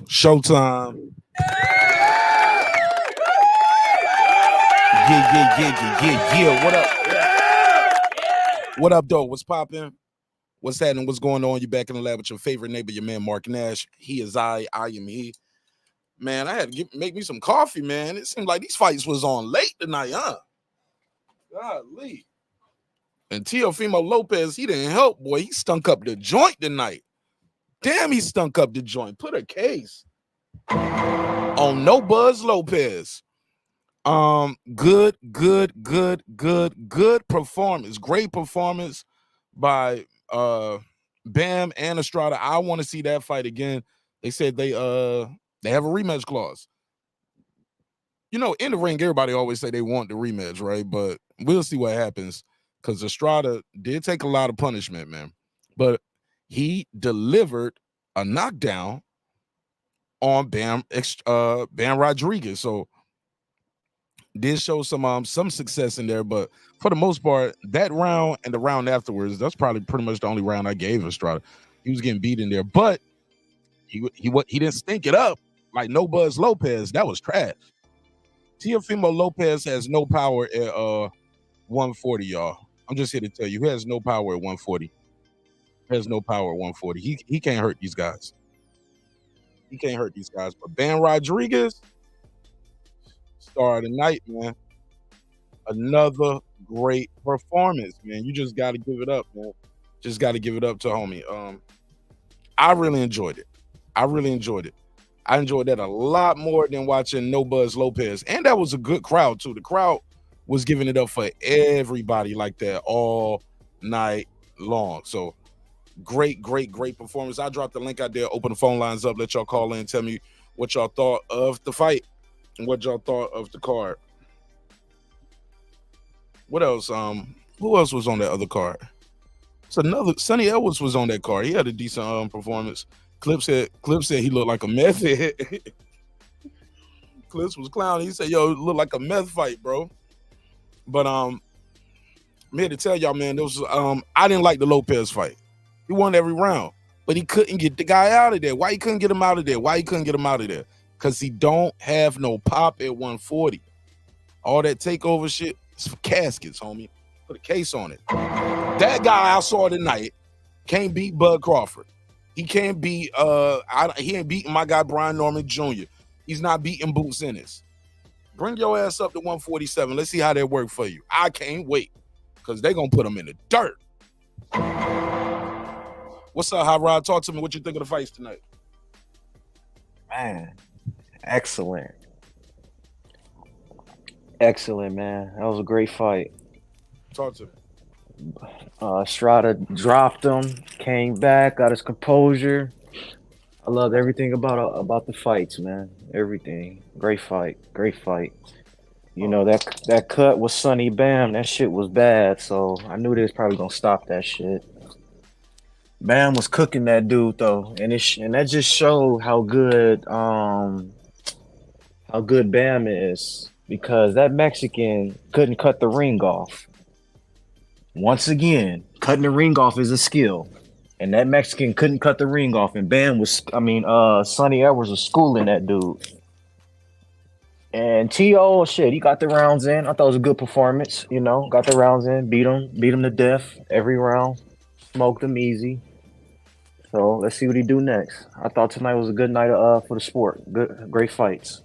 Showtime. Yeah. What up? What up, though? What's popping? What's happening? What's going on? You back in the lab with your favorite neighbor, your man Mark Nash. He is I am he. Man, I had to make me some coffee, man. It seemed like these fights was on late tonight, huh? Golly. And Teofimo Lopez, he didn't help, boy. He stunk up the joint tonight. Damn, he stunk up the joint. Put a case on No Buzz Lopez. Good performance. Great performance by Bam and Estrada. I want to see that fight again. They said they have a rematch clause. You know, in the ring, everybody always say they want the rematch, right? But we'll see what happens because Estrada did take a lot of punishment, man. But he delivered a knockdown on Bam Rodriguez. So did show some success in there, but for the most part, that round and the round afterwards, that's probably pretty much the only round I gave Estrada. He was getting beat in there, but he didn't stink it up like No Buzz Lopez. That was trash. Teofimo Lopez has no power at 140, y'all. I'm just here to tell you, he has no power at 140. He has no power at 140. He can't hurt these guys. He can't hurt these guys. But Bam Rodriguez, star of the night, man. Another great performance, man. You just got to give it up, man. Just got to give it up to homie. I really enjoyed it. I enjoyed that a lot more than watching No Buzz Lopez. And that was a good crowd, too. The crowd was giving it up for everybody like that all night long. So great performance. I dropped the link out there. Open the phone lines up. Let y'all call in. Tell me what y'all thought of the fight and what y'all thought of the card. What else? Who else was on that other card? It's another Sonny Edwards was on that card. He had a decent performance. Clips said he looked like a meth head. Clips was clowning. He said, "Yo, it looked like a meth fight, bro." But I'm here to tell y'all, man, I didn't like the Lopez fight. He won every round, but he couldn't get the guy out of there. Why he couldn't get him out of there? Because he don't have no pop at 140. All that takeover shit is for caskets, homie. Put a case on it. That guy I saw tonight can't beat Bud Crawford. He can't beat he ain't beating my guy Brian Norman Jr. He's not beating Boots Ennis. Bring your ass up to 147. Let's see how that work for you. I can't wait because they're gonna put him in the dirt. What's up, Hot Rod? Talk to me. What you think of the fights tonight? Man, excellent, man. That was a great fight. Talk to me. Estrada dropped him, came back, got his composure. I loved everything about the fights, man. Everything. Great fight. You know, that cut was Sonny Bam. That shit was bad, so I knew they was probably gonna stop that shit. Bam was cooking that dude though, and that just showed how good Bam is, because that Mexican couldn't cut the ring off. Once again, cutting the ring off is a skill. And that Mexican couldn't cut the ring off. And Sonny Edwards was schooling that dude. And T.O., shit, he got the rounds in. I thought it was a good performance, you know. Got the rounds in, beat him to death every round. Smoked him easy. So let's see what he do next. I thought tonight was a good night for the sport. Great fights.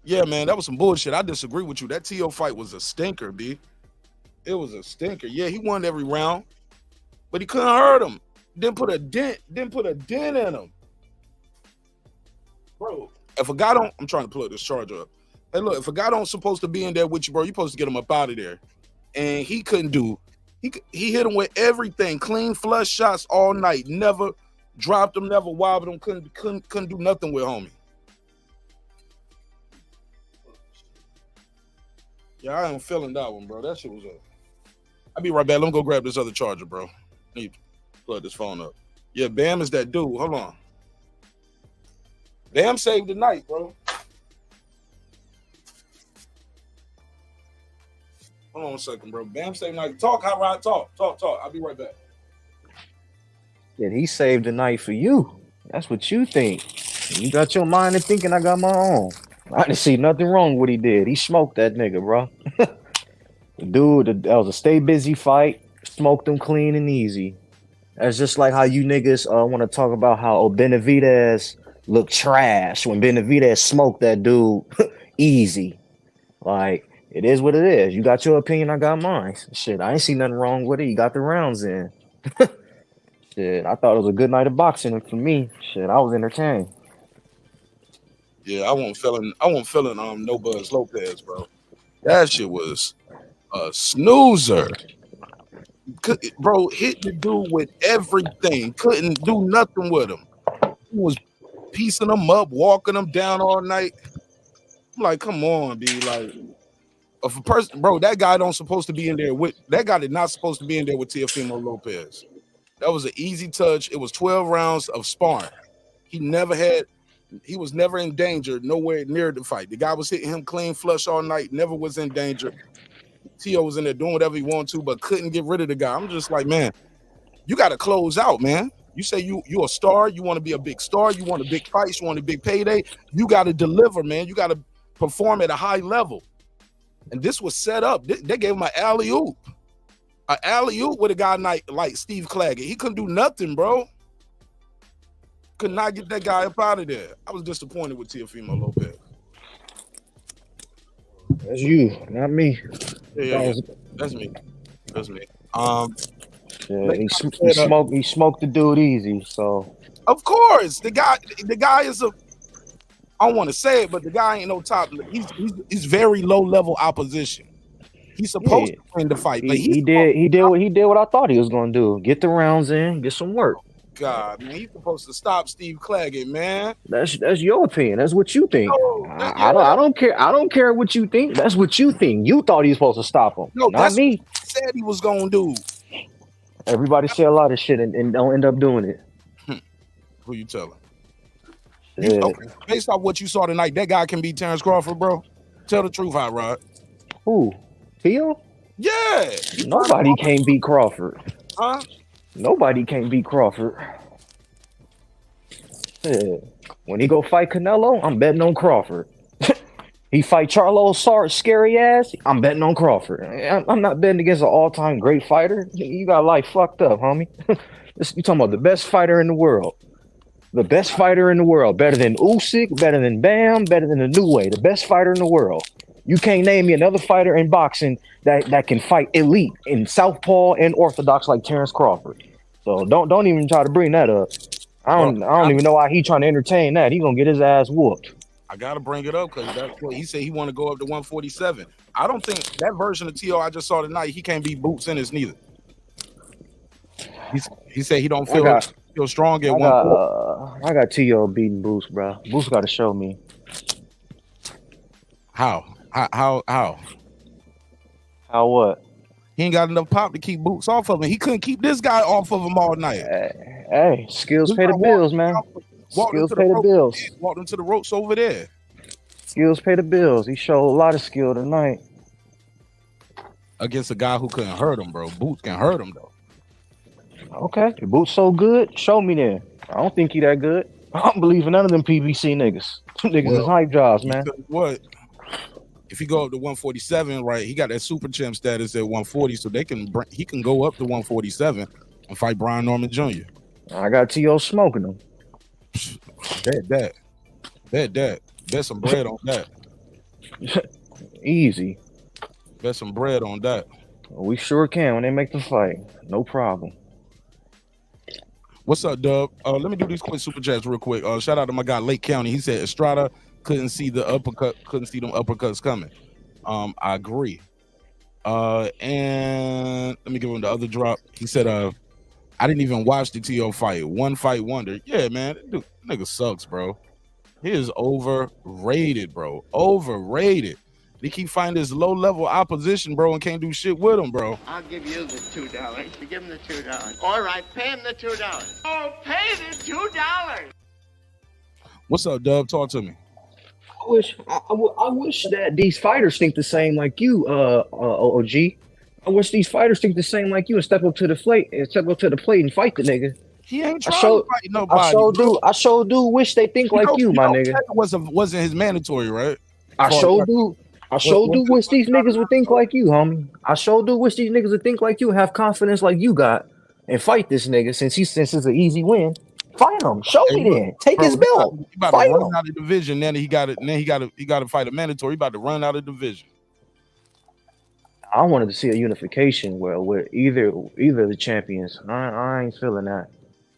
Yeah, man, that was some bullshit. I disagree with you. That T.O. fight was a stinker, B. It was a stinker. Yeah, he won every round, but he couldn't hurt him. Didn't put a dent in him. Bro, if a guy don't, I'm trying to plug this charger up. Hey, look, if a guy don't supposed to be in there with you, bro, you're supposed to get him up out of there. And he couldn't do, he hit him with everything. Clean flush shots all night. Never dropped him, never wobbled him. Couldn't do nothing with homie. Yeah, I am feeling that one, bro. That shit was up. I'll be right back. Let me go grab this other charger, bro. Need to plug this phone up. Yeah, Bam is that dude. Hold on. Bam saved the night, bro. Hold on a second, bro. Bam saved the night. Talk, Hot Rod. Talk. I'll be right back. Yeah, he saved the night for you. That's what you think. You got your mind to thinking I got my own. I didn't see nothing wrong with what he did. He smoked that nigga, bro. Dude, that was a stay busy fight. Smoked him clean and easy. That's just like how you niggas want to talk about how Benavidez looked trash when Benavidez smoked that dude easy. Like, it is what it is. You got your opinion, I got mine. Shit, I ain't see nothing wrong with it. You got the rounds in. Shit, I thought it was a good night of boxing for me. Shit, I was entertained. Yeah, I wasn't feeling No Buzz Lopez, bro. That shit was a snoozer. Bro, hit the dude with everything. Couldn't do nothing with him. He was piecing him up, walking him down all night. I'm like, come on, B. Like, if a person, bro, that guy don't supposed to be in there with that guy did not supposed to be in there with Teofimo Lopez. That was an easy touch. It was 12 rounds of sparring. He was never in danger, nowhere near the fight. The guy was hitting him clean flush all night, never was in danger. Tio was in there doing whatever he wanted to, but couldn't get rid of the guy. I'm just like, man, you got to close out, man. You say you a star, you want to be a big star, you want a big fight, you want a big payday. You got to deliver, man. You got to perform at a high level. And this was set up. They gave him an alley-oop. An alley-oop with a guy like Steve Claggett. He couldn't do nothing, bro. Could not get that guy up out of there. I was disappointed with Teofimo Lopez. That's you, not me. Yeah. That's me. Yeah, he smoked the dude easy. So of course, the guy is a. I don't want to say it, but the guy ain't no top. He's very low level opposition. He's supposed to win the fight. But he did what I thought he was gonna do. Get the rounds in, get some work. God, man, he's supposed to stop Steve Claggett, man. That's your opinion. That's what you think. No, I don't care. I don't care what you think. That's what you think. You thought he was supposed to stop him. No, not me. What he said he was gonna do. Everybody say a lot of shit and don't end up doing it. Who you telling? Okay, based off what you saw tonight, that guy can beat Terence Crawford, bro. Tell the truth, Hot Rod. Who? Tio? Yeah. Nobody can't beat Crawford. Huh? Nobody can't beat Crawford. Yeah. When he go fight Canelo, I'm betting on Crawford. He fight Charlo scary ass, I'm betting on Crawford. I'm not betting against an all-time great fighter. You got life fucked up, homie. You talking about the best fighter in the world. The best fighter in the world. Better than Usyk, better than Bam, better than the New Way. The best fighter in the world. You can't name me another fighter in boxing that can fight elite in southpaw and orthodox like Terence Crawford. So don't even try to bring that up. I don't even know why he trying to entertain that. He gonna get his ass whooped. I gotta bring it up because that's what he said. He want to go up to 147. I don't think that version of T.O. I just saw tonight. He can't beat Boots in his neither. He said he don't feel strong at 140. I got T.O. beating Boots, bro. Boots got to show me. How? How what? He ain't got enough pop to keep Boots off of him. He couldn't keep this guy off of him all night. Hey, skills pay the bills, man. Skills pay the bills. Walked into the ropes over there. Skills pay the bills. He showed a lot of skill tonight. Against a guy who couldn't hurt him, bro. Boots can hurt him, though. Okay. If Boots so good, show me then. I don't think he that good. I don't believe in none of them PBC niggas. Niggas is hype jobs, man. What? If he go up to 147, right, he got that super champ status at 140, so he can go up to 147 and fight Brian Norman Jr. I got T.O. smoking him. Bet some bread on that. Easy. Bet some bread on that. We sure can when they make the fight. No problem. What's up, Dub? Let me do these quick super chats real quick. Shout out to my guy Lake County. He said Estrada couldn't see them uppercuts coming. I agree. And let me give him the other drop. He said, I didn't even watch the T.O. fight. One fight wonder. Yeah, man. Dude, nigga sucks, bro. He is overrated, bro. Overrated. They keep finding this low-level opposition, bro, and can't do shit with him, bro. I'll give you the $2. You give him the $2. All right, pay him the $2. Oh, pay the $2. What's up, Dub? Talk to me. I wish that these fighters think the same like you, OG. I wish these fighters think the same like you and step up to the plate and fight the nigga. He ain't I trying sure, to fight nobody. I sure do wish they think like you, my nigga. Wasn't his mandatory, right? I sure do wish these niggas would think like you, homie. I sure do wish these niggas would think like you, have confidence like you got, and fight this nigga since it's an easy win. Fight him. Show me then. Take his belt. He about to run out of division. Then he got to fight a mandatory. He about to run out of division. I wanted to see a unification where either of the champions. I ain't feeling that.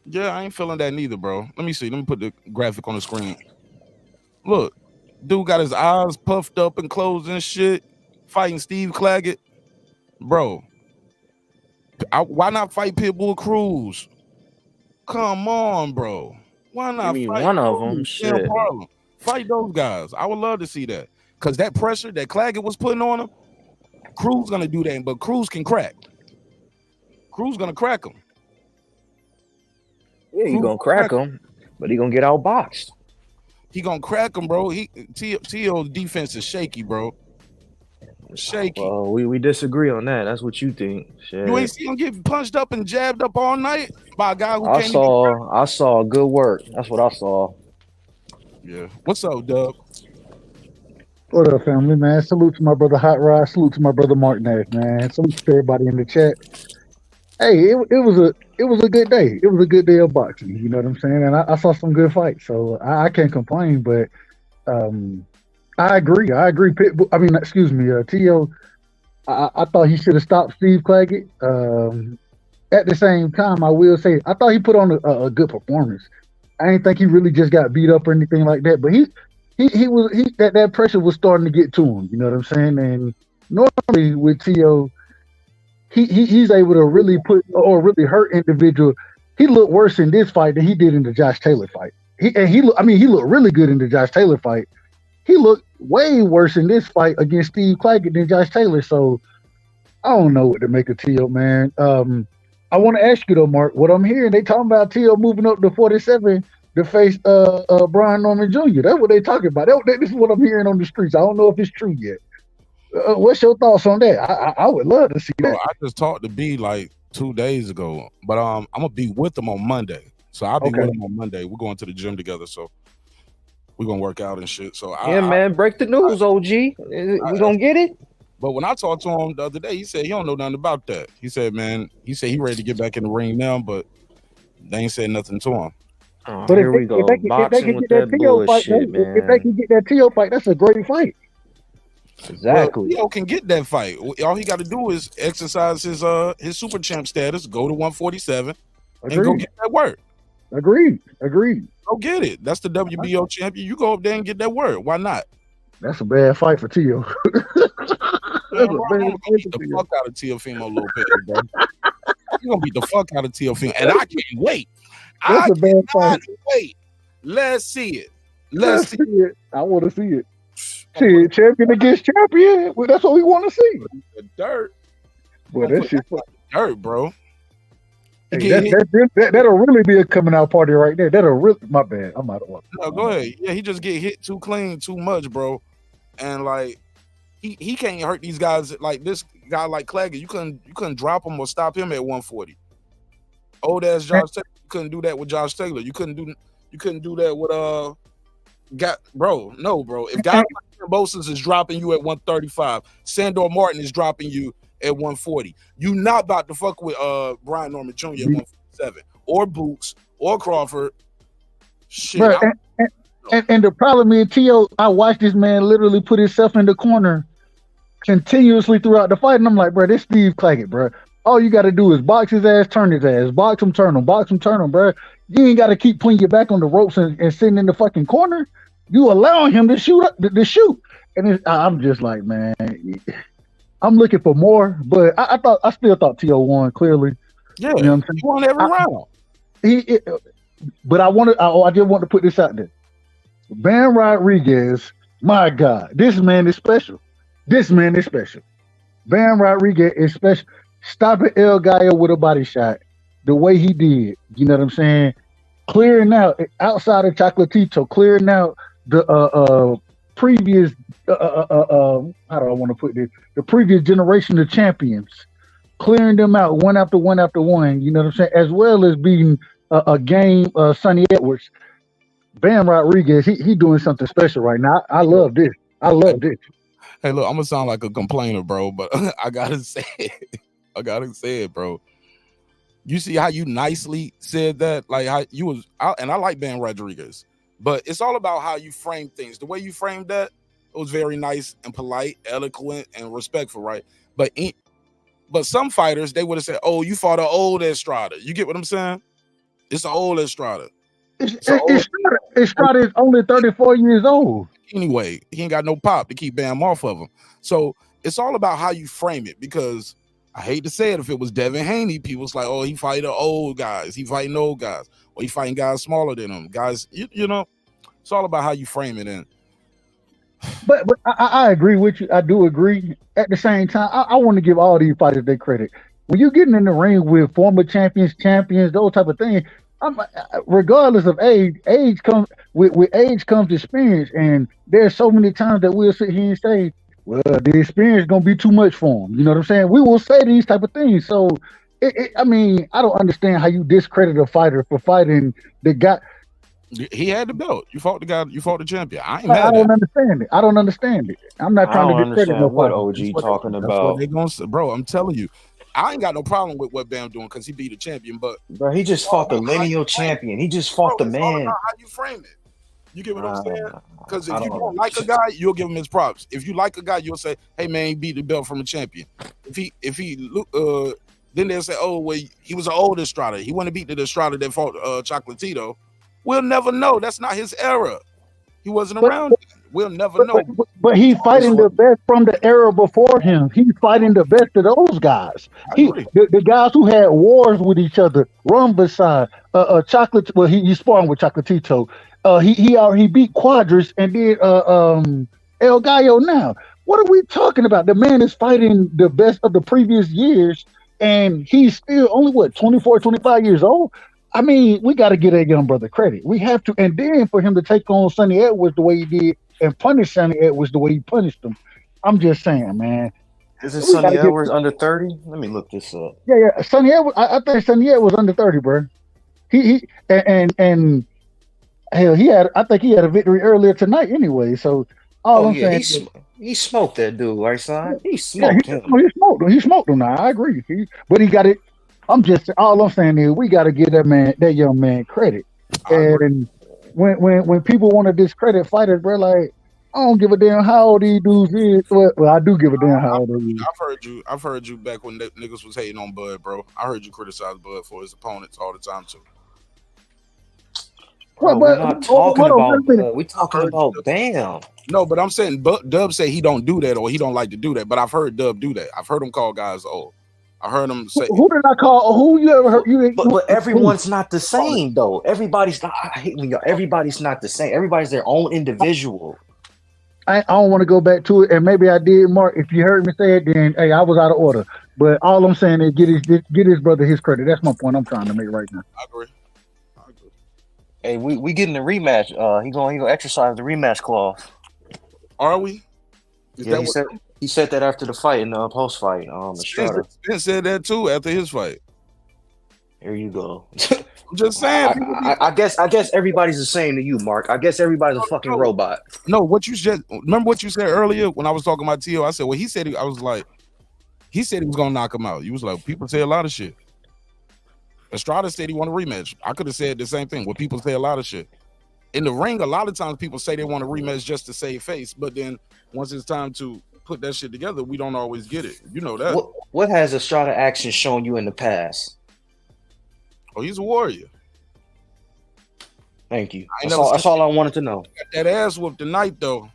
Yeah, I ain't feeling that neither, bro. Let me see. Let me put the graphic on the screen. Look, dude got his eyes puffed up and closed and shit, fighting Steve Claggett. Bro, why not fight Pitbull Cruz? Come on, bro. Why not fight one of them? Shit. Fight those guys. I would love to see that. Because that pressure that Claggett was putting on him, Cruz gonna do that, but Cruz can crack. Cruz gonna crack him. Yeah, he gonna crack him, but he gonna get outboxed. He gonna crack him, bro. Tio's defense is shaky, bro. Shaky. Well, we disagree on that. That's what you think. Shit. You ain't see him get punched up and jabbed up all night by a guy who I saw good work. That's what I saw. Yeah. What's up, Dub? What up, family, man? Salute to my brother Hot Rod. Salute to my brother Mark Nash, man. Salute to everybody in the chat. Hey, it was a good day. It was a good day of boxing. You know what I'm saying? And I saw some good fights, so I can't complain. But I agree. Tio. I thought he should have stopped Steve Claggett. At the same time, I will say I thought he put on a good performance. I didn't think he really just got beat up or anything like that. But that pressure was starting to get to him. You know what I'm saying? And normally with Tio, he's able to really really hurt individual. He looked worse in this fight than he did in the Josh Taylor fight. He looked really good in the Josh Taylor fight. He looked way worse in this fight against Steve Claggett than Josh Taylor. So I don't know what to make of Tio, man. I want to ask you though, Mark. What I'm hearing, they talking about Tio moving up to 47 to face Brian Norman Jr. That's what they talking about. This is what I'm hearing on the streets. I don't know if it's true yet. What's your thoughts on that? I would love to see that. I just talked to B like 2 days ago, but I'm gonna be with him on Monday. So I'll be with him on Monday. We're going to the gym together, so we're gonna work out and shit. So man, break the news, OG. We gonna get it. But when I talked to him the other day, he said he don't know nothing about that. He said he ready to get back in the ring now, but they ain't said nothing to him. Oh, but here we go. Boxing with that bullshit, man. If they can get that Tio fight, that's a great fight. Exactly. Tio can get that fight. All he got to do is exercise his super champ status, go to 147, and go get that work. Agreed. Go get it. That's the WBO champion. You go up there and get that work. Why not? That's a bad fight for Tio. I'm gonna beat the fuck out of Teofimo Lopez, bro. You're gonna beat the fuck out of Teofimo, and I can't wait. That's a bad fight. Wait. Let's see it. Let's see it. I want to see it. See, champion against champion. Well, that's what we want to see. The dirt. Boy, that shit dirt, bro. Hey, that'll really be a coming out party right there. That'll really. My bad. I'm out of order. No, go ahead. Yeah, he just get hit too clean, too much, bro. And like he can't hurt these guys like this guy like Claggett. You couldn't drop him or stop him at 140. Old ass Josh Taylor. You couldn't do that with Josh Taylor. You couldn't do that with No, bro. If guys like Bosons is dropping you at 135, Sandor Martin is dropping you at 140. You not about to fuck with Brian Norman Jr. at 147 or Boots or Crawford. Shit. Bro, and the problem is, Tio, I watched this man literally put himself in the corner continuously throughout the fight, and I'm like, bro, this Steve Claggett, bro. All you got to do is box his ass, turn his ass, box him, turn him, bro. You ain't got to keep putting your back on the ropes and sitting in the fucking corner. You allowing him to shoot. And I'm just like, man, I'm looking for more, but I still thought Tio won clearly. Yeah, you know what I'm saying? He won every round. But I just want to put this out there. Bam Rodriguez, my God, this man is special. Bam Rodriguez is special. Stopping El Gallo with a body shot the way he did, you know what I'm saying? Clearing out outside of Chocolatito, clearing out the previous how do I want to put this? The previous generation of champions, clearing them out one after one after one. You know what I'm saying? As well as beating a game, Sonny Edwards. Bam Rodriguez, he doing something special right now. I love this. I love this. Hey, look, I'm gonna sound like a complainer, bro, but I gotta say it. I gotta say it, bro. You see how you nicely said that, like how you was, and I like Bam Rodriguez, but it's all about how you frame things. The way you framed that, it was very nice and polite, eloquent, and respectful, right? But some fighters, they would have said, "Oh, you fought an old Estrada." You get what I'm saying? It's an old Estrada. Estrada is only 34 years old. Anyway, he ain't got no pop to keep Bam off of him. So it's all about how you frame it, because I hate to say it, if it was Devin Haney, people's like, oh, he fighting old guys, he fighting old guys, or he fighting guys smaller than him. Guys, you know, it's all about how you frame it in. But I agree with you. I do agree. At the same time, I want to give all these fighters their credit. When you're getting in the ring with former champions, those type of things, regardless of age comes with age comes experience, and there's so many times that we'll sit here and say, well, the experience is gonna be too much for him. You know what I'm saying? We will say these type of things. So, I mean, I don't understand how you discredit a fighter for fighting the guy. He had the belt. You fought the guy. You fought the champion. I don't understand it. I don't understand it. I'm not trying to discredit no what fighter. OG talking about. They gonna say, bro. I'm telling you, I ain't got no problem with what Bam doing because he beat the champion. But bro, he just fought the lineal champion. He just fought the man. All about how you frame it. You get what I'm saying? Because if you don't like a guy, you'll give him his props. If you like a guy, you'll say, "Hey man, he beat the belt from a champion." If he then they'll say, "Oh well, he was an old Estrada. He wouldn't beat the Estrada that fought Chocolatito." We'll never know. That's not his era. He wasn't around. We'll never know. But he's fighting the best from the era before him. He's fighting the best of those guys. The guys who had wars with each other. Rumbaside, Chocolate. Well, he's sparring with Chocolatito. He beat Quadras and did El Gallo. Now, what are we talking about? The man is fighting the best of the previous years, and he's still only 24, 25 years old. I mean, we got to get that young brother credit. We have to, and then for him to take on Sonny Edwards the way he did and punish Sonny Edwards the way he punished him. I'm just saying, man. Is it Sonny Edwards under 30? Let me look this up. Yeah. Sonny Edwards. I think Sonny Edwards under 30, bro. He hell, I think he had a victory earlier tonight anyway. So all I'm saying, he smoked that dude, right, son? He smoked him. He smoked him. Now I agree. But he got it. All I'm saying is we got to give that young man credit. And when people want to discredit fighters, bro, like I don't give a damn how old these dudes is. Well, I do give a damn how old they is. I've heard you back when niggas was hating on Bud, bro. I heard you criticize Bud for his opponents all the time too. Bro, we're not talking about Bud. We're talking about Bam. No, but I'm saying Dub say he don't do that or he don't like to do that. But I've heard Dub do that. I've heard him call guys old. I heard him say. Who did I call? Who you ever heard? But everyone's not the same, though. Everybody's not. I hate when everybody's not the same. Everybody's their own individual. I don't want to go back to it, and maybe I did, Mark. If you heard me say it, then hey, I was out of order. But all I'm saying is get his brother his credit. That's my point I'm trying to make right now. I agree. Hey, we getting the rematch. He gonna exercise the rematch clause. Are we? He said that after the fight in the post fight. Spence said that too after his fight. Here you go. I'm just saying. I guess everybody's the same to you, Mark. I guess everybody's a fucking robot. No, remember what you said earlier when I was talking about Tio? I said, well, he said he was gonna knock him out. You was like, people say a lot of shit. Estrada said he want a rematch. I could have said the same thing. Well, people say a lot of shit. In the ring, a lot of times people say they want a rematch just to save face, but then once it's time to put that shit together, we don't always get it. You know that. What has Estrada action shown you in the past? Oh, he's a warrior. Thank you. That's all I wanted to know. Got that ass whooped tonight, though.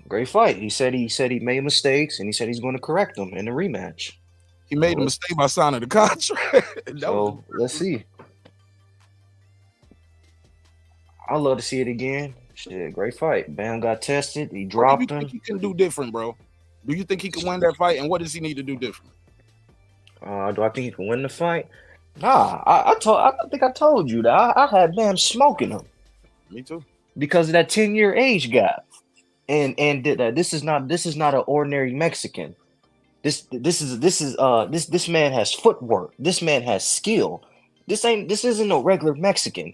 Great fight. He said he made mistakes, and he said he's going to correct them in the rematch. He made a mistake by signing the contract. So let's see. I'd love to see it again. Shit, great fight. Bam got tested. He dropped him. What do you think he can do different, bro? Do you think he can win that fight? And what does he need to do different? Do I think he can win the fight? Nah, I think I told you that I had Bam smoking him. Me too. because of that 10-year age gap. And this is not an ordinary Mexican. This man has footwork. This man has skill. This isn't no regular Mexican.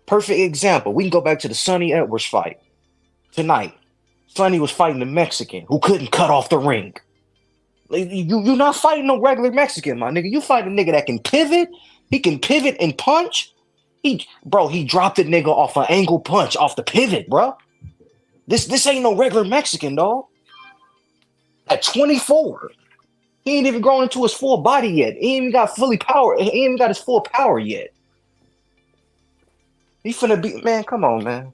Perfect example. We can go back to the Sonny Edwards fight tonight. Sonny was fighting a Mexican who couldn't cut off the ring. Like, you're not fighting no regular Mexican, my nigga. You fight a nigga that can pivot. He can pivot and punch. He dropped the nigga off an angle punch off the pivot, bro. This ain't no regular Mexican, dog. At 24, he ain't even grown into his full body yet. He ain't even got fully power. He ain't even got his full power yet. He finna be, man, come on, man.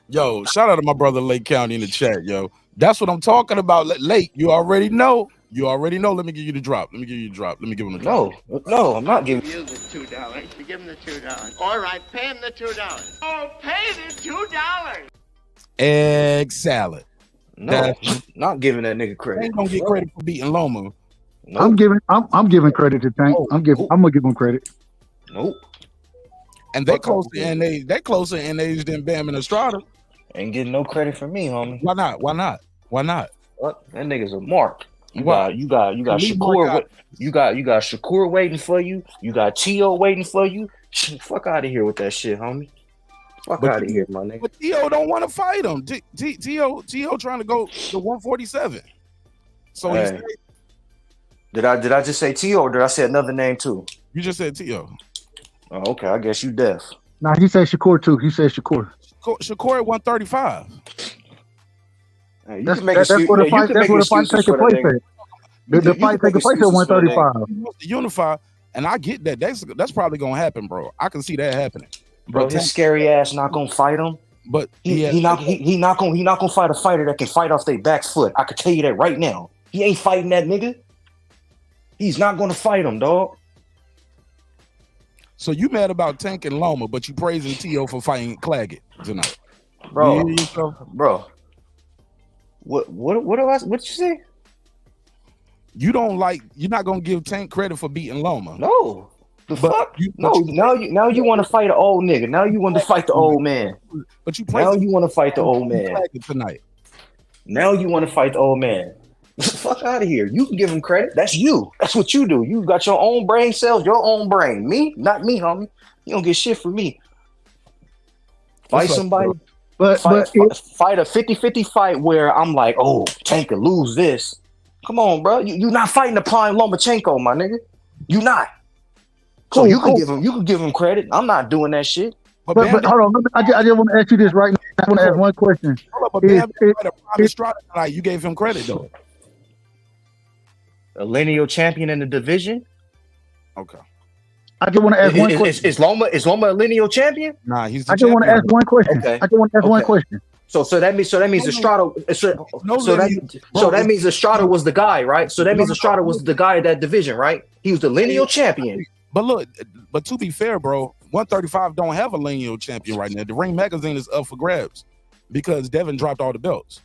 Yo, shout out to my brother Lake County in the chat, yo. That's what I'm talking about. Lake, you already know. Let me give you the drop. Let me give him the drop. No, I'm not giving You the $2. You give him the $2. All right, pay him the $2. Oh, pay the $2. Egg salad. No, not giving that nigga credit. Ain't gonna get credit for beating Loma. Nope. I'm giving credit to Tank. I'm gonna give him credit. Nope. And they closer in age than Bam and Estrada. Ain't getting no credit from me, homie. Why not? What? That nigga's a mark. You What? got Shakur. You got Shakur waiting for you. You got Tio waiting for you. Fuck out of here with that shit, homie. Fuck out of here, my nigga. But Tio don't want to fight him. Tio trying to go to 147. So Hey. Did I just say Tio or did I say another name too? you just said Tio. Oh, okay. I guess you deaf. Nah, he said Shakur too. He said Shakur. Shakur at 135. Hey, you That's can make where the fight taking place at. The fight taking place at 135. He wants to unify, and I get that. That's probably gonna happen, bro. I can see that happening. Bro, his scary ass not gonna fight him. But He not gonna fight a fighter that can fight off their back foot. I can tell you that right now. He ain't fighting that nigga. He's not gonna fight him, dog. So you mad about Tank and Loma, but you praising Tio for fighting Claggett tonight, Bro. You hear yourself? Bro. What you say? You're not gonna give Tank credit for beating Loma. No. The But fuck? you- No, but you- now you want to fight an old nigga. Now you want to fight the old man. But you Now praising you want to fight the old man. Claggett tonight. Now you want to fight the old man. Fuck out of here. You can give him credit. That's you. That's what you do. You got your own brain cells, your own brain. Me? Not me, homie. You don't get shit from me. Fight What's up, somebody. bro? But Fight a 50-50 fight where I'm like, oh, Tank could lose this. Come on, bro. You not fighting the prime Lomachenko, my nigga. You not. So Cool, you can cool. give him credit. I'm not doing that shit. But hold on. I just want to ask you this right now. I want to ask one question. hold up, but Bam didn't fight a prime Estrada tonight. You gave him credit though. A lineal champion in the division. Okay. I just want to ask one question. Is Loma a lineal champion? Nah, he's the I just want to champion. ask one question. Okay. I just want to ask one Okay. question. So that means Estrada. That means Estrada was the guy, right? So that means Estrada was the guy of that division, right? He was the lineal champion. But look, but to be fair, bro, 135 don't have a lineal champion right now. The Ring magazine is up for grabs because Devin dropped all the belts.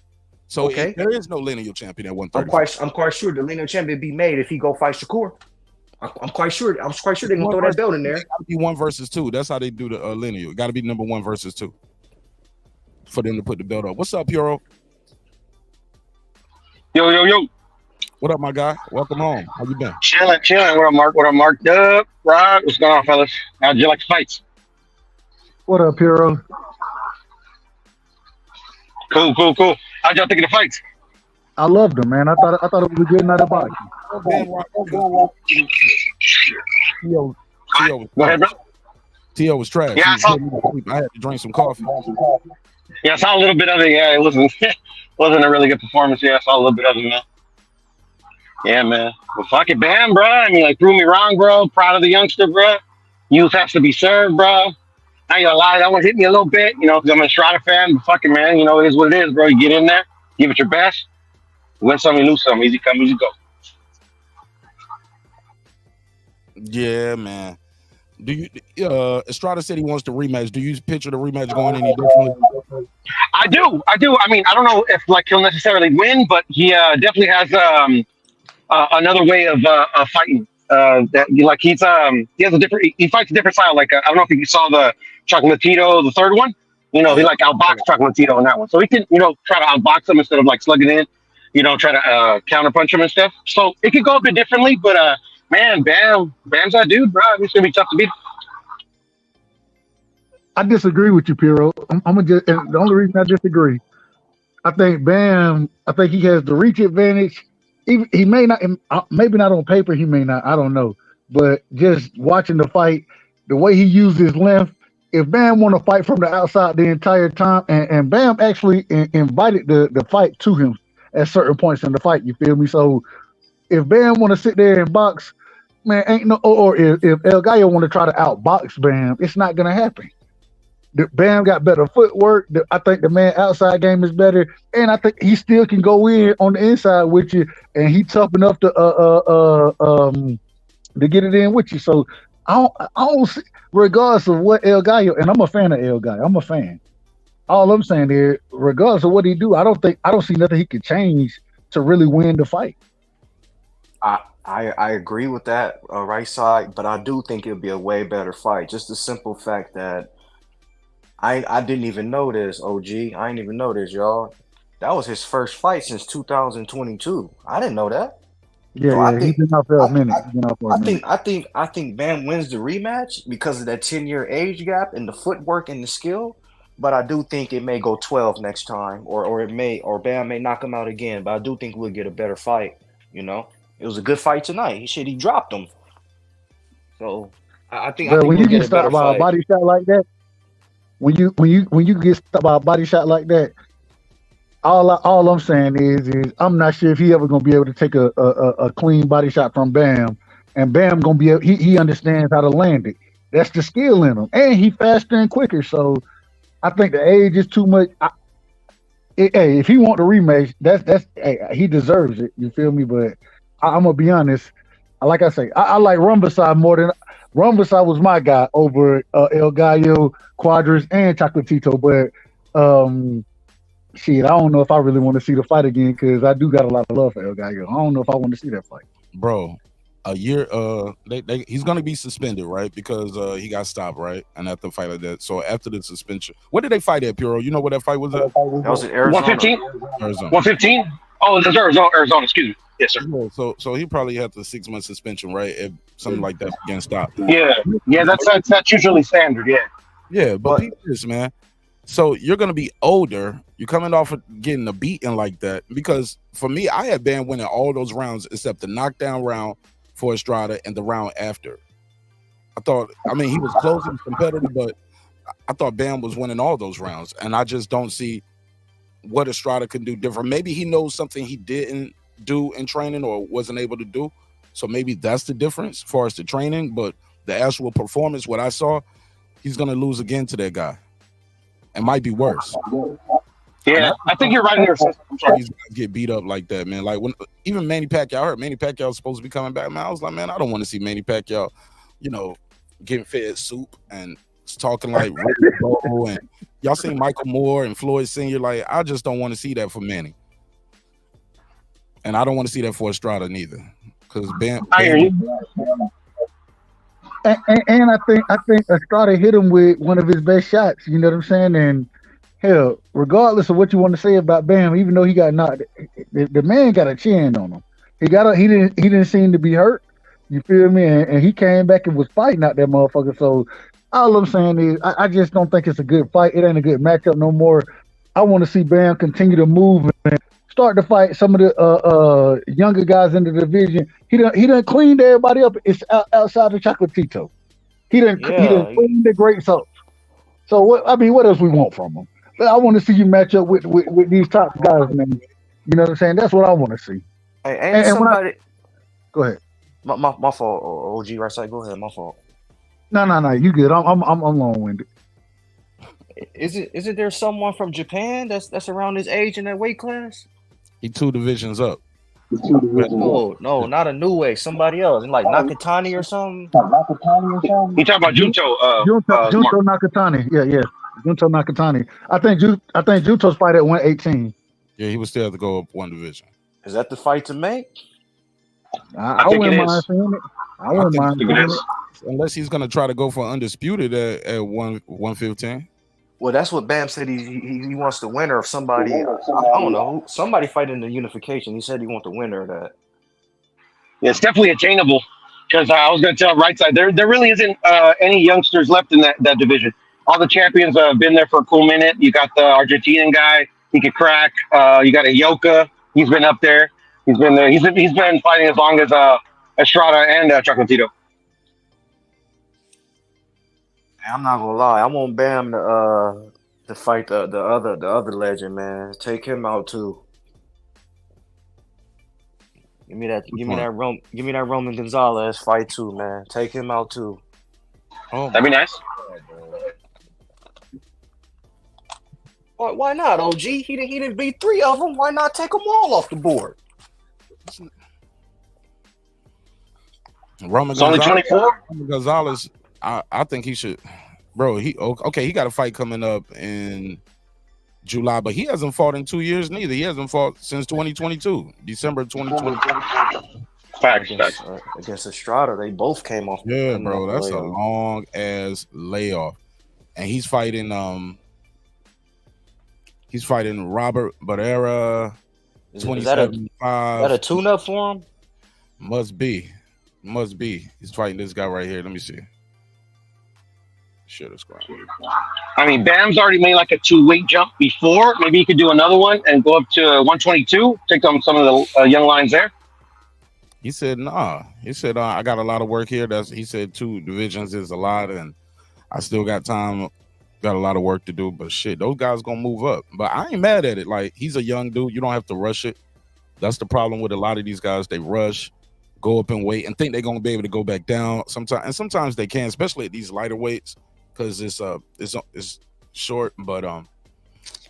So Okay. there is no lineal champion at I'm 135. quite sure the lineal champion be made if he go fight Shakur. I'm quite sure they're gonna throw that belt in there. It gotta be 1 versus 2. That's how they do the lineal. It gotta be number 1 versus 2 for them to put the belt up. What's up, Puro? Yo. What up, my guy? Welcome home. How you been? Chilling. What up, Mark? What up, Mark? Rob, what's going on, fellas? How'd you like the fights? What up, Hero? Cool. How'd y'all think of the fights? I loved them, man. I thought it was a good night of boxing. Tio Go ahead, bro. Tio was trash. Yeah, I had to drink some coffee. Yeah, I saw a little bit of it. Yeah, it wasn't a really good performance. Yeah, I saw a little bit of it, man. Yeah, man. But fuck it, Bam, bro. I mean, like, prove me wrong, bro. Proud of the youngster, bro. Youth has to be served, bro. I ain't gonna lie, that one hit me a little bit, because I'm an Estrada fan, but fuck it, man. It is what it is, bro. You get in there, give it your best, win some, you lose some. Easy come, easy go. Yeah, man. Do you Estrada said he wants to rematch. Do you picture the rematch going any differently? I do. I mean, I don't know if he'll necessarily win, but he definitely has another way of fighting. That he has a different. He fights a different style. I don't know if you saw the Chocolatito, the third one. You know, he like outboxed Chocolatito on that one. So he can, you know, try to outbox him instead of like slugging in, you know, try to counter punch him and stuff. So it could go a bit differently, but man, Bam's that dude, bro. It's gonna be tough to beat. I disagree with you, Piro. I'm gonna just, and the only reason I disagree, I think Bam, I think he has the reach advantage. He may not, maybe not on paper, he may not, I don't know. But just watching the fight, the way he used his length, if Bam want to fight from the outside the entire time, and Bam actually invited the fight to him at certain points in the fight, you feel me? So if Bam want to sit there and box, man, ain't no, or if El Gallo want to try to outbox Bam, it's not going to happen. Bam got better footwork. I think the man outside game is better, and I think he still can go in on the inside with you, and he tough enough to get it in with you. So I don't see, regardless of what El Gallo, and I'm a fan of El Gallo. I'm a fan. All I'm saying is, regardless of what he do, I don't see nothing he could change to really win the fight. I agree with that, right side, but I do think it'll be a way better fight. Just the simple fact that I didn't even know this, OG. I didn't even know this, y'all. That was his first fight since 2022. I didn't know that. Yeah, So he's been out for a minute. I think Bam wins the rematch because of that 10-year age gap and the footwork and the skill. But I do think it may go 12 next time, or Bam may knock him out again. But I do think we'll get a better fight. You know, it was a good fight tonight. He dropped him. So I think when you get stopped by a body shot like that, when you get stopped by a body shot like that, all I'm saying is I'm not sure if he ever gonna be able to take a clean body shot from Bam, and Bam gonna be able, he understands how to land it. That's the skill in him, and he faster and quicker. So I think the age is too much. Hey, if he want the rematch, that's he deserves it. You feel me? But I'm gonna be honest. Like I say, I like Rumbasai more than Rumbasai was my guy over El Gallo, Quadras, and Chocolatito. But shit, I don't know if I really want to see the fight again because I do got a lot of love for El Gallo. I don't know if I want to see that fight, bro. A year, he's gonna be suspended, right? Because he got stopped, right? And after the fight like that, so after the suspension, what did they fight at, Puro? You know what that fight was at? That was in Arizona. 115. Arizona. 115. Oh, that's Arizona. Excuse me. Yes, sir. Yeah, so he probably had the 6-month suspension, right? If something like that again stopped. Yeah, that's usually standard. Yeah, but people this, man. So you're gonna be older. You're coming off of getting a beating like that. Because for me, I had Bam winning all those rounds except the knockdown round for Estrada and the round after. I mean, he was close and competitive, but I thought Bam was winning all those rounds, and I just don't see what Estrada can do different. Maybe he knows something he didn't do in training or wasn't able to do, so maybe that's the difference as far as the training. But the actual performance, what I saw, he's gonna lose again to that guy. It might be worse. Yeah, I think you're right there. I'm sorry, these guys get beat up like that, man. Like when even Manny Pacquiao, I heard Manny Pacquiao was supposed to be coming back. Man, I was like, man, I don't want to see Manny Pacquiao, you know, getting fed soup and talking like and y'all seen Michael Moore and Floyd Sr. Like, I just don't want to see that for Manny, and I don't want to see that for Estrada neither. Because I hear you. And I think Estrada hit him with one of his best shots. You know what I'm saying? And hell, regardless of what you want to say about Bam, even though he got knocked, the man got a chin on him. He didn't seem to be hurt. You feel me? And he came back and was fighting out that motherfucker. So all I'm saying is I just don't think it's a good fight. It ain't a good matchup no more. I want to see Bam continue to move and start to fight some of the younger guys in the division. He done cleaned everybody up. It's outside of Chocolatito. He done cleaned the greats up. So what else we want from him? I want to see you match up with these top guys, man. You know what I'm saying? That's what I want to see. Hey, and somebody. Go ahead. My fault, OG. Right side. Go ahead. My fault. No. You good? I'm long-winded. Isn't there someone from Japan that's around his age in that weight class? He 2 divisions up. No, not a new way. Somebody else, like Nakatani or something. You talking about Junto? Junto Nakatani. Yeah. Junto Nakatani. I think Junto's fight at 118. Yeah, he would still have to go up 1 division. Is that the fight to make? I wouldn't mind seeing it. I wouldn't mind seeing it. Unless he's gonna try to go for undisputed at 115. Well, that's what Bam said. He wants the winner of somebody. I don't know. Somebody fighting the unification. He said he wants the winner of that. Yeah, it's definitely attainable. Because I was going to tell right side, there really isn't any youngsters left in that division. All the champions have been there for a cool minute. You got the Argentinian guy, he could crack. You got a Yoka, he's been up there. He's been there. He's been fighting as long as Estrada and Chocolatito. I'm not gonna lie. I want Bam to fight the other legend, man. Take him out too. Give me that Roman Gonzalez fight too, man. Take him out too. Oh, that'd be nice. Why not, OG? He didn't beat 3 of them. Why not take them all off the board? Roman it's only 24. Gonzalez, I think he should, bro. He got a fight coming up in July, but he hasn't fought in 2 years neither. He hasn't fought since 2022, December 2022. Facts. Against Estrada, they both came off. Yeah, bro, that's a long ass layoff, and he's fighting Robert Barrera. Is that a tune-up for him? Must be. He's fighting this guy right here. Let me see. Shit is going. I mean, Bam's already made like a 2-weight jump before. Maybe he could do another one and go up to 122. Take on some of the young lines there. He said, "Nah." He said, "I got a lot of work here." He said 2 divisions is a lot, and I still got time. Got a lot of work to do, but shit, those guys gonna move up. But I ain't mad at it. Like, he's a young dude. You don't have to rush it. That's the problem with a lot of these guys. They rush, go up and wait, and think they're gonna be able to go back down. Sometimes they can, especially at these lighter weights, because it's short. But I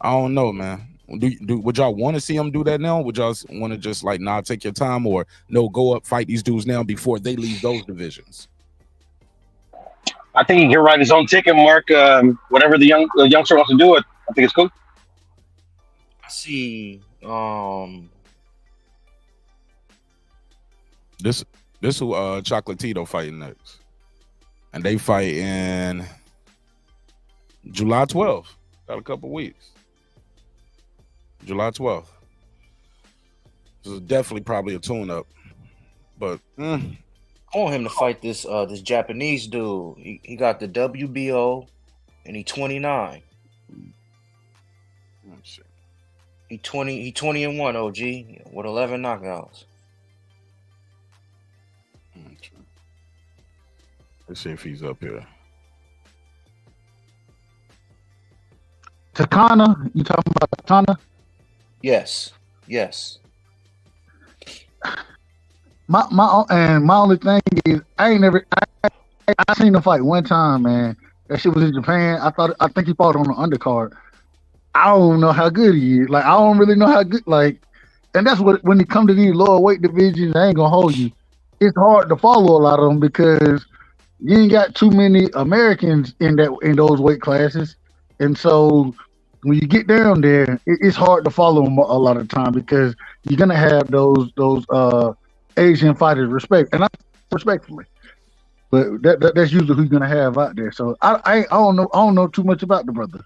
don't know, man. Would y'all want to see them do that now? Would y'all want to just like, nah, take your time, or no, go up, fight these dudes now before they leave those divisions? I think he can write his own ticket, Mark. Whatever the youngster wants to do it, I think it's cool. I see. This who Chocolatito fighting next, and they fight in July 12th. Got a couple weeks. July 12th. This is definitely probably a tune-up, but. I want him to fight this Japanese dude. He got the WBO, and he 29. Oh, shit. He 20-1, OG, with 11 knockouts. Let's see if he's up here. Takana, you talking about Takana? Yes. My only thing is I seen him fight one time, man. That shit was in Japan. I think he fought on the undercard. I don't know how good he is. Like, I don't really know how good, like, and that's what when it comes to these lower weight divisions, I ain't gonna hold you. It's hard to follow a lot of them because you ain't got too many Americans in those weight classes. And so when you get down there, it's hard to follow them a lot of the time because you're gonna have those Asian fighters respectfully, but that's usually who you're gonna have out there. So I don't know too much about the brother.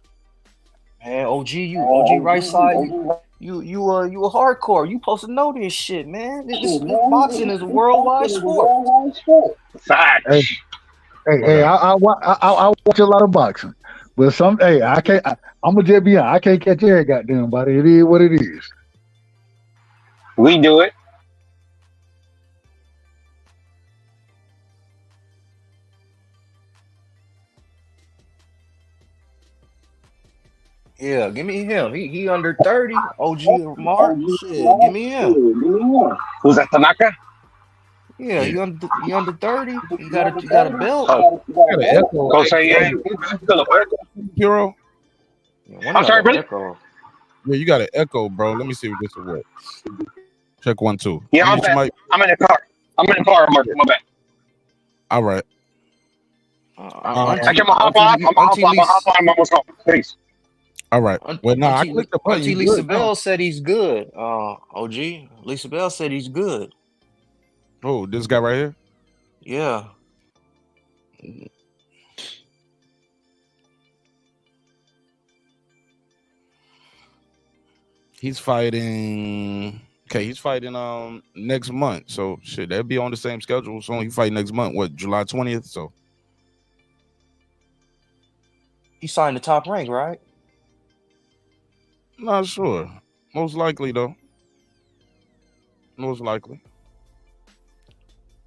Man, OG right side, you a hardcore. You supposed to know this shit, man. This boxing is a worldwide sport. Facts. Hey, I watch a lot of boxing, but I'm gonna just be honest, I can't catch every goddamn body. It is what it is. We do it. Yeah, give me him. He under 30. OG Mark. Shit, give me him. Who's that, Tanaka? Yeah, he under 30. He got a belt. Go say Hero. I'm sorry, brother. Yeah, you got an echo, bro. Let me see if this will work. Check 1 2. Yeah, I'm in the car. Mark. My bad. All right. I can hop on. I'm almost home. Please. All right. Well, no, I clicked the button. Auntie Lisa Bell said he's good. OG. Lisa Bell said he's good. Oh, this guy right here? Yeah. He's fighting. Okay, he's fighting next month. So shit, they'll be on the same schedule. So he fight next month. What, July 20th? So He signed the top rank, right? not sure. Most likely though. Most likely.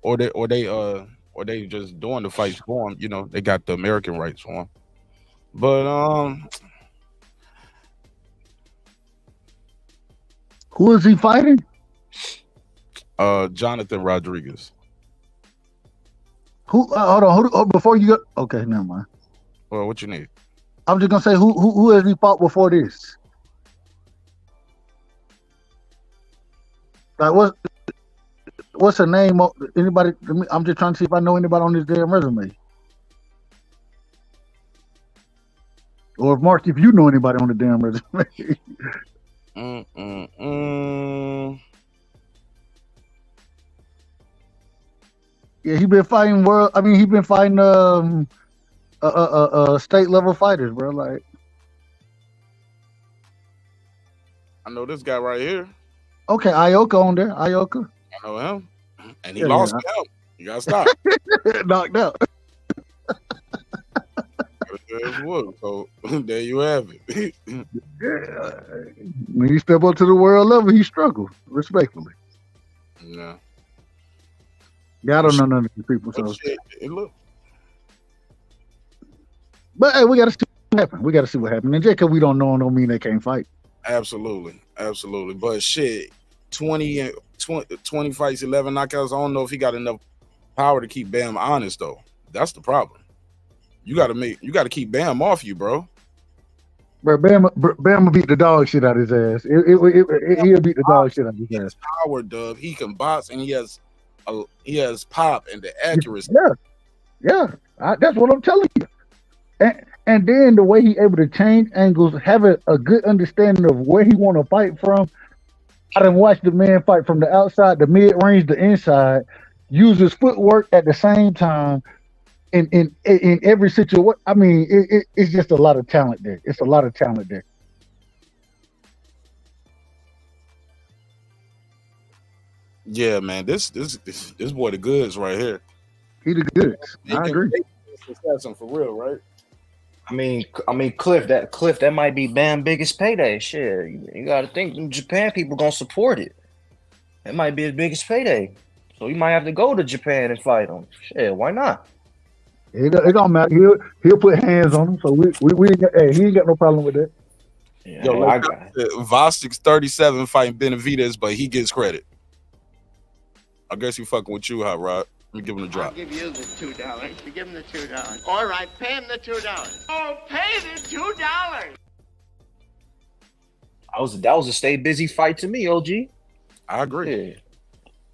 Or they just doing the fights for him. You know, they got the American rights for him. But Who is he fighting? Jonathan Rodriguez. Who? Hold on. Who, before you go. Okay, never mind. Well, what you need? I'm just gonna say who has he fought before this? Like what's her name? Anybody? I'm just trying to see if I know anybody on this damn resume. Or if Mark, if you know anybody on the damn resume. Yeah, he been fighting world. I mean, he been fighting state level fighters, bro. Like, I know this guy right here. okay, Ioka on there. Ioka. I know him, and he Yeah, lost him. You gotta stop. Knocked out. So there you have it. Yeah. When he step up to the world level, he struggled, respectfully. Yeah. Yeah, I don't know none of these people. So, Look. but hey, we gotta see what happens. We gotta see what happens. And just because we don't know, don't mean they can't fight. Absolutely. But shit, 20 fights, 11 knockouts. I don't know if he got enough power to keep Bam honest though. That's the problem. You gotta keep Bam off you, bro. Bro, Bam will beat the dog shit out of his ass. He'll beat the dog shit out of his ass. His power, Dub. He can box, and he has pop and the accuracy. Yeah. That's what I'm telling you. And then the way he able to change angles, having a good understanding of where he want to fight from. I done watched the man fight from the outside, the mid range, the inside. Use his footwork at the same time. In every situation, I mean, it's just a lot of talent there. It's a lot of talent there. Yeah, man, this boy the goods right here. He the goods. I agree. For real, right? I mean, Cliff, that might be Bam's biggest payday. Shit, you got to think them Japan people gonna support it. That might be his biggest payday. So you might have to go to Japan and fight him. Shit, why not? It don't matter. He'll put hands on him. So we he ain't got no problem with that. Yeah, Yo, like Vostok's 37 fighting Benavidez, but he gets credit. I guess he fucking with you, Hot Rod. Let me give him a drop. I'll give you the $2. You give him the $2. All right, pay him the $2. Oh, pay the $2. That was a stay busy fight to me, OG. I agree.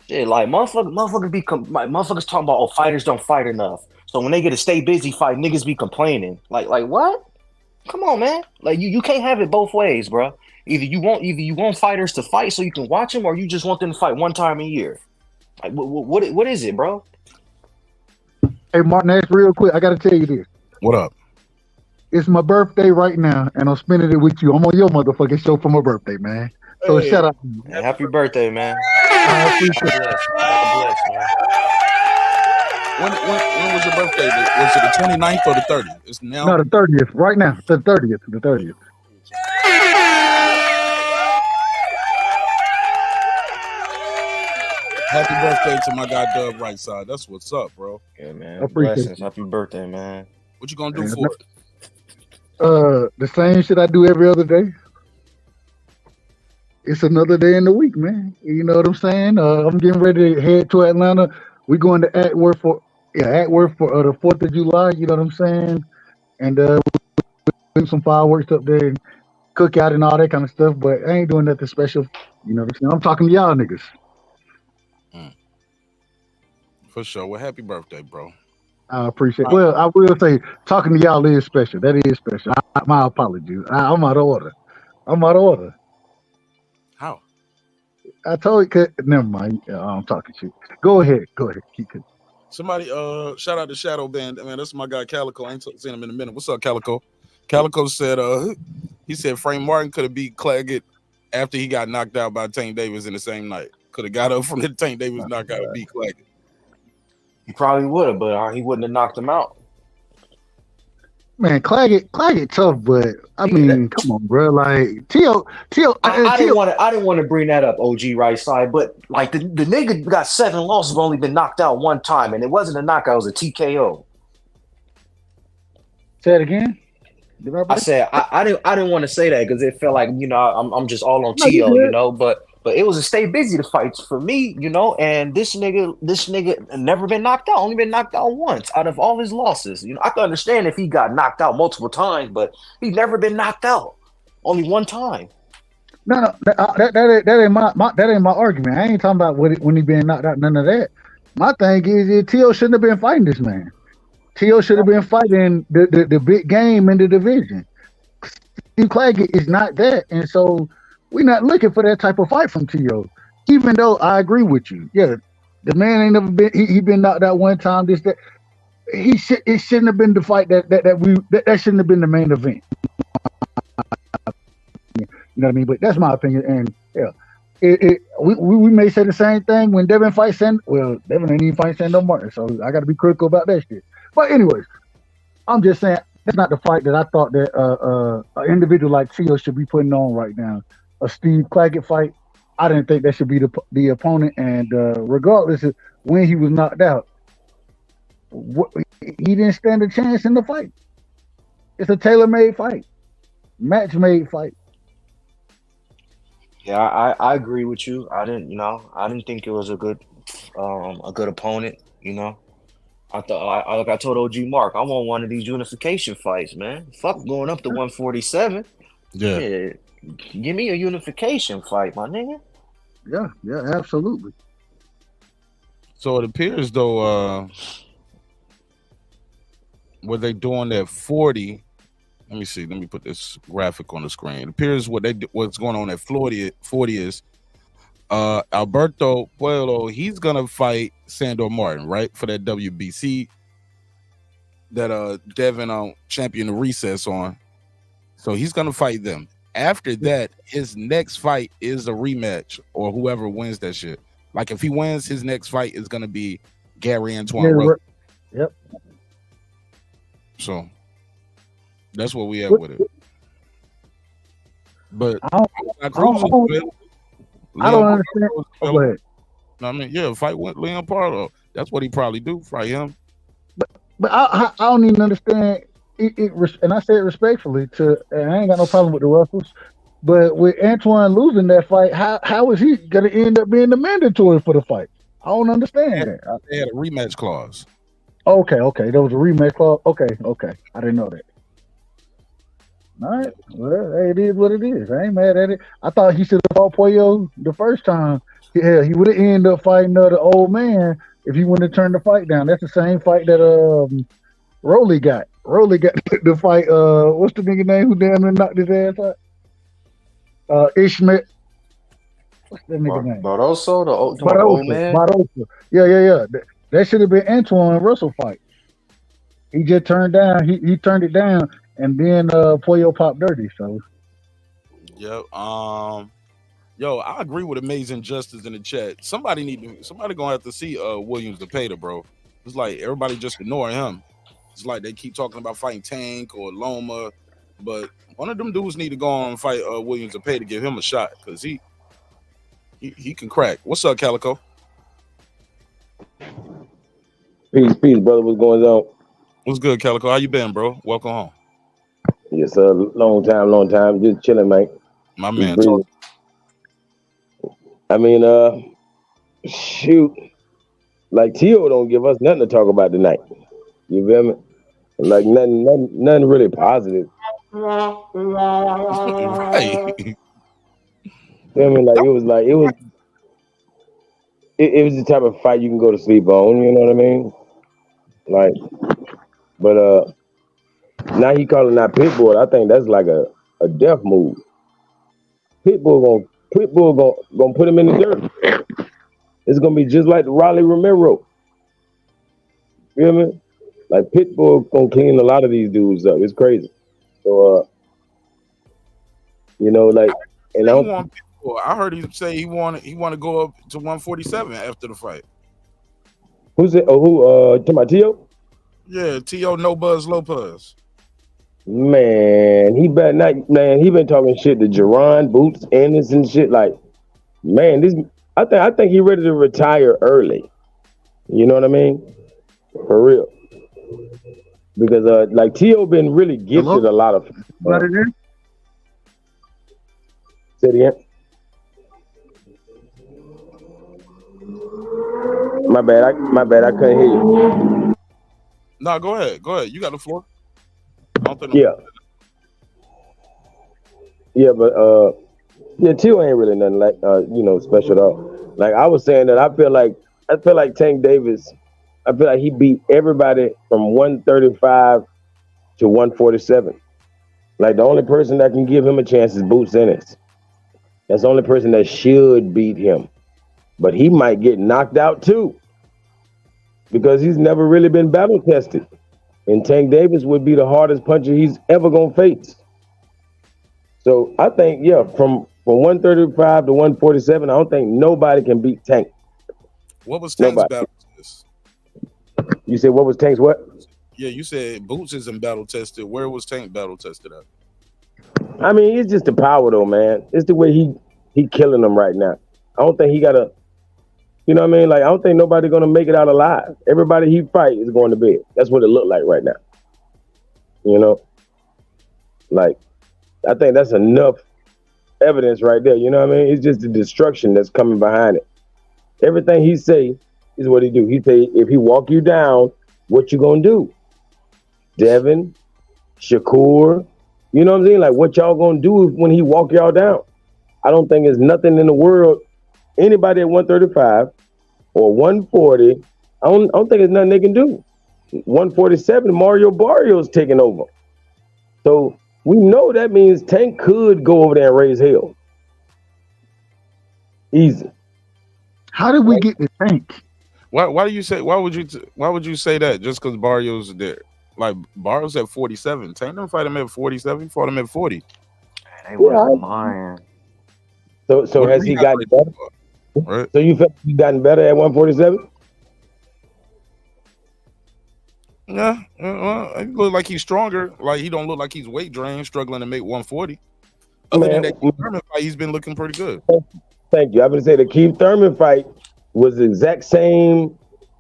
Yeah, like motherfuckers talking about, oh, fighters don't fight enough. So when they get a stay busy fight, niggas be complaining. Like what? Come on, man. Like you can't have it both ways, bro. Either you want fighters to fight so you can watch them, or you just want them to fight one time a year. Like what is it, bro? Hey, Martin, that's real quick. I gotta tell you this. What up? It's my birthday right now, and I'm spending it with you. I'm on your motherfucking show for my birthday, man. So shout out. Hey, happy birthday, man. I appreciate it. God bless, man. When was your birthday? Was it the 29th or the 30th? It's now. No, the 30th. Right now, the 30th. The 30th. Happy birthday to my guy Dub Right Side. That's what's up, bro. Yeah, man. Appreciate Blessings. it. Happy birthday, man. What you gonna do for it? The same shit I do every other day. It's another day in the week, man. You know what I'm saying? I'm getting ready to head to Atlanta. We're going to Atworth for the 4th of July. You know what I'm saying? And do some fireworks up there and cook out and all that kind of stuff. But I ain't doing nothing special. You know what I'm saying? I'm talking to y'all niggas. For sure. Well, happy birthday, bro. I appreciate it. Well, I will say talking to y'all is special. That is special. My apologies. I'm out of order. How? I told you. Never mind. I'm talking shit. Go ahead. Keep it. Somebody, shout out to Shadow Band. Man, that's my guy Calico. I ain't seen him in a minute. What's up, Calico? Calico said, he said Frank Martin could have beat Claggett after he got knocked out by Tank Davis in the same night. Could have got up from the Tank Davis knockout and beat Claggett. He probably would have, but he wouldn't have knocked him out. Man, Claggett tough, but I mean, come on, bro. Like Teo, I didn't want to bring that up, OG right side, but like the nigga got 7 losses, only been knocked out 1 time, and it wasn't a knockout, it was a TKO. Say it again. I said I didn't want to say that because it felt like, you know, I'm just all on No, you Teo, good. you know, but it was a stay busy to fight for me, you know, and this nigga never been knocked out, only been knocked out once out of all his losses. You know, I can understand if he got knocked out multiple times, but he's never been knocked out, only 1 time. No, that ain't my argument. I ain't talking about when he been knocked out. None of that. My thing is Teo shouldn't have been fighting this man. Teo should have been fighting the big game in the division. Steve Claggett is not that, and so we're not looking for that type of fight from Teo. Even though I agree with you, yeah, the man ain't never been. He been knocked out 1 time. This that. It shouldn't have been the fight that shouldn't have been the main event. You know what I mean? But that's my opinion, and yeah, we may say the same thing when Devin fights Devin ain't even fight Sando Martin, so I got to be critical about that shit. But anyways, I'm just saying that's not the fight that I thought that an individual like Teo should be putting on right now. A Steve Claggett fight, I didn't think that should be the opponent, and regardless of when he was knocked out, he didn't stand a chance in the fight. It's a tailor-made fight, match-made fight. Yeah, I agree with you. I didn't think it was a good opponent. You know, I thought like I told OG Mark, I want one of these unification fights, man. Fuck going up to 147. Yeah. Give me a unification fight, my nigga. Yeah, absolutely. So it appears though, what they doing at 40. Let me see. Let me put this graphic on the screen. It appears what's going on at 40 is Alberto Puello. He's gonna fight Sandor Martin, right, for that WBC that Devin champion the recess on. So he's gonna fight them. After that, his next fight is a rematch, or whoever wins that shit. Like if he wins, his next fight is gonna be Gary Antoine Russell. Yep. So that's what we have with it. But I don't understand. Go ahead. I mean, yeah, fight with Leon Pardo. That's what he probably do. Fight him. But I don't even understand it, and I say it respectfully and I ain't got no problem with the Russells. But with Antoine losing that fight, how is he gonna end up being the mandatory for the fight? I don't understand that. They had a rematch clause. Okay. There was a rematch clause. Okay. I didn't know that. All right. Well, hey, it is what it is. I ain't mad at it. I thought he should have fought Puello the first time. Yeah, he would have ended up fighting the old man if he wouldn't have turned the fight down. That's the same fight that Rolly got. Rolly got the fight. What's the nigga name who damn near knocked his ass out? Ishmael. What's that nigga name? Barroso, the old man. Barroso. Yeah. That should have been Antoine Russell fight. He just turned down. He turned it down, and then Puello popped dirty. So. Yep. Yo, I agree with Amazing Justice in the chat. Somebody gonna have to see Williams Zepeda, bro. It's like everybody just ignoring him. It's like they keep talking about fighting Tank or Loma, but one of them dudes need to go on and fight Williams Zepeda to give him a shot because he can crack. What's up, Calico? Peace, brother. What's going on? What's good, Calico? How you been, bro? Welcome home. Yes, sir. Long time. Just chilling, man. My man. I mean, shoot. Like Teo don't give us nothing to talk about tonight. You feel me? Like nothing really positive. Right. Feel me? Like it was the type of fight you can go to sleep on. You know what I mean? Like, but now he calling that Pitbull. I think that's like a death move. Pitbull gonna put him in the dirt. It's gonna be just like the Raleigh Romero. Feel me? Like Pitbull gonna clean a lot of these dudes up. It's crazy. So you know, like And He I want people. I heard him say he want to go up to 147 after the fight. who's it? Oh, who? To my Tio? Yeah, Teo No Buzz Lopez. Man, he better not. Man, he been talking shit to Jerron, Boots, Ennis, and shit. Like, man, this. I think he ready to retire early. You know what I mean? For real. Because like Tio been really gifted a lot of. Say it again. My bad. I couldn't hear you. No, go ahead. You got the floor. I don't think Yeah, but Tio ain't really nothing like special though. Like I was saying that I feel like Tank Davis. I feel like he beat everybody from 135 to 147. Like the only person that can give him a chance is Boots Ennis. That's the only person that should beat him. But he might get knocked out too. Because he's never really been battle tested. And Tank Davis would be the hardest puncher he's ever gonna face. So I think, from 135 to 147, I don't think nobody can beat Tank. What was Tank's battle test? You said what was Tank's what? Yeah, you said Boots isn't battle tested. Where was Tank battle tested at? I mean, it's just the power though, man. It's the way he killing them right now. I don't think he got a, you know what I mean? Like, I don't think nobody gonna make it out alive. Everybody he fight is going to bed. That's what it look like right now. You know? Like, I think that's enough evidence right there. You know what I mean? It's just the destruction that's coming behind it. Everything he say is what he do. He say, if he walk you down, what you gonna do? Devin, Shakur, you know what I'm saying? Like, what y'all gonna do when he walk y'all down? I don't think there's nothing in the world, anybody at 135 or 140, I don't think there's nothing they can do. 147, Mario Barrios taking over. So we know that means Tank could go over there and raise hell. Easy. How did we get the Tank? Why do you say? Why would you say that? Just because Barrios is there? Like Barrios at 47. Tank didn't fight him at 47. He fought him at 40. They wasn't lying. So has he gotten better? Right. So you felt he gotten better at 147? Yeah, well, he look like he's stronger. Like he don't look like he's weight drained, struggling to make 140. Other than that Keith Thurman fight, he's been looking pretty good. Thank you. I would say the Keith Thurman fight was the exact same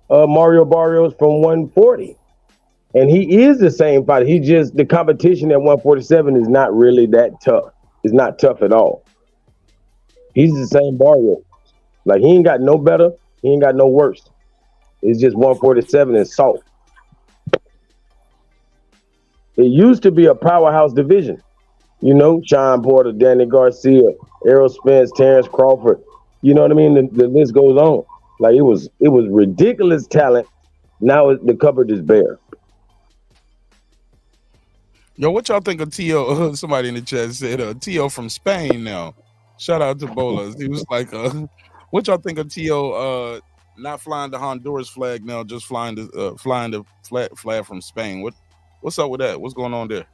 Mario Barrios from 140. And he is the same fighter. He just, the competition at 147 is not really that tough. It's not tough at all. He's the same Barrios. Like, he ain't got no better. He ain't got no worse. It's just 147 and salt. It used to be a powerhouse division. You know, Sean Porter, Danny Garcia, Errol Spence, Terence Crawford. You know what I mean? The list goes on. Like, it was ridiculous talent. Now the cupboard is bare. Yo, what y'all think of Tio? Somebody in the chat said Tio from Spain now. Shout out to Bolas. He was like, what y'all think of Tio not flying the Honduras flag now, just flying the flag from Spain? What's up with that? What's going on there?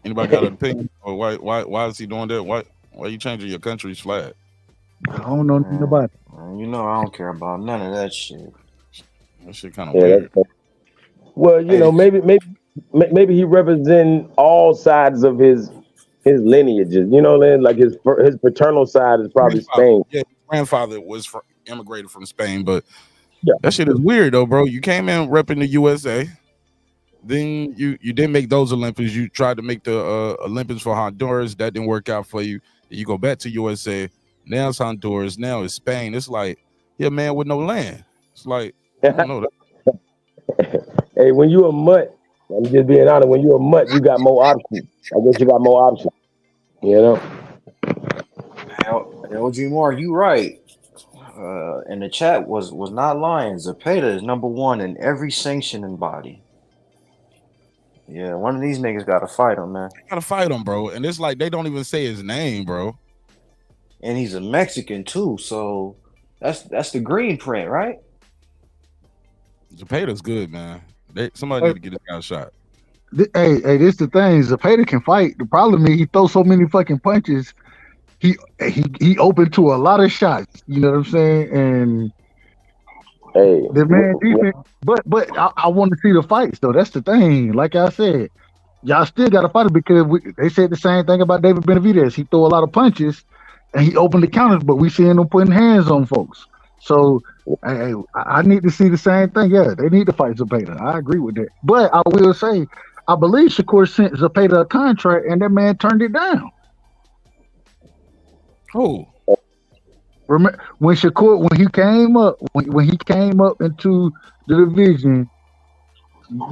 Anybody got an opinion? Or why is he doing that? Why are you changing your country's flag? I don't know nothing about it. You know, I don't care about none of that shit. That shit kind of weird. Well, you know, maybe he represents all sides of his lineages. You know, like his paternal side is probably Spain. Yeah, his grandfather was immigrated from Spain, but that shit is weird though, bro. You came in repping the USA, then you didn't make those Olympics. You tried to make the Olympics for Honduras. That didn't work out for you. Then you go back to USA. Now it's Honduras. Now it's Spain. It's like you're a man with no land. It's like I don't know that. Hey, when you a mutt, I'm just being honest. When you a mutt, you got more options. I guess you got more options. You know. LG Moore, you right. And the chat was not lying. Zepeda is number one in every sanctioning body. Yeah, one of these niggas got to fight him, man. Got to fight him, bro. And it's like they don't even say his name, bro. And he's a Mexican too, so that's the green print, right? Zepeda's good, man. Somebody need to get this guy a shot. Hey, this the thing. Zepeda can fight. The problem is he throws so many fucking punches. He open to a lot of shots. You know what I'm saying? And Hey, the man defense. But I want to see the fights though. That's the thing. Like I said, y'all still got to fight it because they said the same thing about David Benavidez. He threw a lot of punches and he opened the counters, but we seeing him putting hands on folks. So I need to see the same thing. Yeah, they need to fight Zepeda. I agree with that. But I will say, I believe Shakur sent Zepeda a contract and that man turned it down. Oh, Remember when Shakur when he came up into the division.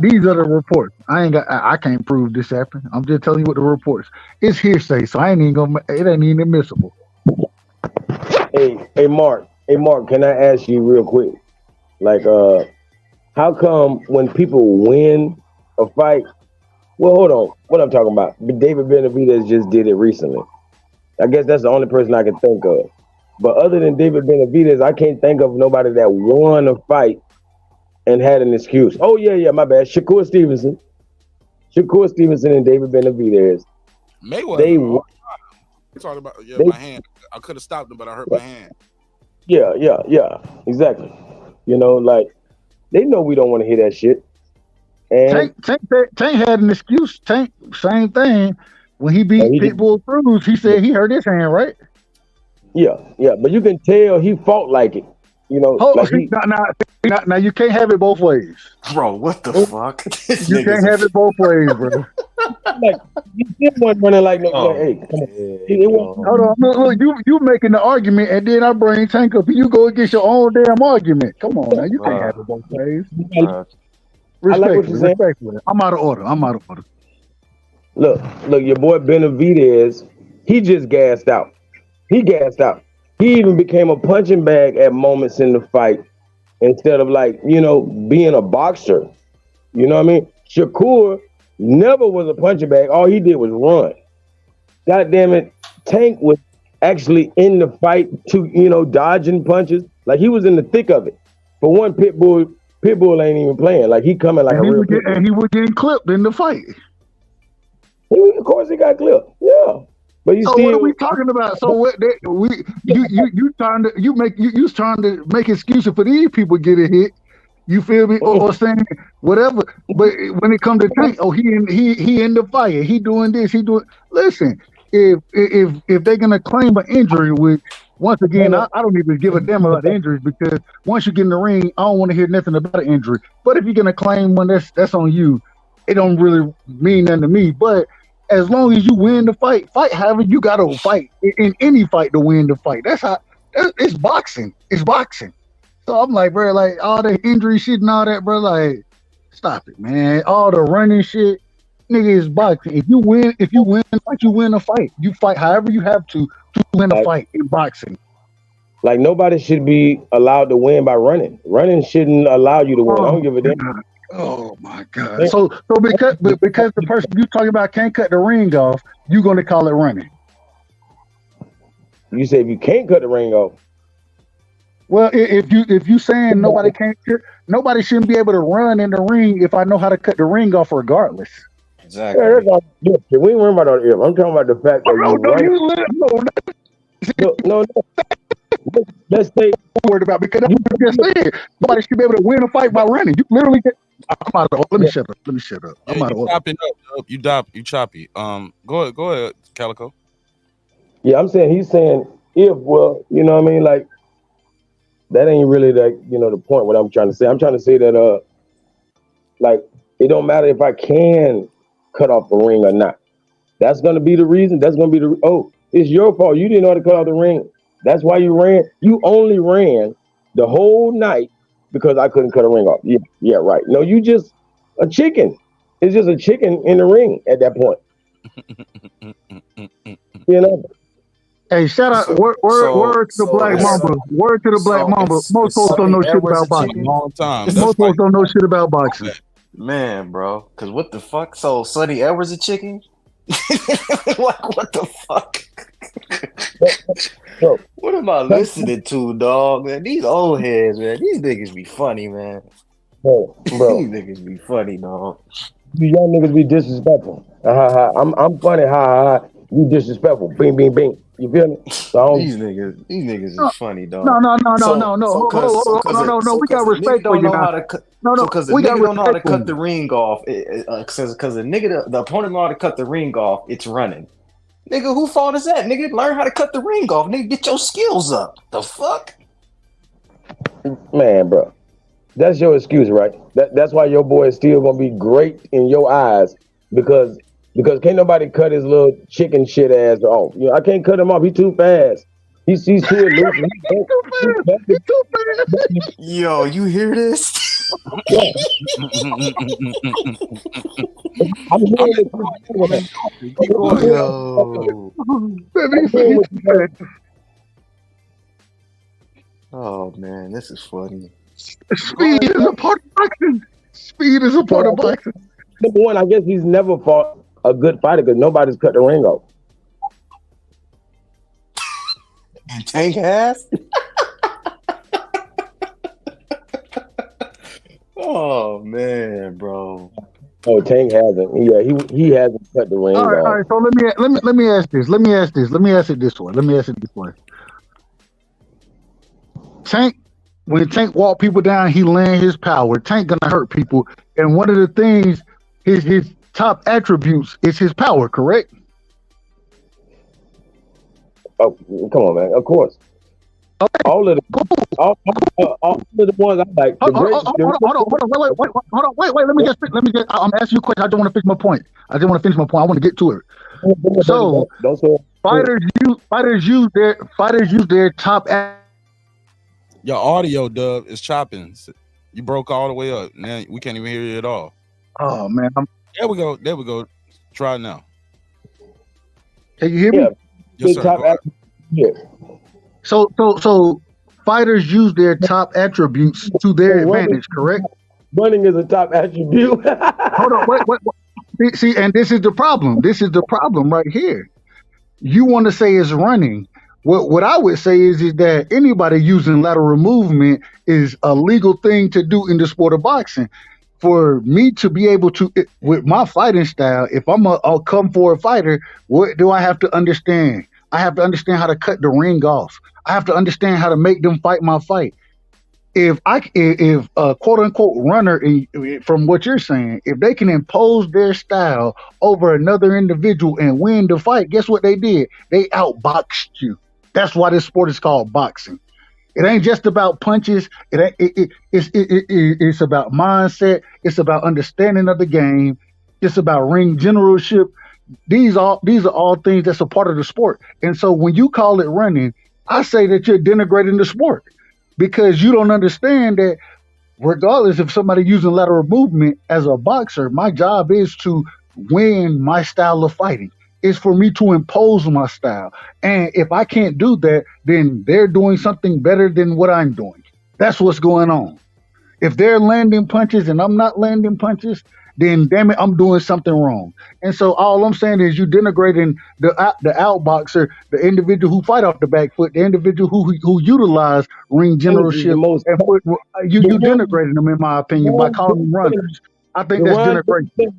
These are the reports. I can't prove this happened. I'm just telling you what the reports. It's hearsay, so I ain't even gonna. It ain't even admissible. Hey, Mark, can I ask you real quick? Like, how come when people win a fight? Well, hold on. What I'm talking about? David Benavidez just did it recently. I guess that's the only person I can think of. But other than David Benavidez, I can't think of nobody that won a fight and had an excuse. Oh, yeah, my bad. Shakur Stevenson and David Benavidez. Mayweather. They I'm talking about my hand. I could have stopped him, but I hurt my hand. Yeah, exactly. You know, like they know we don't want to hear that shit. And Tank had an excuse. Tank, same thing. When he beat Pitbull Cruz, he said he hurt his hand, right? Yeah, but you can tell he fought like it. You know, now you can't have it both ways, bro. What the fuck? You can't have it both ways, bro. Like you wasn't running like no. Hey, come on. Hold on, look, you making the argument, and then I bring Tank up, and you go against your own damn argument. Come on, now you can't have it both ways. Respectfully, I'm out of order. Look, your boy Benavidez, he just gassed out. He even became a punching bag at moments in the fight instead of being a boxer. You know what I mean? Shakur never was a punching bag. All he did was run. God damn it. Tank was actually in the fight dodging punches. Like he was in the thick of it. For one, Pitbull ain't even playing. Like he coming like and he was getting clipped in the fight. Of course he got clipped. Yeah. But what are we talking about? So what? You trying to make excuses for these people getting hit? You feel me? Or saying whatever. But when it comes to Tank, he in the fight. He doing this. Listen, if they're gonna claim an injury, which once again I don't even give a damn about the injuries because once you get in the ring, I don't want to hear nothing about an injury. But if you're gonna claim one, that's on you. It don't really mean nothing to me. But as long as you win the fight however you got to fight in any fight to win the fight. It's boxing. It's boxing. So I'm like, bro, like all the injury shit and all that, bro, like stop it, man. All the running shit, nigga, is boxing. If you win fight, you win a fight. You fight however you have to win a fight in boxing. Like nobody should be allowed to win by running. Running shouldn't allow you to win. I don't give a damn. Oh my God! So because the person you talking about can't cut the ring off, you gonna call it running? You say if you can't cut the ring off. Well, if you saying nobody shouldn't be able to run in the ring if I know how to cut the ring off regardless. Exactly. Yeah, we ain't worrying about all the if. I'm talking about the fact that No. Let's say worried about because that's what you just said. Nobody should be able to win a fight by running. You literally get. I'm out of order. Let me shut up. I'm out of order. You choppy. Go ahead, Calico. Yeah, he's saying if, well, you know what I mean? Like, that ain't really the point what I'm trying to say. I'm trying to say that like it don't matter if I can cut off the ring or not. That's gonna be the reason. That's gonna be it's your fault. You didn't know how to cut off the ring. That's why you ran. You only ran the whole night because I couldn't cut a ring off. Yeah, right. No, you just a chicken. It's just a chicken in the ring at that point. You know. Hey, shout out! Word to the Black Mamba. Word to the Black Mamba. Most folks don't know shit about boxing. Most folks don't know shit about boxing. Man, bro. Because what the fuck? So Sonny Edwards a chicken? Like what the fuck? What am I listening to, dog? Man, these old heads, man. These niggas be funny, man. Bro. These niggas be funny, dog. You young niggas be disrespectful. I'm funny. Ha ha ha. You disrespectful. Bing bing bing. You feel me? So These niggas is funny, dog. No. So No. We got a nigga respect for don't you know now. how to cut. No. So because the We got nigga don't know how to respect for cut the you. ring off, because the opponent know how to cut the ring off, it's running. Nigga, who fault is that? Nigga, learn how to cut the ring off. Nigga, get your skills up. The fuck? man, bro, that's your excuse, right? That's why your boy is still gonna be great in your eyes because can't nobody cut his little chicken shit ass off. You know, I can't cut him off. He's too fast. He's too elusive. He's too fast. Yo, you hear this? I'm hearing what Keep going. Yo. Baby, he's too fast. Oh man, this is funny. Speed is a part of boxing. Speed is a part of boxing. Number one, I guess he's never fought a good fighter because nobody's cut the ring off. And Tank has? Oh man, bro. Oh, Tank hasn't. Yeah, he hasn't cut the ring off. All right. So let me ask this. Let me ask it this way. Tank, when Tank walk people down, he land his power. Tank gonna hurt people, and one of the things, his top attributes is his power. Correct? Oh, come on, man. Of course. Okay. All of the ones I like. Hold on. Wait. Let me just. I'm asking you a question. I don't want to finish my point. I want to get to it. So fighters use their top. Your audio, Dub, is chopping. You broke all the way up. Now we can't even hear you at all. Oh man. There we go. Try it now. Can you hear me? Yeah. Yes, sir. Go ahead. Yeah. So fighters use their top attributes to their advantage, correct? Running is a top attribute. Hold on, wait. See, and this is the problem. This is the problem right here. You want to say it's running. What I would say is that anybody using lateral movement is a legal thing to do in the sport of boxing. For me to be able to, with my fighting style, if I'll come for a fighter, what do I have to understand? I have to understand how to cut the ring off. I have to understand how to make them fight my fight. If a quote unquote runner, from what you're saying, if they can impose their style over another individual and win the fight, guess what they did? They outboxed you. That's why this sport is called boxing. It ain't just about punches. It's about mindset. It's about understanding of the game. It's about ring generalship. These are all things that's a part of the sport. And so when you call it running, I say that you're denigrating the sport because you don't understand that regardless if somebody using lateral movement as a boxer, my job is to win my style of fighting. It's for me to impose my style. And if I can't do that, then they're doing something better than what I'm doing. That's what's going on. If they're landing punches and I'm not landing punches, then damn it, I'm doing something wrong. And so all I'm saying is you denigrating the outboxer, the individual who fight off the back foot, the individual who utilize ring generalship. You denigrating them, in my opinion, by calling them runners. I think that's denigration.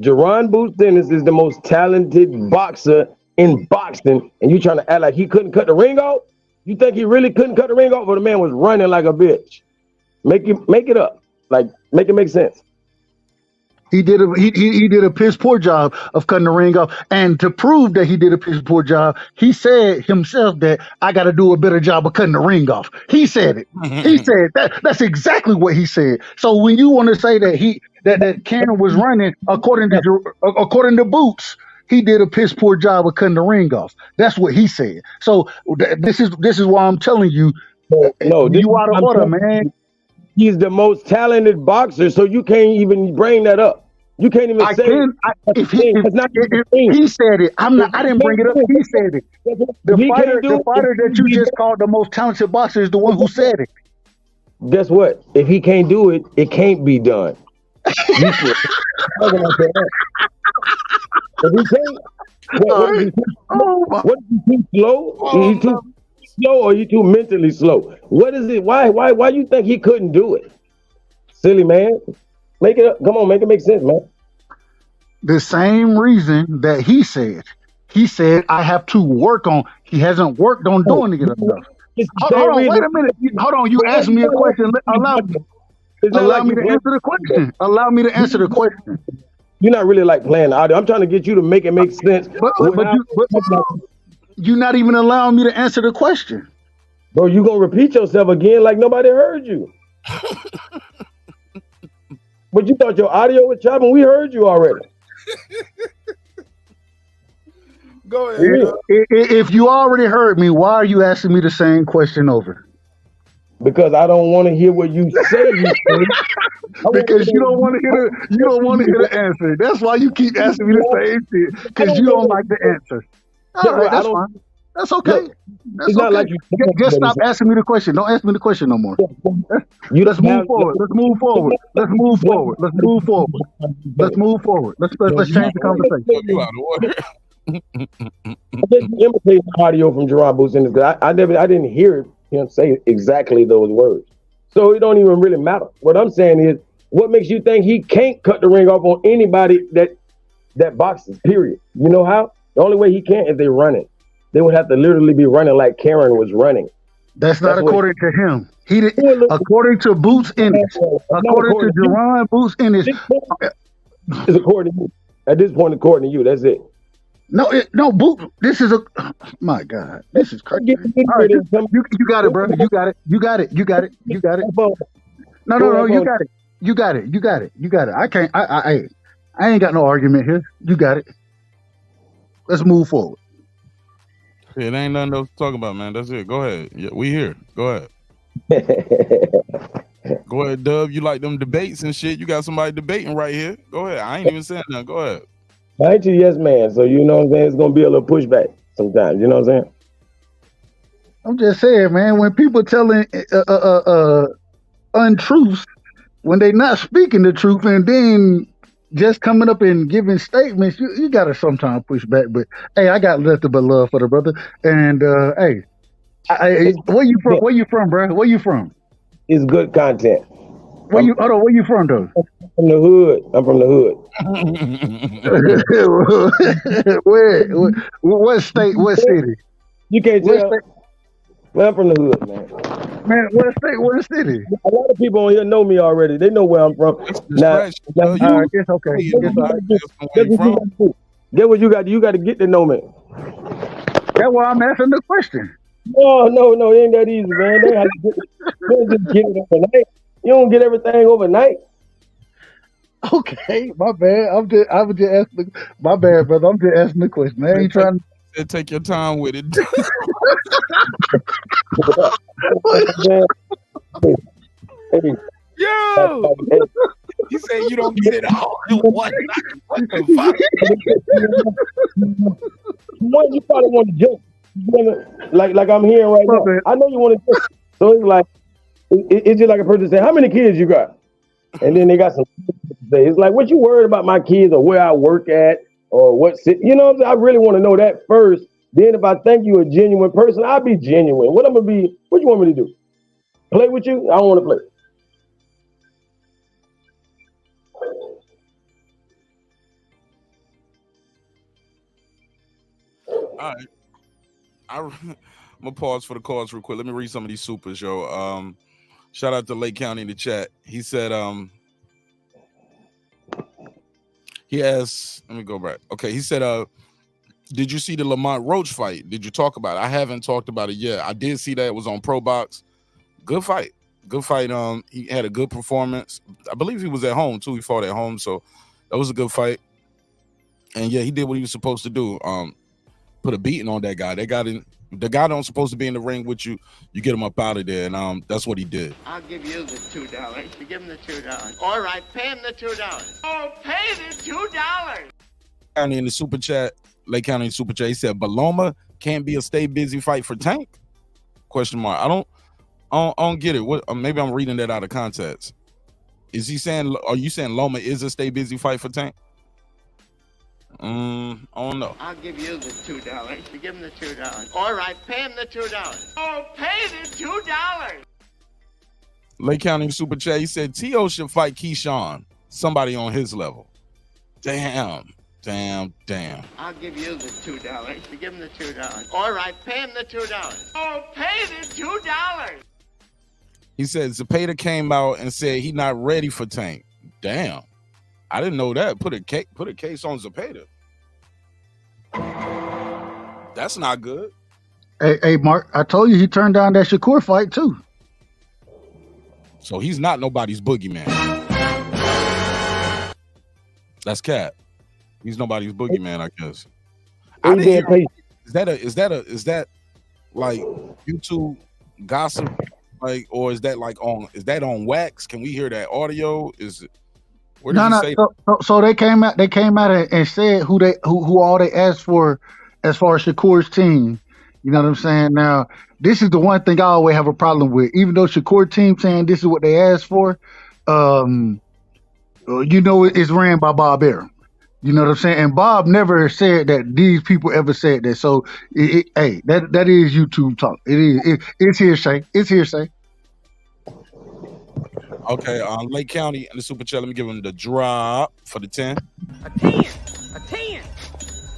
Jerron Boots Dennis is the most talented boxer in boxing, and you trying to act like he couldn't cut the ring off? You think he really couldn't cut the ring off, or the man was running like a bitch? Make it up. Like, make it make sense. He did a piss poor job of cutting the ring off, and to prove that he did a piss poor job, he said himself that I got to do a better job of cutting the ring off. He said it. He said that. That's exactly what he said. So when you want to say that that Canelo was running according to Boots, he did a piss poor job of cutting the ring off. That's what he said. So this is why I'm telling you, you out of order, man. He's the most talented boxer, so you can't even bring that up. You can't even say he said it. I didn't bring it up. He said it. The fighter that you just called the most talented boxer is the one who said it. Guess what? If he can't do it, it can't be done. If he can't, what is he too slow? He's too slow, or he too mentally slow? What is it? Why you think he couldn't do it? Silly man. Make it up. Come on, make it make sense, man. The same reason that he said. He said, I have to work on. He hasn't worked on doing it enough. Hold on, wait a minute. Hold on, you asked me a question. Allow me to answer the question. Allow me to answer the question. You're not really like playing the audio. I'm trying to get you to make it make sense. But you're not even allowing me to answer the question. Bro, you gonna repeat yourself again like nobody heard you. But you thought your audio was chopping. We heard you already. Go ahead. If you already heard me, why are you asking me the same question over? Because I don't want to hear what you say. Because you don't want to hear the answer. That's why you keep asking me the same shit. Because you don't like the answer. All right, that's fine. That's okay. That's okay. Like just stop asking me the question. Don't ask me the question no more. Let's move forward. Let's move forward. Let's move forward. Let's move forward. Let's move forward. Let's change the conversation. You out of order. I just imitate the audio from Gerard Boosin because I didn't hear him say exactly those words. So it don't even really matter. What I'm saying is, what makes you think he can't cut the ring off on anybody that boxes, period? You know how? The only way he can is they running. They would have to literally be running like Karen was running. That's not according to him. He did, according to Boots Ennis. According to Gerard Boots Ennis. It's according to you. At this point, according to you, that's it. No, Boot. This is my God. This is crazy. All right, you got it, bro. You got it. You got it. You got it. You got it. No. You got it. You got it. You got it. You got it. I can't. I ain't got no argument here. You got it. Let's move forward. It ain't nothing else to talk about, man. That's it. Go ahead. Yeah, we here. Go ahead. Go ahead, Dub. You like them debates and shit. You got somebody debating right here. Go ahead. I ain't even saying nothing. Go ahead. I ain't your yes man, so you know what I'm saying? It's gonna be a little pushback sometimes. You know what I'm saying? I'm just saying, man, when people telling untruths, when they not speaking the truth and then just coming up and giving statements, you gotta sometimes push back. But hey, I got nothing but love for the brother. And hey, where you from? Where you from, bro? Where you from? It's good content. Where you from though? From the hood. I'm from the hood. Where? What state? What city? You can't tell. Man, I'm from the hood, man. Man, what state? What city? A lot of people on here know me already. They know where I'm from. It's okay. It's all right. Get what you got. You got to get to know me. That's why I'm asking the question. No, it ain't that easy, man. They don't just get it overnight. You don't get everything overnight. Okay, my bad. I was just asking. My bad, brother. I'm just asking the question. I ain't trying to take your time with it. Yo, you say you don't get it all in one night. What the fuck? One, you probably want to joke. Like I'm hearing right now. I know you want to joke. So it's like it's just like a person saying, "How many kids you got?" And then they got some. It's like, what you worried about my kids or where I work at or what city? You know what I'm saying? I really want to know that first. Then if I think you're a genuine person, I'll be genuine. What I'm gonna be? What you want me to do? Play with you? I don't want to play. All right. I'm gonna pause for the calls real quick. Let me read some of these supers, yo. Shout out to Lake County in the chat. He said, he asked, let me go back. Okay, he said, did you see the Lamont Roach fight? Did you talk about it? I haven't talked about it yet. I did see that it was on Pro Box. Good fight. Good fight. He had a good performance. I believe he was at home too. He fought at home, so that was a good fight. And yeah, he did what he was supposed to do. Put a beating on that guy. The guy don't supposed to be in the ring with you. You get him up out of there, and that's what he did. I'll give you the $2. You give him the $2. All right, pay him the $2. Oh, pay the $2. County in the super chat, Lake County in the super chat. He said, "But Loma can't be a stay busy fight for Tank?" Question mark. I don't get it. What? Maybe I'm reading that out of context. Is he saying? Are you saying Loma is a stay busy fight for Tank? I don't know. I'll give you the $2. You give him the $2. All right, pay him the $2. Oh, pay the $2. Lake County super chat. He said Teo should fight Keyshawn, somebody on his level. Damn. I'll give you the $2. Give him the $2. All right, pay him the $2. Oh, pay the $2. He said Zepeda came out and said he not ready for Tank. Damn. I didn't know that. Put a case on Zepeda. That's not good. Hey, Mark, I told you he turned down that Shakur fight too. So he's not nobody's boogeyman. That's cat. He's nobody's boogeyman, I guess. I didn't hear, is that like YouTube gossip? Like, or is that on wax? Can we hear that audio? Is it where did you say so they came out and said who all they asked for as far as Shakur's team. You know what I'm saying? Now, this is the one thing I always have a problem with. Even though Shakur team saying this is what they asked for, it's ran by Bob Arum. You know what I'm saying? And Bob never said that these people ever said that. So, that is YouTube talk. It's hearsay. It's hearsay. Okay, Lake County and the Super Chat. Let me give him the drop for the 10. A 10, a 10,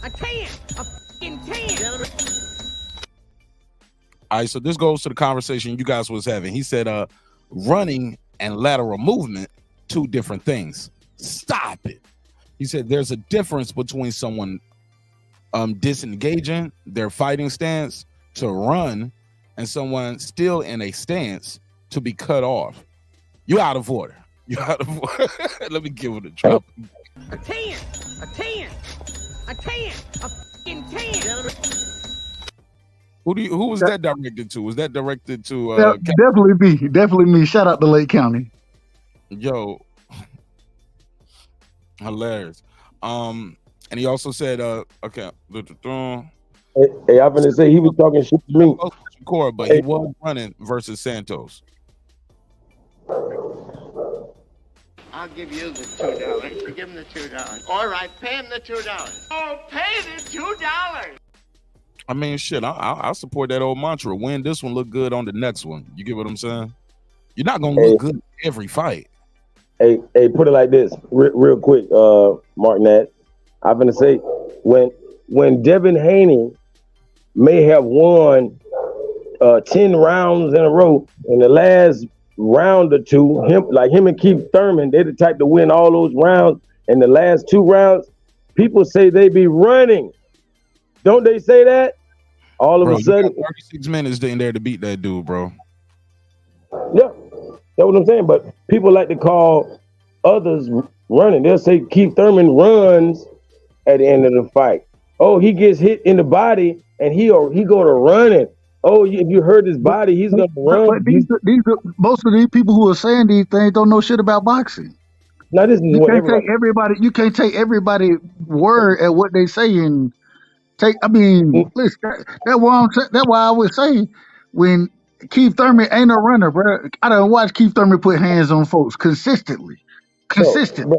a 10, a fucking 10. All right, so this goes to the conversation you guys was having. He said, running and lateral movement, two different things. Stop it. He said there's a difference between someone disengaging their fighting stance to run and someone still in a stance to be cut off. You out of order. Let me give it a drop. A 10, a 10, a 10, a fucking 10. Who was that directed to? Was that directed to definitely me. Shout out to Lake County. Yo, hilarious. And he also said, okay. Hey, I'm gonna say he was talking shit to me. But he was running versus Santos. I'll give you the $2. Give him the $2. All right, pay him the $2. Oh, pay the $2. I mean, shit, I support that old mantra. Win this one, look good on the next one. You get what I'm saying? You're not gonna look good every fight. Hey, put it like this, real quick, Mark Nat. I'm gonna say when Devin Haney may have won 10 rounds in a row, in the last round or two, him and Keith Thurman, they're the type to win all those rounds. In the last 2 rounds, people say they be running. Don't they say that? All of a sudden, 36 minutes in there to beat that dude, bro. Yeah, that's what I'm saying. But people like to call others running. They'll say Keith Thurman runs at the end of the fight. Oh, he gets hit in the body and he go to running. Oh, if you hurt his body, he's gonna run. But these most of these people who are saying these things don't know shit about boxing. Now this is you can't take everybody. You can't take everybody's word at what they say and take. I mean, listen. That's why I would say when Keith Thurman ain't a runner, bro. I don't watch Keith Thurman put hands on folks consistently. Consistently.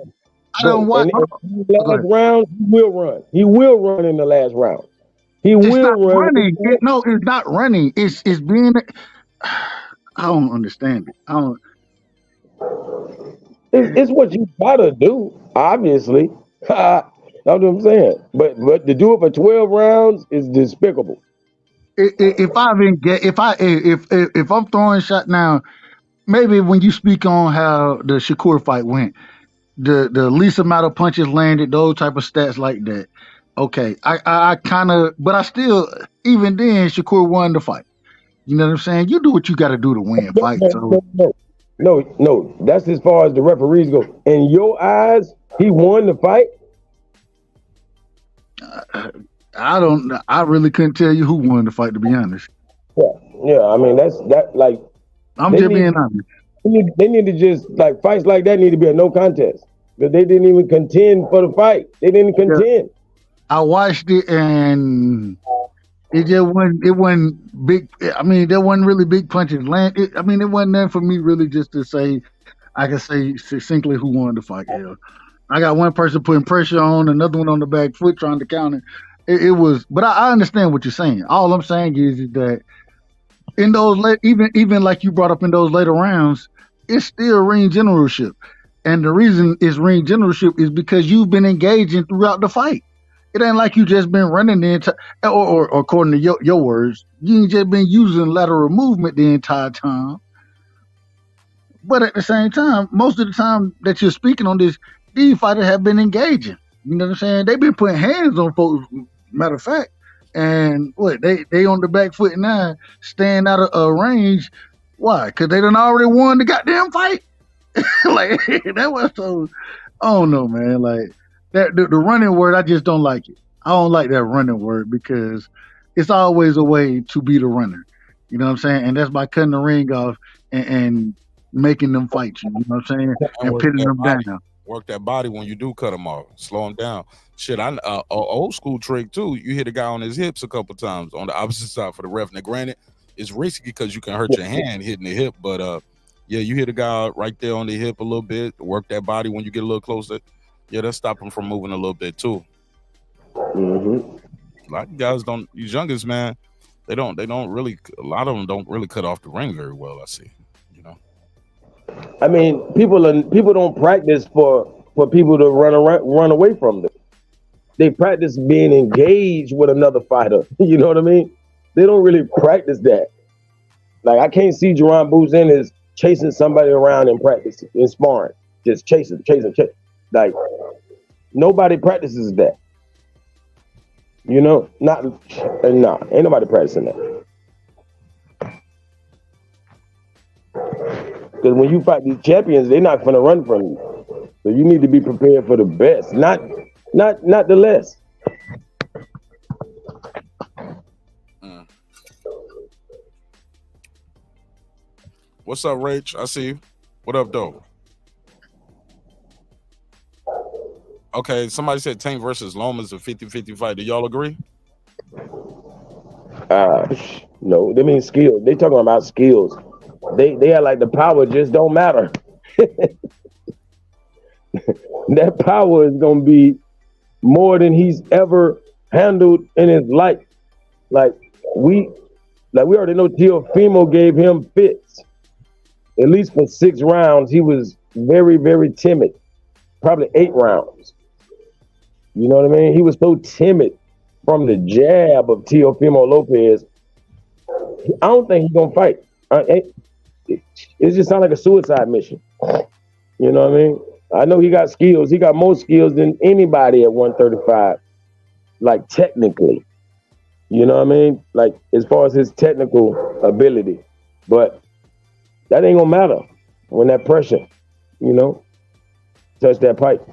I don't watch. In the last round, he will run. He will run in the last round. He will run. Running. No, it's not running. It's being. I don't understand it. I don't. It's what you gotta do, obviously. That's what I'm saying. But to do it for 12 rounds is despicable. If I'm throwing shot now, maybe when you speak on how the Shakur fight went, the least amount of punches landed, those type of stats like that. Okay, I kind of, but I still, even then, Shakur won the fight. You know what I'm saying? You do what you got to do to win fights. No, that's as far as the referees go. In your eyes, he won the fight? I really couldn't tell you who won the fight, to be honest. Yeah. I mean, like. I'm just being honest. They need to just, like, fights like that need to be a no contest. Because they didn't even contend for the fight. They didn't contend. I watched it and it just wasn't big. I mean, there wasn't really big punches land. It wasn't there for me really just to say, I can say succinctly who won the fight. Yeah. I got one person putting pressure on, another one on the back foot trying to counter. It was, but I understand what you're saying. All I'm saying is that in those even like you brought up in those later rounds, it's still ring generalship. And the reason it's ring generalship is because you've been engaging throughout the fight. It ain't like you just been running the entire, or according to your words, you ain't just been using lateral movement the entire time. But at the same time, most of the time that you're speaking on this, these fighters have been engaging. You know what I'm saying? They've been putting hands on folks, matter of fact. And what, they on the back foot now, staying out of range. Why? Because they done already won the goddamn fight. Like, that was so, I don't know, man. Like, that the running word, I just don't like it. I don't like that running word because it's always a way to beat a runner. You know what I'm saying? And that's by cutting the ring off and making them fight you. You know what I'm saying? And pinning them down. Work that body when you do cut them off. Slow them down. Shit, I old school trick too. You hit a guy on his hips a couple times on the opposite side for the ref. Now, granted, it's risky because you can hurt your hand hitting the hip, but yeah, you hit a guy right there on the hip a little bit. Work that body when you get a little closer. Yeah, that stop him from moving a little bit too. A lot of guys don't. These youngest, man, they don't really. A lot of them don't really cut off the ring very well. I see. I mean, people don't practice for people to run away from them. They practice being engaged with another fighter. You know what I mean? They don't really practice that. Like, I can't see Jerron Bouzin is chasing somebody around in practice, in sparring, just chasing. Like, nobody practices that. You know, ain't nobody practicing that. Because when you fight these champions, they're not gonna run from you. So you need to be prepared for the best, not the less. What's up, Rach? I see you. What up, though? Okay, somebody said Tank versus Loma is a 50-50 fight. Do y'all agree? No, they mean skills. They talking about skills. They are like the power just don't matter. That power is gonna be more than he's ever handled in his life. Like we already know Teofimo gave him fits. At least for 6 rounds, he was very, very timid. Probably 8 rounds. You know what I mean? He was so timid from the jab of Teofimo Lopez. I don't think he's gonna fight. It just sounds like a suicide mission. You know what I mean? I know he got skills. He got more skills than anybody at 135. Like, technically. You know what I mean? Like, as far as his technical ability. But that ain't gonna matter when that pressure, touch that pipe.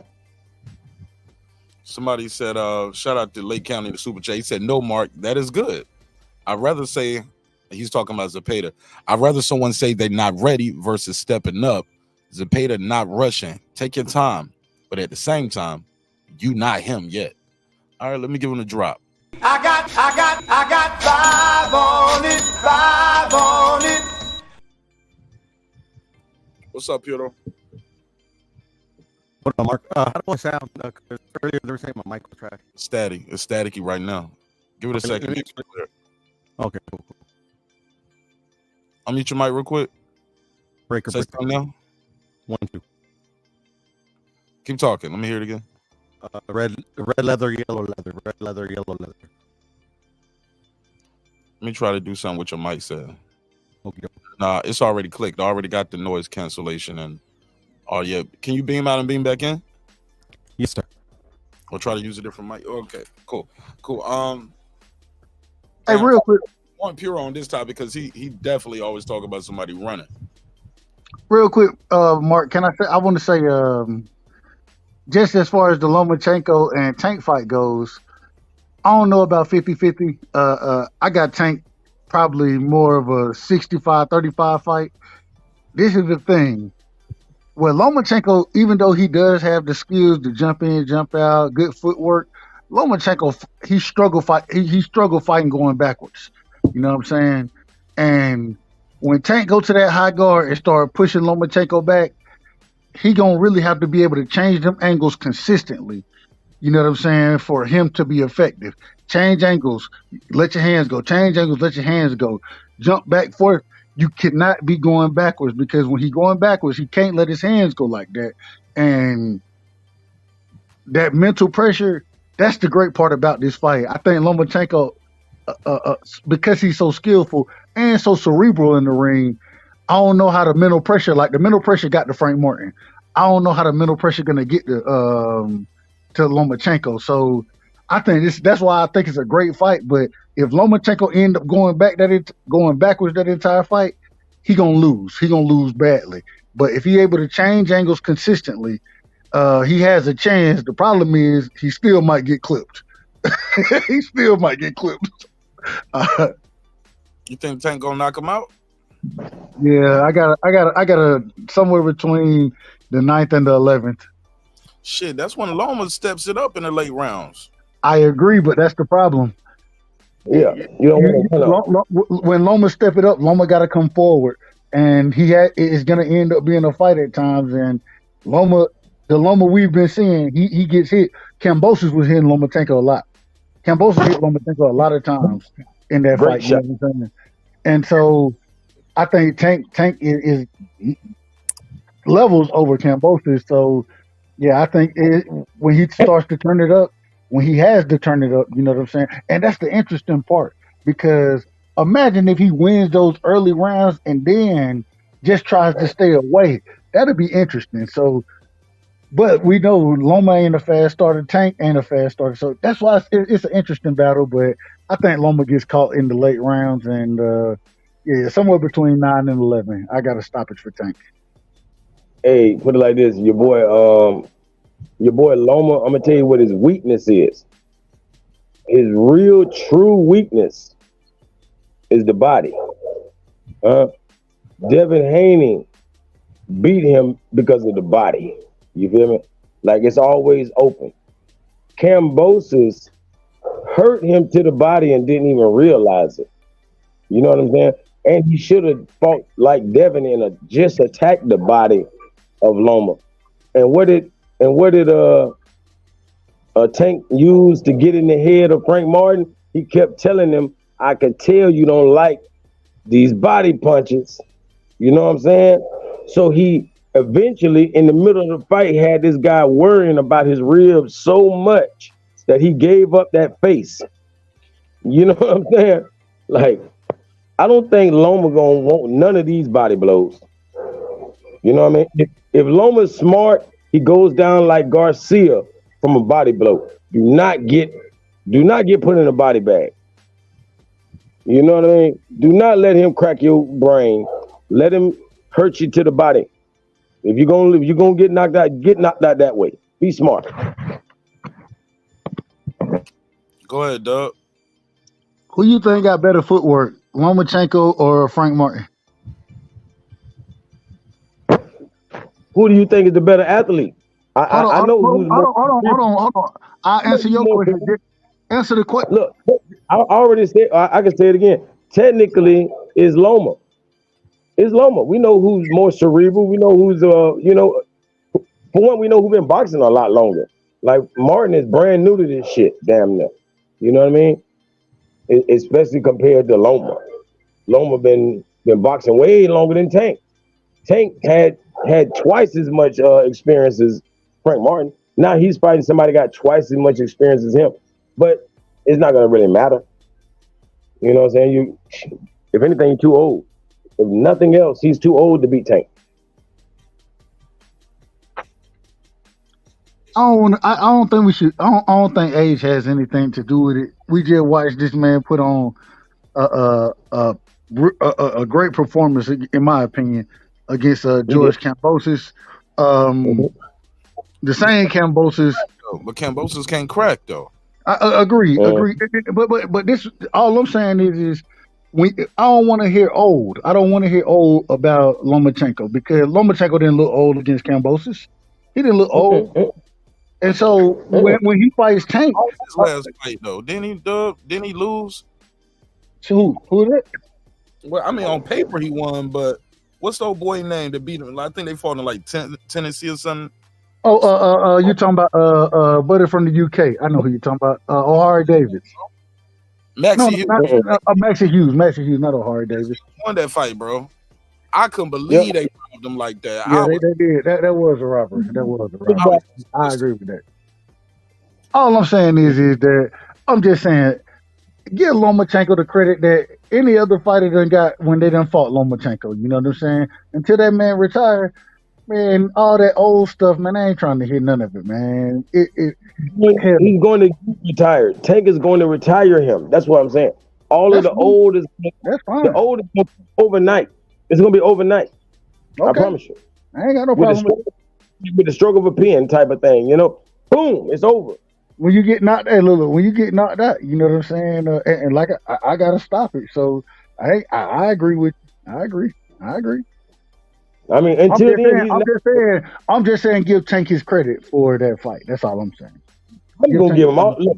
Somebody said, shout out to Lake County, the Super Chat. He said, no, Mark, that is good. I'd rather say, he's talking about Zepeda. I'd rather someone say they're not ready versus stepping up. Zepeda not rushing. Take your time. But at the same time, you not him yet. All right, let me give him a drop. I got 5 on it. What's up, Piero? What up, Mark? How do I sound? Earlier they were saying my mic was trash. Static. It's staticky right now. Give it a second. Okay, cool. I'll mute your mic real quick. Breaker. Say something now. 1, 2. Keep talking. Let me hear it again. Red leather, yellow leather. Red leather, yellow leather. Let me try to do something with your mic set. Okay. Nah, it's already clicked. I already got the noise cancellation and yeah. Can you beam out and beam back in? Yes, sir. We'll try to use a different mic. Okay, cool. Hey, real quick. I want Piero on this topic because he definitely always talk about somebody running. Real quick, Mark, can I say, I want to say, just as far as the Lomachenko and Tank fight goes, I don't know about 50-50. I got Tank probably more of a 65-35 fight. This is the thing. Well, Lomachenko, even though he does have the skills to jump in, jump out, good footwork, Lomachenko, he struggled fighting going backwards. You know what I'm saying? And when Tank go to that high guard and start pushing Lomachenko back, he gonna really have to be able to change them angles consistently. You know what I'm saying? For him to be effective. Change angles, let your hands go. Change angles, let your hands go. Jump back forth. You cannot be going backwards because when he's going backwards, he can't let his hands go like that and that mental pressure. That's the great part about this fight. I think Lomachenko, because he's so skillful and so cerebral in the ring, I don't know how the mental pressure, like the mental pressure got to Frank Martin. I don't know how the mental pressure gonna get to Lomachenko. So I think that's why I think it's a great fight. But if Lomachenko end up going backwards that entire fight, he gonna lose. He gonna lose badly. But if he able to change angles consistently, he has a chance. The problem is he still might get clipped. He still might get clipped. You think Tank gonna knock him out? Yeah, I got a somewhere between the 9th and the 11th. Shit, that's when Loma steps it up in the late rounds. I agree, but that's the problem. Yeah, when Loma step it up, Loma got to come forward, and it's going to end up being a fight at times. And the Loma we've been seeing, he gets hit. Kambosos was hitting Lomachenko a lot. Kambosos hit Lomachenko a lot of times in that fight. You know what I'm saying? And so I think Tank is levels over Kambosos. So yeah, I think when he starts to turn it up, when he has to turn it up, you know what I'm saying? And that's the interesting part, because imagine if he wins those early rounds and then just tries to stay away. That'd be interesting. So, but we know Loma ain't a fast starter, Tank ain't a fast starter. So that's why it's an interesting battle. But I think Loma gets caught in the late rounds, and yeah, somewhere between 9 and 11. I got a stoppage for Tank. Hey, put it like this: your boy Loma. I'm gonna tell you what his weakness is. His real, true weakness is the body. Devin Haney beat him because of the body. You feel me? Like, it's always open. Kambosos hurt him to the body and didn't even realize it. You know what I'm saying? And he should have fought like Devin and just attacked the body of Loma. And what did Tank use to get in the head of Frank Martin? He kept telling him, "I can tell you don't like these body punches." You know what I'm saying? So he eventually, in the middle of the fight, had this guy worrying about his ribs so much that he gave up that face. You know what I'm saying? Like, I don't think Loma gonna want none of these body blows. You know what I mean? If Loma's smart, he goes down like Garcia from a body blow. Do not get put in a body bag. You know what I mean? Do not let him crack your brain. Let him hurt you to the body. If you're gonna get knocked out that way. Be smart. Go ahead, Doug. Who you think got better footwork, Lomachenko or Frank Martin? Who do you think is the better athlete? I know who's Hold on. I'll answer your question. Answer the question. Look, I already said, I can say it again. Technically, it's Loma. It's Loma. We know who's more cerebral. We know who's, for one, we know who's been boxing a lot longer. Like, Martin is brand new to this shit, damn near. You know what I mean? Especially compared to Loma. Loma been boxing way longer than Tank. Tank had twice as much experience as Frank Martin. Now he's fighting somebody got twice as much experience as him. But it's not gonna really matter. You know what I'm saying? If anything, you're too old. If nothing else, he's too old to beat Tank. I don't think we should. I don't think age has anything to do with it. We just watched this man put on a great performance, in my opinion, against George Kambosos. The same Kambosos, but Kambosos can't crack though. I agree. But this, all I'm saying is I don't want to hear old. I don't want to hear old about Lomachenko, because Lomachenko didn't look old against Kambosos. He didn't look old. And so when he fights Tank, his last fight though, didn't he lose? Who is it? Well, I mean, on paper he won, but what's the old boy name that beat him? I think they fought in like Tennessee or something. Oh, you talking about buddy from the UK? I know who you're talking about. O'Hara Davis. Maxie Hughes. Maxie Hughes, not O'Hara Davis. Won that fight, bro. I couldn't believe they robbed him like that. Yeah, they did. That was a robbery. That was a robbery. I agree with that. All I'm saying is that I'm just saying, give Lomachenko the credit that any other fighter done got when they done fought Lomachenko. You know what I'm saying? Until that man retired, man, all that old stuff, man, I ain't trying to hear none of it, man. He's going to retire. Tank is going to retire him. That's what I'm saying. All of the old is that's fine. The old is overnight. It's going to be overnight. Okay. I promise you. I ain't got no problem with the stroke of a pen type of thing. You know, boom, it's over. When you get knocked out, when you get knocked out, you know what I'm saying? And like I gotta stop it. So I agree with you. I agree. I mean, until then, I'm just saying, give Tank his credit for that fight. That's all I'm saying. I'm gonna give him all. Look,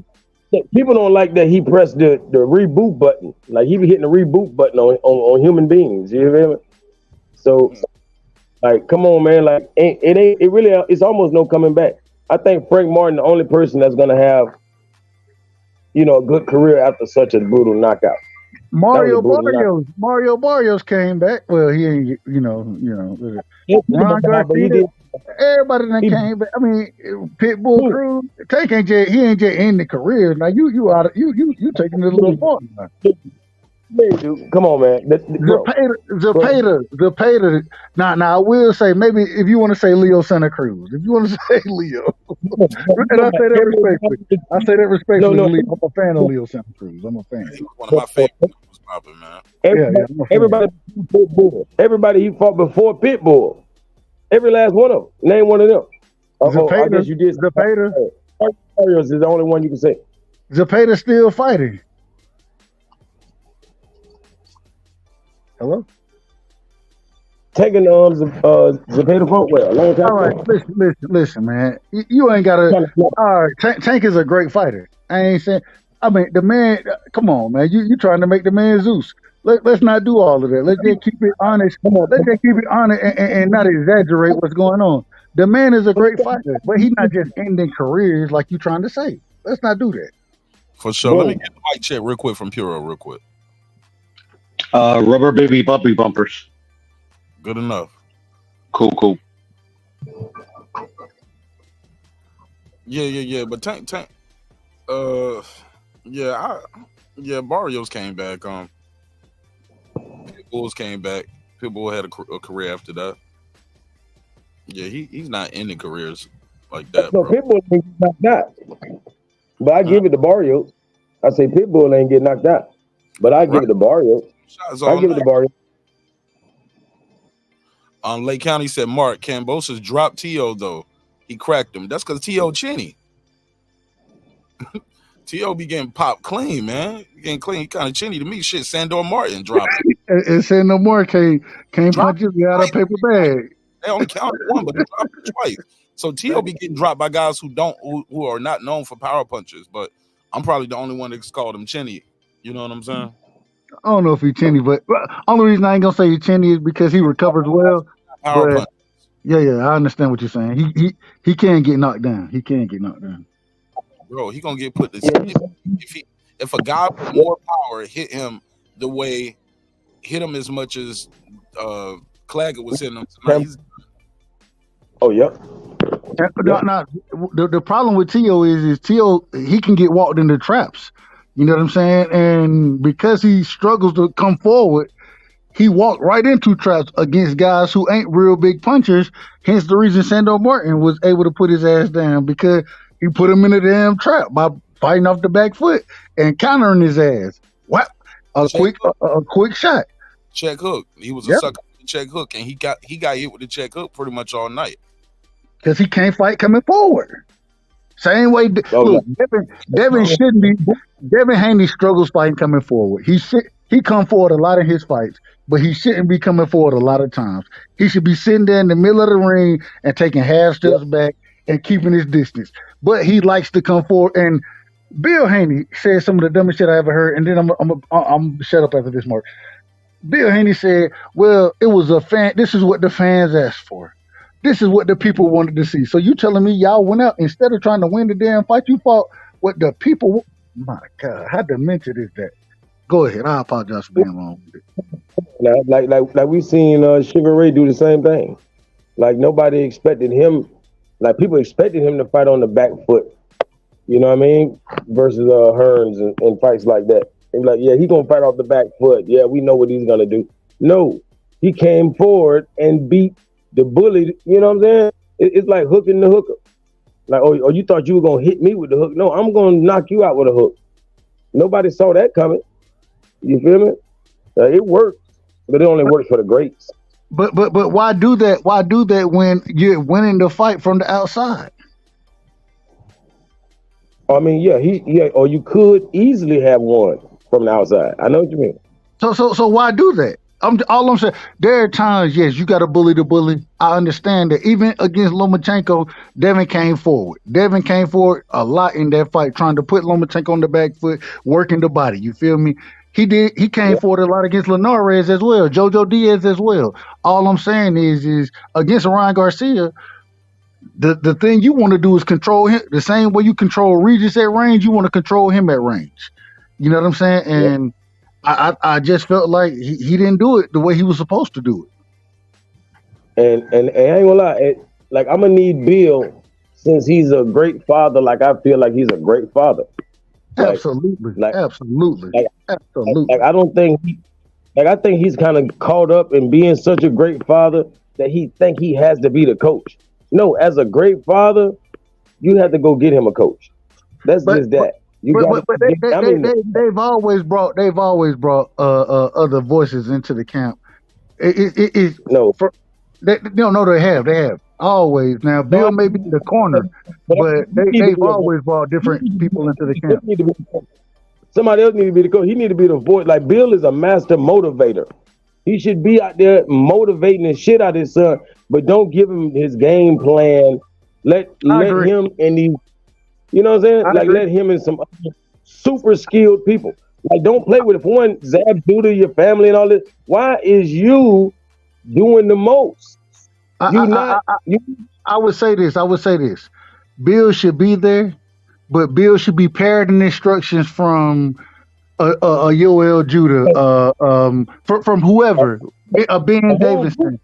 people don't like that he pressed the reboot button. Like he be hitting the reboot button on human beings. You hear me? So, like, come on, man. Like, it's almost no coming back. I think Frank Martin, the only person that's gonna have, a good career after such a brutal knockout. Mario Barrios came back. Well, he ain't, Ron Garcia. Everybody that came back. I mean, Pitbull Cruz. Tank ain't just in the career. Now you taking it a little far. Come on, man. Zepeda. Now I will say, maybe if you want to say Leo Santa Cruz, if you want to say Leo, and I say that respectfully. No. I'm a fan of Leo Santa Cruz. I'm a fan. He's one of my favorites, man. Everybody he fought before Pitbull. Every last one of them. Name one of them. I guess you did. Zepeda. Is the only one you can say. Zepeda's still fighting. Hello? Taking the arms of Zepeda fought well. A long time. All right, listen, man. You ain't got to. All right, Tank is a great fighter. I ain't saying. I mean, the man. Come on, man. You trying to make the man Zeus? Let's not do all of that. Let's just keep it honest. Let's just keep it honest and not exaggerate what's going on. The man is a great fighter, but he's not just ending careers like you trying to say. Let's not do that. For sure. Let me get the mic check real quick from Puro, real quick. Rubber baby bumpy bumpers. Good enough. Cool. Yeah. But Tank. Barrios came back. Pitbulls came back. Pitbull had a career after that. Yeah, he's not ending careers like that. No, Pitbull ain't get knocked out. But I give it to Barrios. I say Pitbull ain't get knocked out. But I give it to Barrios. I give it to Barrios. Lake County said Mark Cambosos dropped T.O. though. He cracked him. That's because T.O. chinny. T.O. be getting popped clean, man. Getting clean. He kind of chinny to me. Shit, Sandor Martin dropped it. And Sandor Martin can't punch you out of paper bag. They only counted one, but they dropped it twice. So T.O. be getting dropped by guys who are not known for power punches. But I'm probably the only one that's called him chinny. You know what I'm saying? I don't know if he's chinny, but only reason I ain't gonna say he's chinny is because he recovers well. Power punch. Yeah, I understand what you're saying. He can't get knocked down. He can't get knocked down. Bro, he gonna get put to if a guy with more power hit him as much as Claggett was hitting him tonight. Oh yeah. The problem with T.O. is T.O. he can get walked into traps. You know what I'm saying? And because he struggles to come forward, he walked right into traps against guys who ain't real big punchers. Hence the reason Sandor Martin was able to put his ass down, because he put him in a damn trap by fighting off the back foot and countering his ass. What? A quick shot. Check hook. He was a sucker for the check hook, and he got hit with the check hook pretty much all night. Because he can't fight coming forward. Same way. Look, Devin shouldn't be. Devin Haney struggles fighting coming forward. He come forward a lot in his fights, but he shouldn't be coming forward a lot of times. He should be sitting there in the middle of the ring and taking half steps back and keeping his distance. But he likes to come forward. And Bill Haney said some of the dumbest shit I ever heard. And then I'm shut up after this, Mark. Bill Haney said, "Well, it was a fan. This is what the fans asked for. This is what the people wanted to see. So you telling me y'all went out instead of trying to win the damn fight, you fought what the people." My God, how demented is that? Go ahead. I apologize for being wrong with it. Now, like we seen Sugar Ray do the same thing. Like nobody expected him. Like people expected him to fight on the back foot. You know what I mean? Versus Hearns and fights like that. They be like, yeah, he gonna fight off the back foot. Yeah, we know what he's gonna do. No, he came forward and beat the bully. You know what I'm saying? It's like hooking the hooker. Like, oh, you thought you were gonna hit me with the hook? No, I'm gonna knock you out with a hook. Nobody saw that coming. You feel me? It works, but it only works for the greats. But why do that? Why do that when you're winning the fight from the outside? I mean, yeah, or you could easily have won from the outside. I know what you mean. So why do that? All I'm saying, there are times, yes, you got to bully the bully. I understand that. Even against Lomachenko, Devin came forward. Devin came forward a lot in that fight, trying to put Lomachenko on the back foot, working the body. You feel me? He did. He came forward a lot against Linares as well, Jojo Diaz as well. All I'm saying is against Ryan Garcia, the thing you want to do is control him. The same way you control Regis at range, you want to control him at range. You know what I'm saying? And I just felt like he didn't do it the way he was supposed to do it. And I ain't gonna lie, like I'm gonna need Bill, since he's a great father. Like I feel like he's a great father. Absolutely. Absolutely. Like I don't think I think he's kind of caught up in being such a great father that he think he has to be the coach. No, as a great father, you have to go get him a coach. That's just that. They've always brought other voices into the camp. They have always. Now Bill may be in the corner, but they've always brought different people into the camp. Somebody else need to be the coach. He need to be the voice. Like Bill is a master motivator. He should be out there motivating the shit out of his son, but don't give him his game plan. Let him and these, you know what I'm saying? Let him and some other super skilled people. Like don't play with it. For one, Zab due to your family and all this. Why is you doing the most? I would say this. Bill should be there, but Bill should be parroting instructions from Yoel Judah, from whoever, Ben Davidson,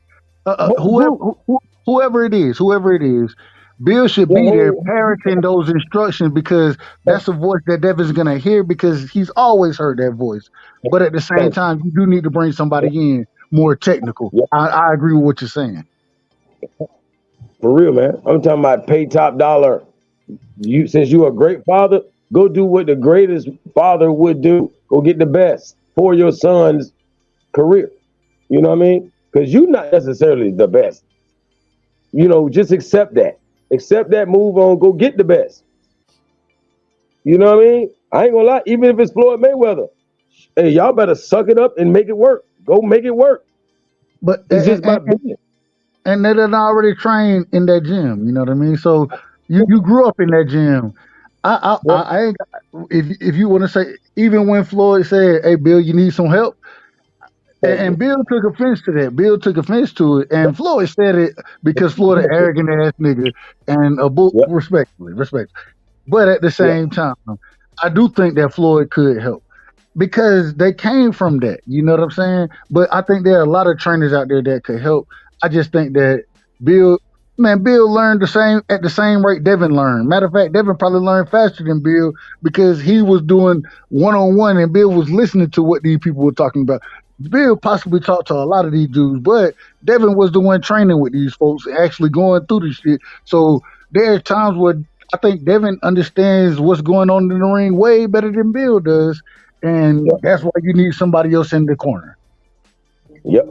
whoever it is. Bill should be there parroting those instructions because that's a voice that Devin's gonna hear because he's always heard that voice. But at the same time, you do need to bring somebody in more technical. I agree with what you're saying. For real, man. I'm talking about pay top dollar. Since you're a great father, go do what the greatest father would do. Go get the best for your son's career. You know what I mean? Because you're not necessarily the best. You know, just accept that. Accept that, move on, go get the best. You know what I mean? I ain't gonna lie, even if it's Floyd Mayweather, hey, y'all better suck it up and make it work. Go make it work. But it's just my business. And they're already trained in that gym, you know what I mean? So you grew up in that gym. I ain't, if you want to say, even when Floyd said, "Hey, Bill, you need some help," and Bill took offense to that. Bill took offense to it, and Floyd said it because Floyd an arrogant ass nigga and a bull. Respectfully. But at the same time, I do think that Floyd could help because they came from that. You know what I'm saying? But I think there are a lot of trainers out there that could help. I just think that Bill learned at the same rate Devin learned. Matter of fact, Devin probably learned faster than Bill because he was doing one-on-one and Bill was listening to what these people were talking about. Bill possibly talked to a lot of these dudes, but Devin was the one training with these folks, actually going through this shit. So there are times where I think Devin understands what's going on in the ring way better than Bill does, and that's why you need somebody else in the corner. Yep.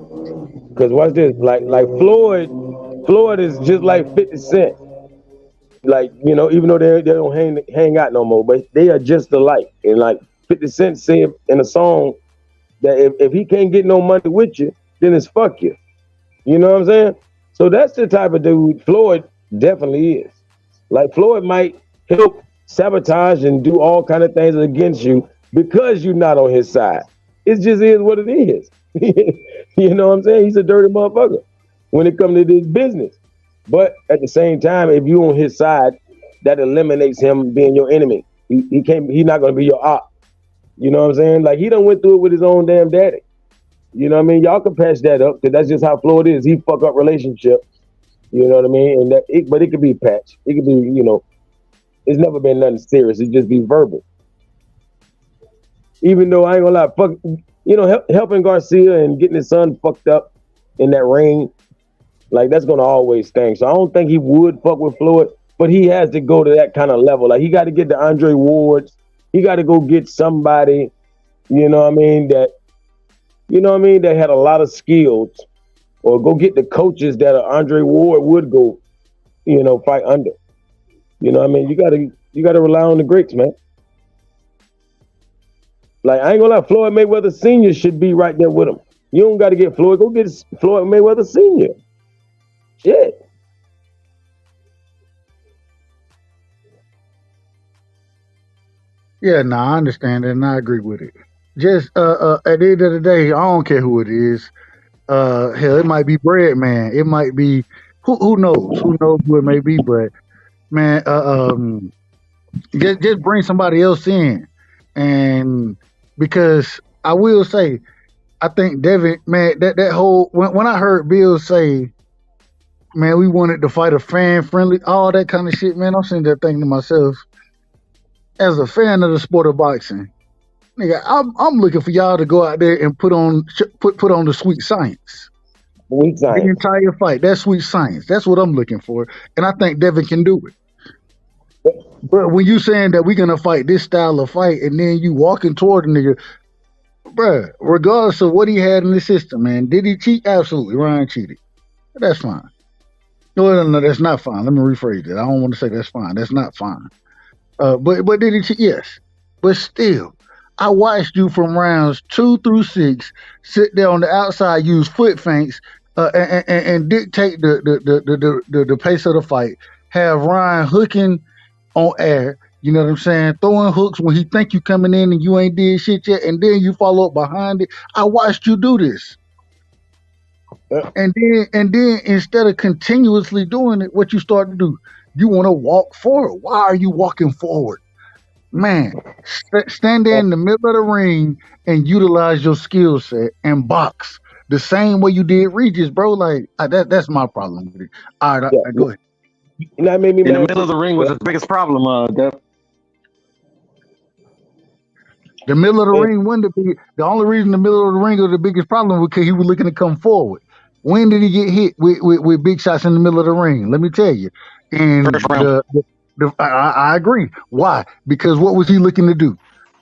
Because watch this, like Floyd is just like 50 Cent. Like, you know, even though they don't hang out no more, but they are just alike. And like 50 Cent said in a song that if he can't get no money with you, then it's fuck you. You know what I'm saying? So that's the type of dude Floyd definitely is. Like Floyd might help sabotage and do all kind of things against you because you're not on his side. It just is what it is. You know what I'm saying? He's a dirty motherfucker when it comes to this business. But at the same time, if you're on his side, that eliminates him being your enemy. He's not going to be your op. You know what I'm saying? Like he done went through it with his own damn daddy. You know what I mean? Y'all can patch that up because that's just how Floyd is. He fuck up relationships. You know what I mean? And but it could be patched. It could be, it's never been nothing serious. It just be verbal. Even though I ain't gonna lie, helping Garcia and getting his son fucked up in that ring, like that's gonna always sting. So I don't think he would fuck with Floyd, but he has to go to that kind of level. Like he got to get the Andre Wards. He got to go get somebody, that had a lot of skills, or go get the coaches that Andre Ward would go, fight under. You got to rely on the Greeks, man. Like, I ain't gonna lie, Floyd Mayweather Sr. should be right there with him. You don't got to get Floyd. Go get Floyd Mayweather Sr. Shit. Yeah, I understand it and I agree with it. Just at the end of the day, I don't care who it is. Hell, it might be Bread Man. It might be who knows? Who knows who it may be? But man, just bring somebody else in, and because I will say, I think Devin, man, that whole when I heard Bill say, man, we wanted to fight a fan friendly, all that kind of shit, man, I'm sitting there thinking to myself, as a fan of the sport of boxing, nigga, I'm looking for y'all to go out there and put on the sweet science. Sweet science. The entire fight, that's sweet science. That's what I'm looking for, and I think Devin can do it. But when you saying that we're gonna fight this style of fight, and then you walking toward the nigga, bruh, regardless of what he had in the system, man, did he cheat? Absolutely, Ryan cheated. That's fine. No, that's not fine. Let me rephrase it. I don't want to say that's fine. That's not fine. But did he cheat? Yes. But still, I watched you from rounds 2 through 6 sit there on the outside, use foot feints, and dictate the pace of the fight. Have Ryan hooking on air, you know what I'm saying? Throwing hooks when he think you coming in and you ain't did shit yet, and then you follow up behind it. I watched you do this. And then instead of continuously doing it, what you start to do, you want to walk forward. Why are you walking forward? Man, stand there in the middle of the ring and utilize your skill set and box the same way you did Regis, bro. Like, that's my problem with it. All right, go ahead. That made me in the middle of the ring was his biggest problem, Dev. The middle of the ring wasn't the only reason the middle of the ring was the biggest problem was because he was looking to come forward. When did he get hit with big shots in the middle of the ring? Let me tell you. And I agree. Why? Because what was he looking to do?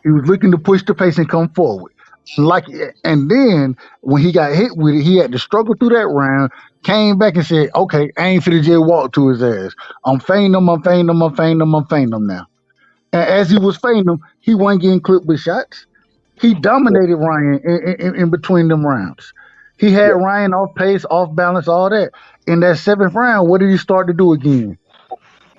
He was looking to push the pace and come forward. And then when he got hit with it, he had to struggle through that round, came back and said, okay, I ain't finna just walk to his ass. I'm feigning him now. And as he was feigning him, he wasn't getting clipped with shots. He dominated Ryan in between them rounds. He had Ryan off pace, off balance, all that. In that 7th round, what did he start to do again?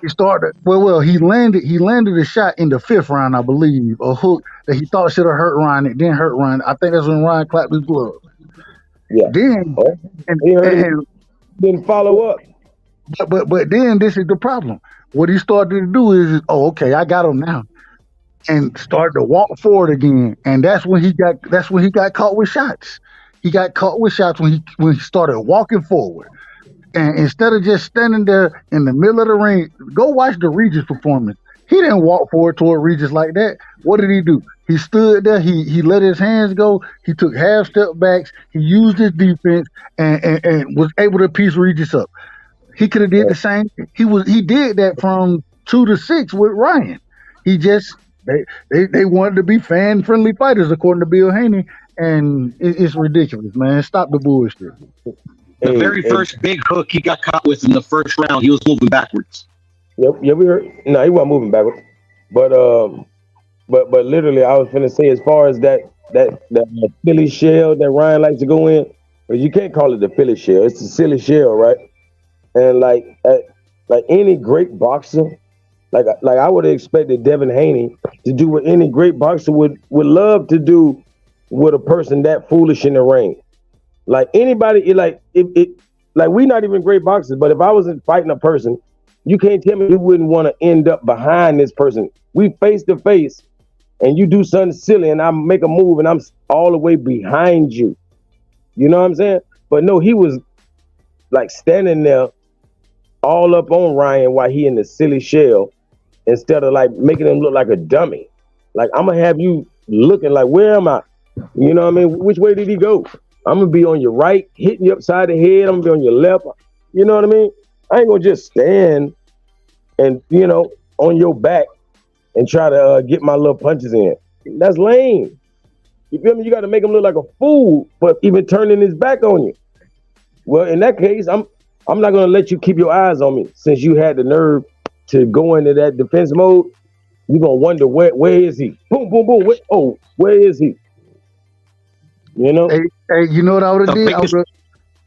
He started he landed a shot in the 5th round, I believe, a hook that he thought should have hurt Ryan. It didn't hurt Ryan. I think that's when Ryan clapped his glove. Yeah. Then and didn't follow up. But then this is the problem. What he started to do is, okay, I got him now, and started to walk forward again. And that's when he got caught with shots. He got caught with shots when he started walking forward. And instead of just standing there in the middle of the ring, go watch the Regis performance. He didn't walk forward toward Regis like that. What did he do? He stood there. He let his hands go. He took half step backs. He used his defense and was able to piece Regis up. He could have did the same. He did that from 2 to 6 with Ryan. He just they wanted to be fan friendly fighters according to Bill Haney, and it's ridiculous, man. Stop the bullshit. The very first big hook he got caught with in the first round, he was moving backwards. Yep, we heard. No, he wasn't moving backwards. But literally, I was finna say, as far as that Philly shell that Ryan likes to go in, but you can't call it the Philly shell. It's the silly shell, right? And like any great boxer, like I would have expected Devin Haney to do what any great boxer would love to do with a person that foolish in the ring. Like anybody, like we're not even great boxers, but if I was fighting a person, you can't tell me you wouldn't want to end up behind this person. We face to face, and you do something silly, and I make a move, and I'm all the way behind you. You know what I'm saying? But no, he was like standing there all up on Ryan while he in the silly shell instead of like making him look like a dummy. Like, I'm gonna have you looking like, where am I? You know what I mean? Which way did he go? I'm gonna be on your right, hitting you upside the head. I'm gonna be on your left. You know what I mean? I ain't gonna just stand and, you know, on your back and try to get my little punches in. That's lame. You feel me? You got to make him look like a fool for even turning his back on you. Well, in that case, I'm not gonna let you keep your eyes on me since you had the nerve to go into that defense mode. You're gonna wonder where is he? Boom, boom, boom. Where is he? You know? Hey, you know what I would have did?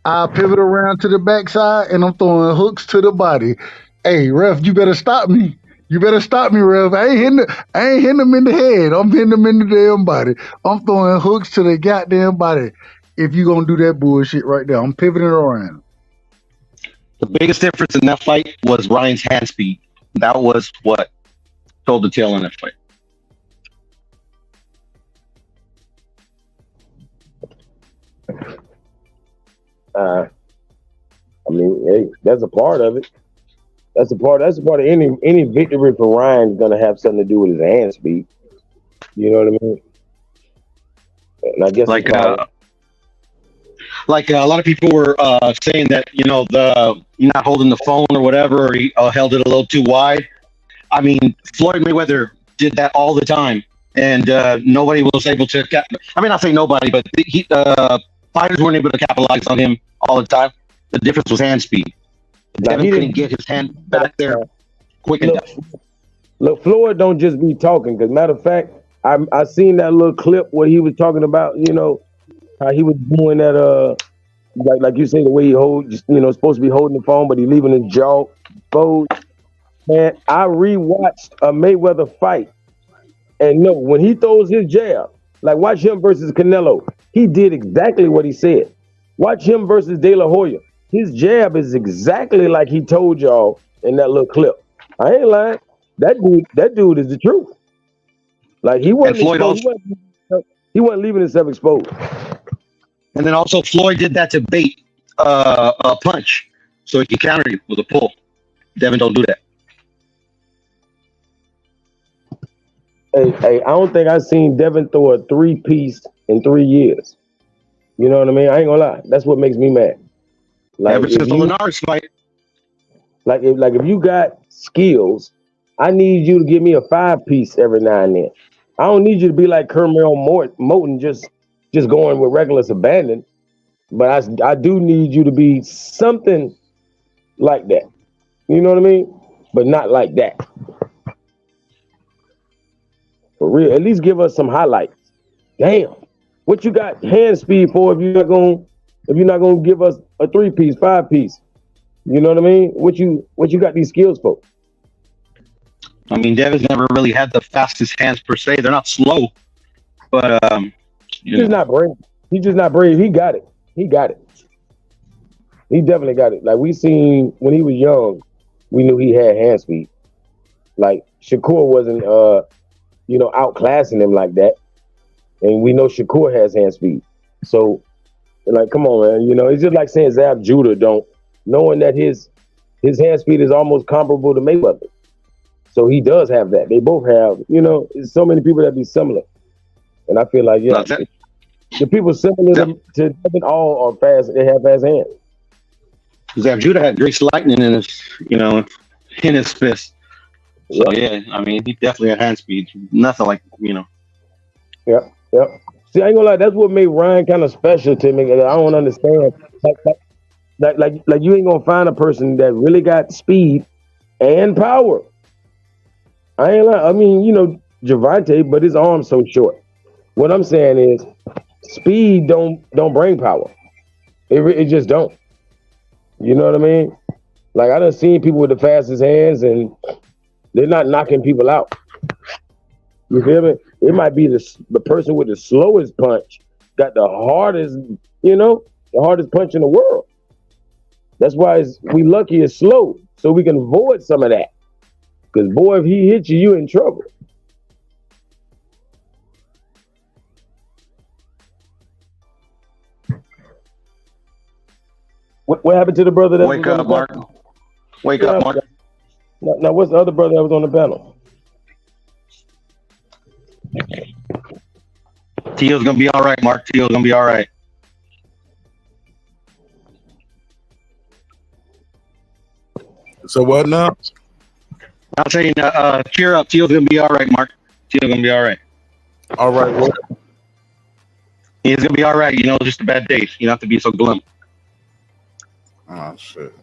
I pivot around to the backside and I'm throwing hooks to the body. Hey, ref, you better stop me. You better stop me, ref. I ain't hitting him in the head. I'm hitting him in the damn body. I'm throwing hooks to the goddamn body. If you gonna do that bullshit right there, I'm pivoting around. The biggest difference in that fight was Ryan's hand speed. That was what told the tale in that fight. I mean, hey, that's a part of it. That's a part of any victory for Ryan is gonna have something to do with his hand speed. You know what I mean? And I guess like a lot of people were saying that, you know, you're not holding the phone or whatever, or he held it a little too wide. I mean, Floyd Mayweather did that all the time, and nobody was able to. I mean, not say nobody, but fighters weren't able to capitalize on him all the time. The difference was hand speed. Devin couldn't get his hand back there quick enough. Look, Floyd don't just be talking. Because matter of fact, I seen that little clip where he was talking about, you know, how he was doing that. Like you say, the way he holds, you know, supposed to be holding the phone, but he leaving his jaw fold. Man, I rewatched a Mayweather fight, and no, when he throws his jab, like watch him versus Canelo, he did exactly what he said. Watch him versus De La Hoya. His jab is exactly like he told y'all in that little clip. I ain't lying. That dude is the truth. Like he wasn't exposed, he wasn't leaving himself exposed. And then also Floyd did that to bait a punch, so he could counter you with a pull. Devin don't do that. Hey, I don't think I've seen Devin throw a 3-piece in 3 years. You know what I mean? I ain't gonna lie. That's what makes me mad. Like, ever since the Linares fight. Like if you got skills, I need you to give me a 5-piece every now and then. I don't need you to be like Kermel Moten, just going with reckless abandon. But I do need you to be something like that. You know what I mean? But not like that. For real, at least give us some highlights. Damn, what you got hand speed for if you're not gonna give us a 3-piece, 5-piece? You know what I mean? What you got these skills for? I mean, Devin's never really had the fastest hands per se. They're not slow, but he's just not brave. He's just not brave. He got it. He definitely got it. Like we seen when he was young, we knew he had hand speed. Like Shakur wasn't outclassing him like that. And we know Shakur has hand speed. So, like, come on, man. You know, it's just like saying Zab Judah don't, knowing that his hand speed is almost comparable to Mayweather. So he does have that. They both have, you know, there's so many people that be similar. And I feel like, yeah, the people similar to Devin all are fast. They have fast hands. Zab Judah had Grease Lightning in his fist. So, yeah, I mean, he definitely had hand speed. Nothing like, you know. Yep. See, I ain't gonna lie. That's what made Ryan kind of special to me. I don't understand. Like you ain't gonna find a person that really got speed and power. I ain't lying. I mean, you know, Javante, but his arm's so short. What I'm saying is, speed don't bring power. It just don't. You know what I mean? Like I done seen people with the fastest hands and they're not knocking people out. You feel me? It might be the person with the slowest punch got the hardest, the hardest punch in the world. That's why we lucky it's slow, so we can avoid some of that. Because boy, if he hits you, you in trouble. What happened to the brother that Wake was on up, the Mark. panel? Wake up, Mark. Now, what's the other brother that was on the panel? Teal's gonna be all right, Mark. Teal's gonna be all right. So what now? I'm saying, cheer up. Teal's gonna be all right, Mark. Teal's gonna be all right. All right. Well, He's gonna be all right. You know, just a bad day. You don't have to be so glum. oh shit.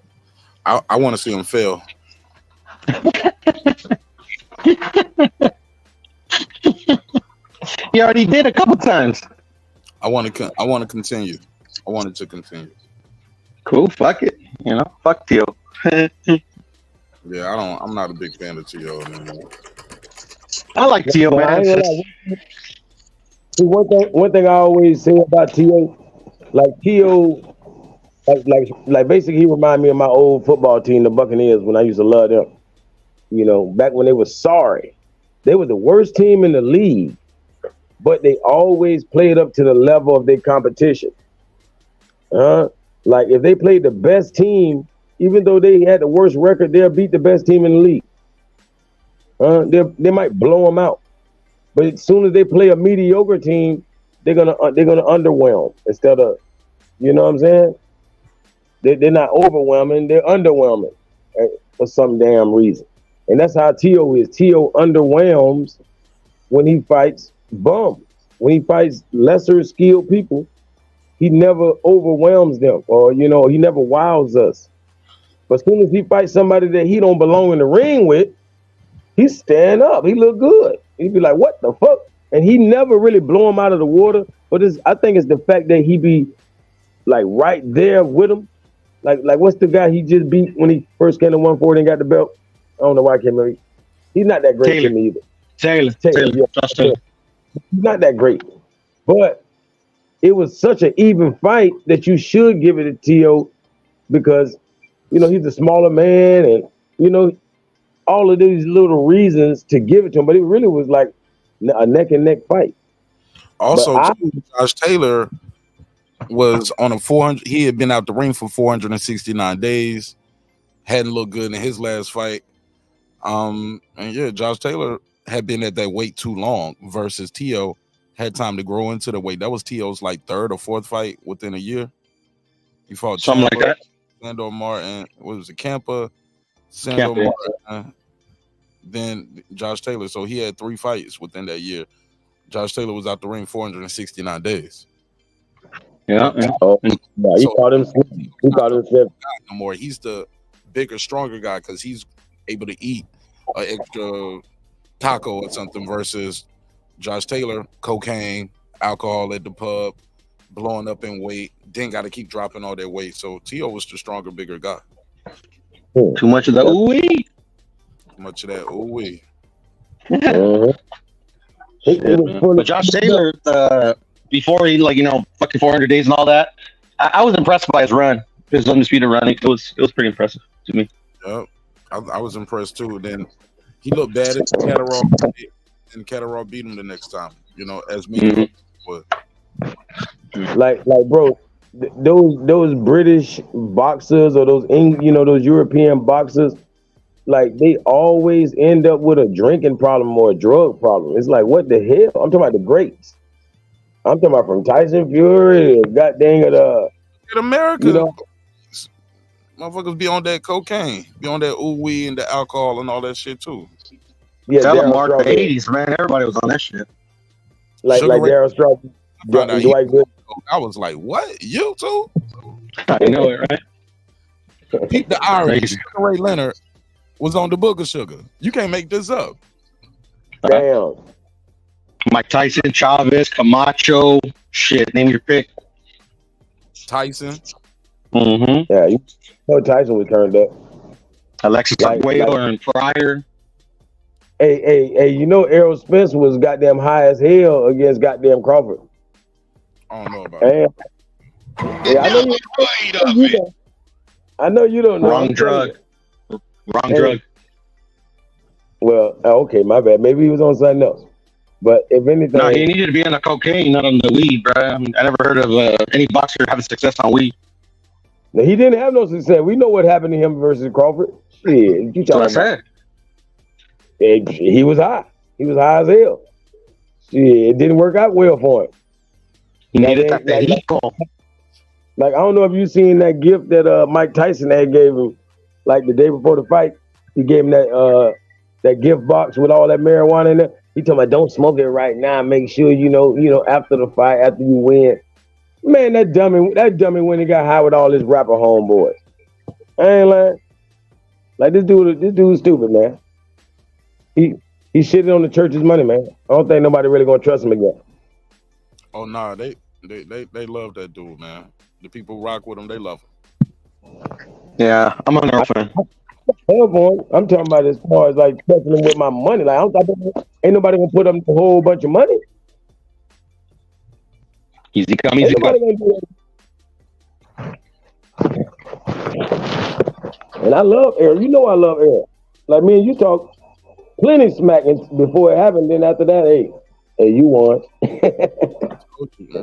I want to see him fail. He already did a couple times. I want to continue. I wanted to continue. Cool. Fuck it. You know, fuck Teal. Yeah, I'm not a big fan of T.O. man. I like Teal, Well, I man. ain't gonna lie. See, one thing I always say about T.O., like T.O., like basically he remind me of my old football team, the Buccaneers, when I used to love them. You know, back when they were sorry. They were the worst team in the league, but they always played up to the level of their competition. Like if they played the best team, even though they had the worst record, they'll beat the best team in the league. They might blow them out, but as soon as they play a mediocre team, they're gonna underwhelm instead of, you know what I'm saying? They're not overwhelming, they're underwhelming for some damn reason, and that's how T.O. is. T.O. underwhelms when he fights bums. When he fights lesser skilled people, he never overwhelms them, or he never wows us. But as soon as he fights somebody that he don't belong in the ring with, he stand up. He look good. He'd be like, what the fuck? And he never really blow him out of the water. But I think it's the fact that he be like right there with him. Like what's the guy he just beat when he first came to 140 and got the belt? I don't know why I can't remember. He's not that great to me either. Taylor. Yeah. He's not that great. But it was such an even fight that you should give it to T.O. because, he's a smaller man and, all of these little reasons to give it to him. But it really was like a neck and neck fight. Also, Josh Taylor was on a 400. He had been out the ring for 469 days. Hadn't looked good in his last fight. And yeah, Josh Taylor had been at that weight too long versus T.O. had time to grow into the weight. That was T.O.'s like third or fourth fight within a year. He fought something like that. Sandor Martin. What was it? Campa, Sandor Martin, then Josh Taylor. So he had 3 fights within that year. Josh Taylor was out the ring 469 days. Yeah. Oh, yeah, he called him. He called himself no more. He's the bigger, stronger guy because he's able to eat an extra taco or something versus Josh Taylor, cocaine, alcohol at the pub, blowing up in weight, then got to keep dropping all that weight. So T.O. was the stronger, bigger guy. Too much of the ooh-wee. Too much of that ooh-wee. But Josh Taylor, before he fucking 400 days and all that, I was impressed by his run, his undisputed run. It was pretty impressive to me. Yep, I was impressed too. Then he looked bad at Catterall, and Catterall beat him the next time. As me would. Like bro, those British boxers or those those European boxers, like they always end up with a drinking problem or a drug problem. It's like, what the hell? I'm talking about the greats. I'm talking about from Tyson Fury, goddamn it, in America, motherfuckers be on that cocaine, be on that ooh-wee and the alcohol and all that shit too. Yeah, tell them Mark, the 80s, man. Everybody was on that shit. Like Darryl Strawberry. I was like, what? You too? I know it, right? Pete the Irish, Ray Leonard was on the Book of Sugar. You can't make this up. Damn. Mike Tyson, Chavez, Camacho, shit, name your pick. Tyson. Mm-hmm. Yeah, Tyson was turned up. Alexis Arguello and Pryor. Hey, Errol Spence was goddamn high as hell against goddamn Crawford. I don't know about that. Yeah, I know you don't know. Wrong drug. Drug. Well, okay, my bad. Maybe he was on something else. But if anything, no, he needed to be on the cocaine, not on the weed, bro. I never heard of any boxer having success on weed. Now, he didn't have no success. We know what happened to him versus Crawford. Shit, you That's what I talking said. He was high. He was high as hell. Shit, it didn't work out well for him. He needed that heat call. Like, I don't know if you seen that gift that Mike Tyson had gave him, like the day before the fight. He gave him that gift box with all that marijuana in there. He told me, don't smoke it right now. Make sure you know after the fight, after you win. Man, that dummy when he got high with all his rapper homeboys. I ain't lying. Like this dude's stupid, man. He shitted on the church's money, man. I don't think nobody really gonna trust him again. Oh nah, they love that dude, man. The people who rock with him, they love him. Yeah, I'm an Earl fan. Hell, boy, I'm talking about as far as like trusting him with my money. Like ain't nobody gonna put up a whole bunch of money. Easy come, easy go. And I love Errol. You know I love Errol. Like me and you talk plenty smacking before it happened. Then after that, hey, you won.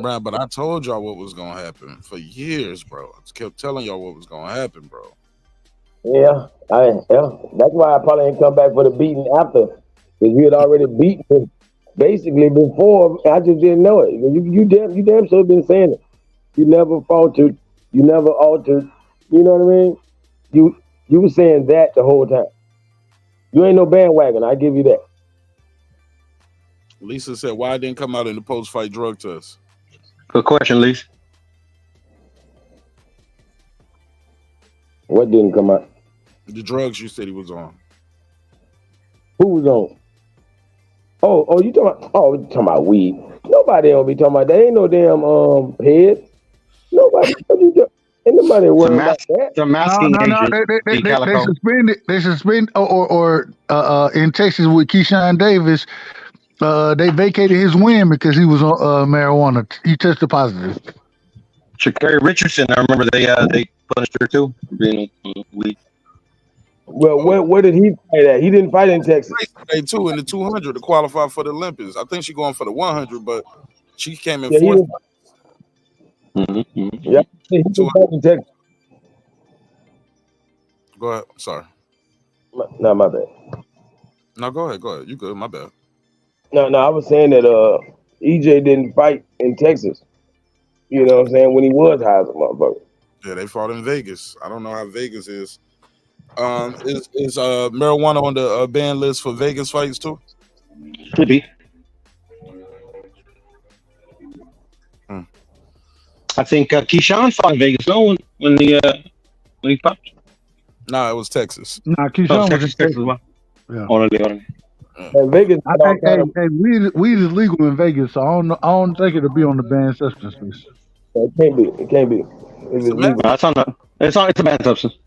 Right, but I told y'all what was gonna happen for years, bro. I just kept telling y'all what was gonna happen, bro. Yeah. That's why I probably ain't come back for the beating after, because we had already beaten him basically before. I just didn't know it. You damn sure been saying it. You never faltered. You never altered. You know what I mean? You were saying that the whole time. You ain't no bandwagon. I give you that. Lisa said, "Why I didn't come out in the post-fight drug test?" Good question, Lisa. What didn't come out? The drugs you said he was on. Who was on? Oh, you talking about weed? Nobody don't be talking about that. Ain't no damn head. Nobody. Ain't nobody worried about that. The masking agent. They suspended or in Texas with Keyshawn Davis, they vacated his win because he was on marijuana. He tested positive. Sha'Carri Richardson, I remember they punished her too for being on weed. Well, where did he fight at? He didn't fight in Texas. They too in the 200 to qualify for the Olympics. I think she's going for the 100, but she came in fourth. Yeah, he didn't fight in Texas. Go ahead. Sorry. No, my bad. No, go ahead. You good? My bad. No, I was saying that EJ didn't fight in Texas. You know what I'm saying? When he was high as a motherfucker. Yeah, they fought in Vegas. I don't know how Vegas is. Is marijuana on the ban list for Vegas fights too? Should be. I think Keyshawn fought in Vegas. No, when he fought. No, it was Texas. Nah, Keyshawn was in Texas. Yeah. And Vegas. I think weed is legal in Vegas, so I don't think it'll be on the banned substance list. It can't be. It's legal. It's a banned substance.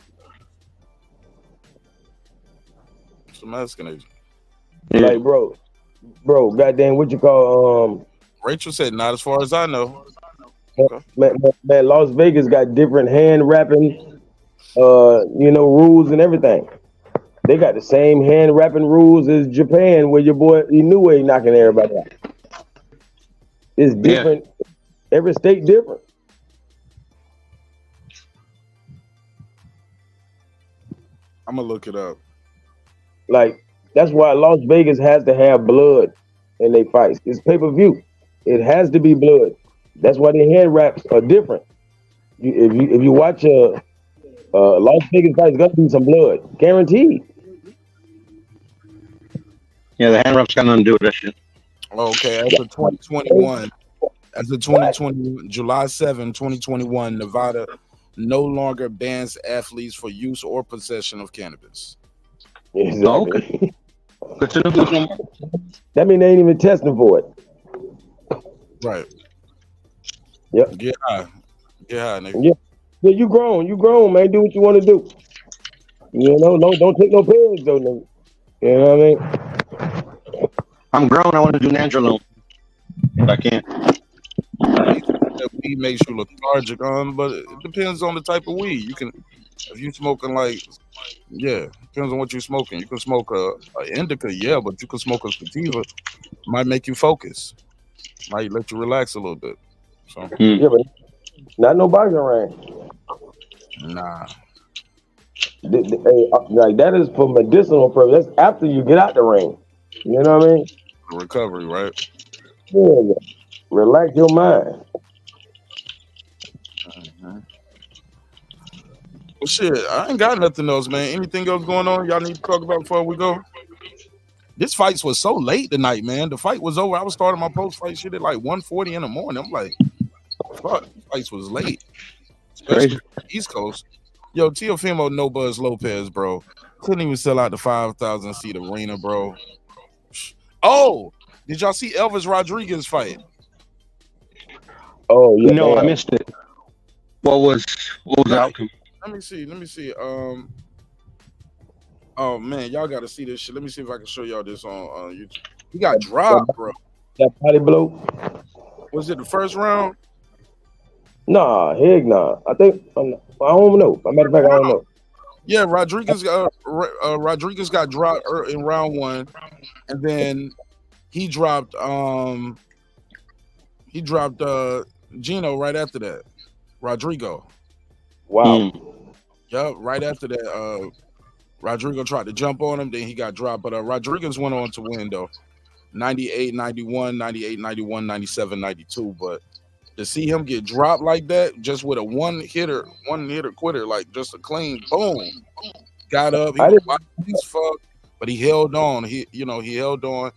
It's a masking agent. Like, bro, goddamn, what you call Rachel said not as far as I know. Okay. Man, Las Vegas got different hand wrapping, rules and everything. They got the same hand wrapping rules as Japan, where your boy Inoue knocking everybody out. It's different. Yeah. Every state different. I'm gonna look it up. Like, that's why Las Vegas has to have blood in their fights. It's pay-per-view. It has to be blood. That's why the hand wraps are different. If you watch a Las Vegas fight, it's gonna be some blood, guaranteed. Yeah, the hand wraps got nothing to do with that shit. Okay, as of 2021, July 7, 2021, Nevada no longer bans athletes for use or possession of cannabis. Exactly. Okay. Good to know. That means they ain't even testing for it. Right. Yep. Get high, nigga. Yeah, you grown, man. Do what you want to do. You know, don't take no pills, though, nigga. You know what I mean? I'm grown. I want to do nandrolone, but I can't. Weed makes you lethargic, but it depends on the type of weed. You can, if you smoking depends on what you're smoking. You can smoke a indica, but you can smoke a sativa. Might make you focus. Might let you relax a little bit. So. Yeah, but not no boxing ring. Nah. Like that is for medicinal purpose. That's after you get out the ring. You know what I mean? Recovery, right? Yeah. Relax your mind. Well, shit, I ain't got nothing else, man. Anything else going on y'all need to talk about before we go? This fight was so late tonight, man. The fight was over. I was starting my post-fight shit at like 1:40 in the morning. I'm like, fuck, the fight was late. Especially East Coast. Yo, Teofimo Lopez, bro. Couldn't even sell out the 5,000 seat arena, bro. Oh, did y'all see Elvis Rodriguez fight? Oh yeah. No, I missed it. What was the outcome? Let me see. Oh man, y'all gotta see this shit. Let me see if I can show y'all this on YouTube. He got dropped, bro. That body blow. Was it the first round? Nah, heck nah. I think I don't know. As a matter of fact, I don't know. Yeah, Rodriguez got dropped in round 1, and then he dropped Gino right after that. Rodrigo. Wow. Yup, right after that, Rodrigo tried to jump on him, then he got dropped. But Rodriguez went on to win though. 98-91, 98-91, 97-92. But to see him get dropped like that, just with a one hitter quitter, like just a clean boom, got up. He was wild as fuck, but he held on. He held on.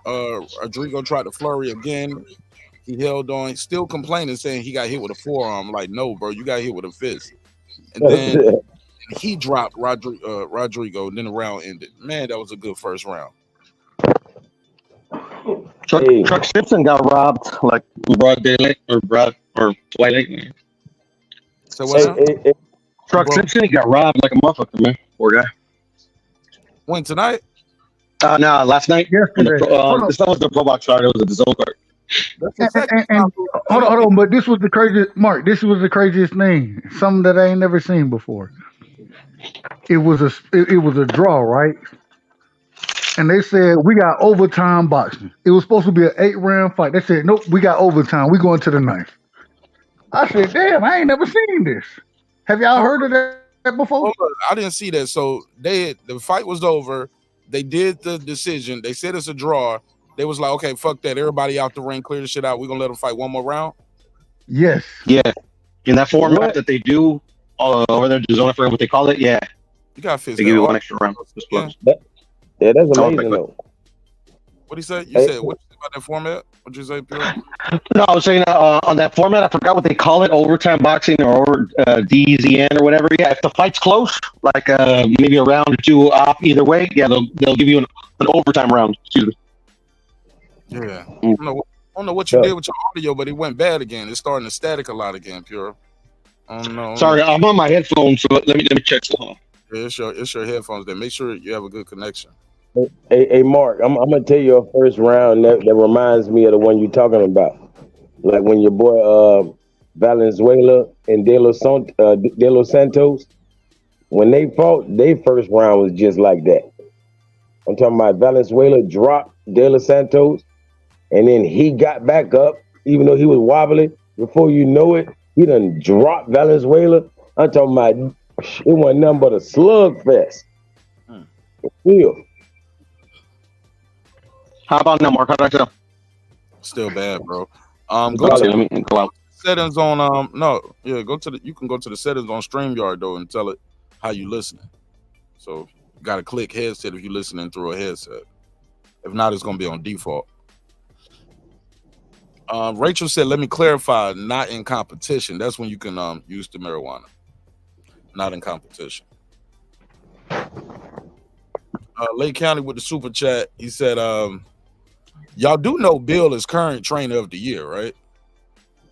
Rodrigo tried to flurry again. He held on, still complaining, saying he got hit with a forearm. Like, no, bro, you got hit with a fist. And then he dropped Rodrigo. And then the round ended. Man, that was a good first round. Chuck Simpson got robbed like broad daylight or twilight. Man. So what? Chuck Simpson, he got robbed like a motherfucker, man. Poor guy. When tonight? No, last night. Yesterday. This was the Pro Box card. It was a DAZN card. And hold on, but this was the craziest, Mark. This was the craziest thing. Something that I ain't never seen before. It was a draw, right? And they said we got overtime boxing. It was supposed to be an 8-round fight. They said nope, we got overtime. We going to the 9th. I said, damn, I ain't never seen this. Have y'all heard of that before? I didn't see that. So the fight was over. They did the decision. They said it's a draw. They was like, okay, fuck that. Everybody out the ring, clear the shit out. We're gonna let them fight one more round. Yes. Yeah. In that format that they do over there, DAZN, I forget what they call it. Yeah. You got fist. They give you one extra round. Yeah, that's amazing though. What he said? You said what you say about that format? What'd you say, Pierre? No, I was saying on that format, I forgot what they call it, overtime boxing or DZN or whatever. Yeah, if the fight's close, like maybe a round or two off either way, yeah, they'll give you an overtime round. Excuse me. Yeah. I don't know what you did with your audio, but it went bad again. It's starting to static a lot again, Pure. I don't know. Sorry, I'm on my headphones, so let me check. Yeah, it's your headphones there. Make sure you have a good connection. Hey, Mark, I'm gonna tell you a first round that reminds me of the one you're talking about. Like when your boy Valenzuela and De Los Santos, when they fought, their first round was just like that. I'm talking about Valenzuela dropped De Los Santos, and then he got back up, even though he was wobbly. Before you know it, he done dropped Valenzuela. I'm talking about it wasn't nothing but a slugfest. Yeah. How about now, Mark? How did I feel? Still bad, bro. Let me go out. Settings on you can go to the settings on StreamYard though and tell it how you listening. So you gotta click headset if you're listening through a headset. If not, it's gonna be on default. Rachel said, let me clarify, not in competition. That's when you can use the marijuana. Not in competition. Lake County with the super chat. He said, y'all do know Bill is current trainer of the year, right?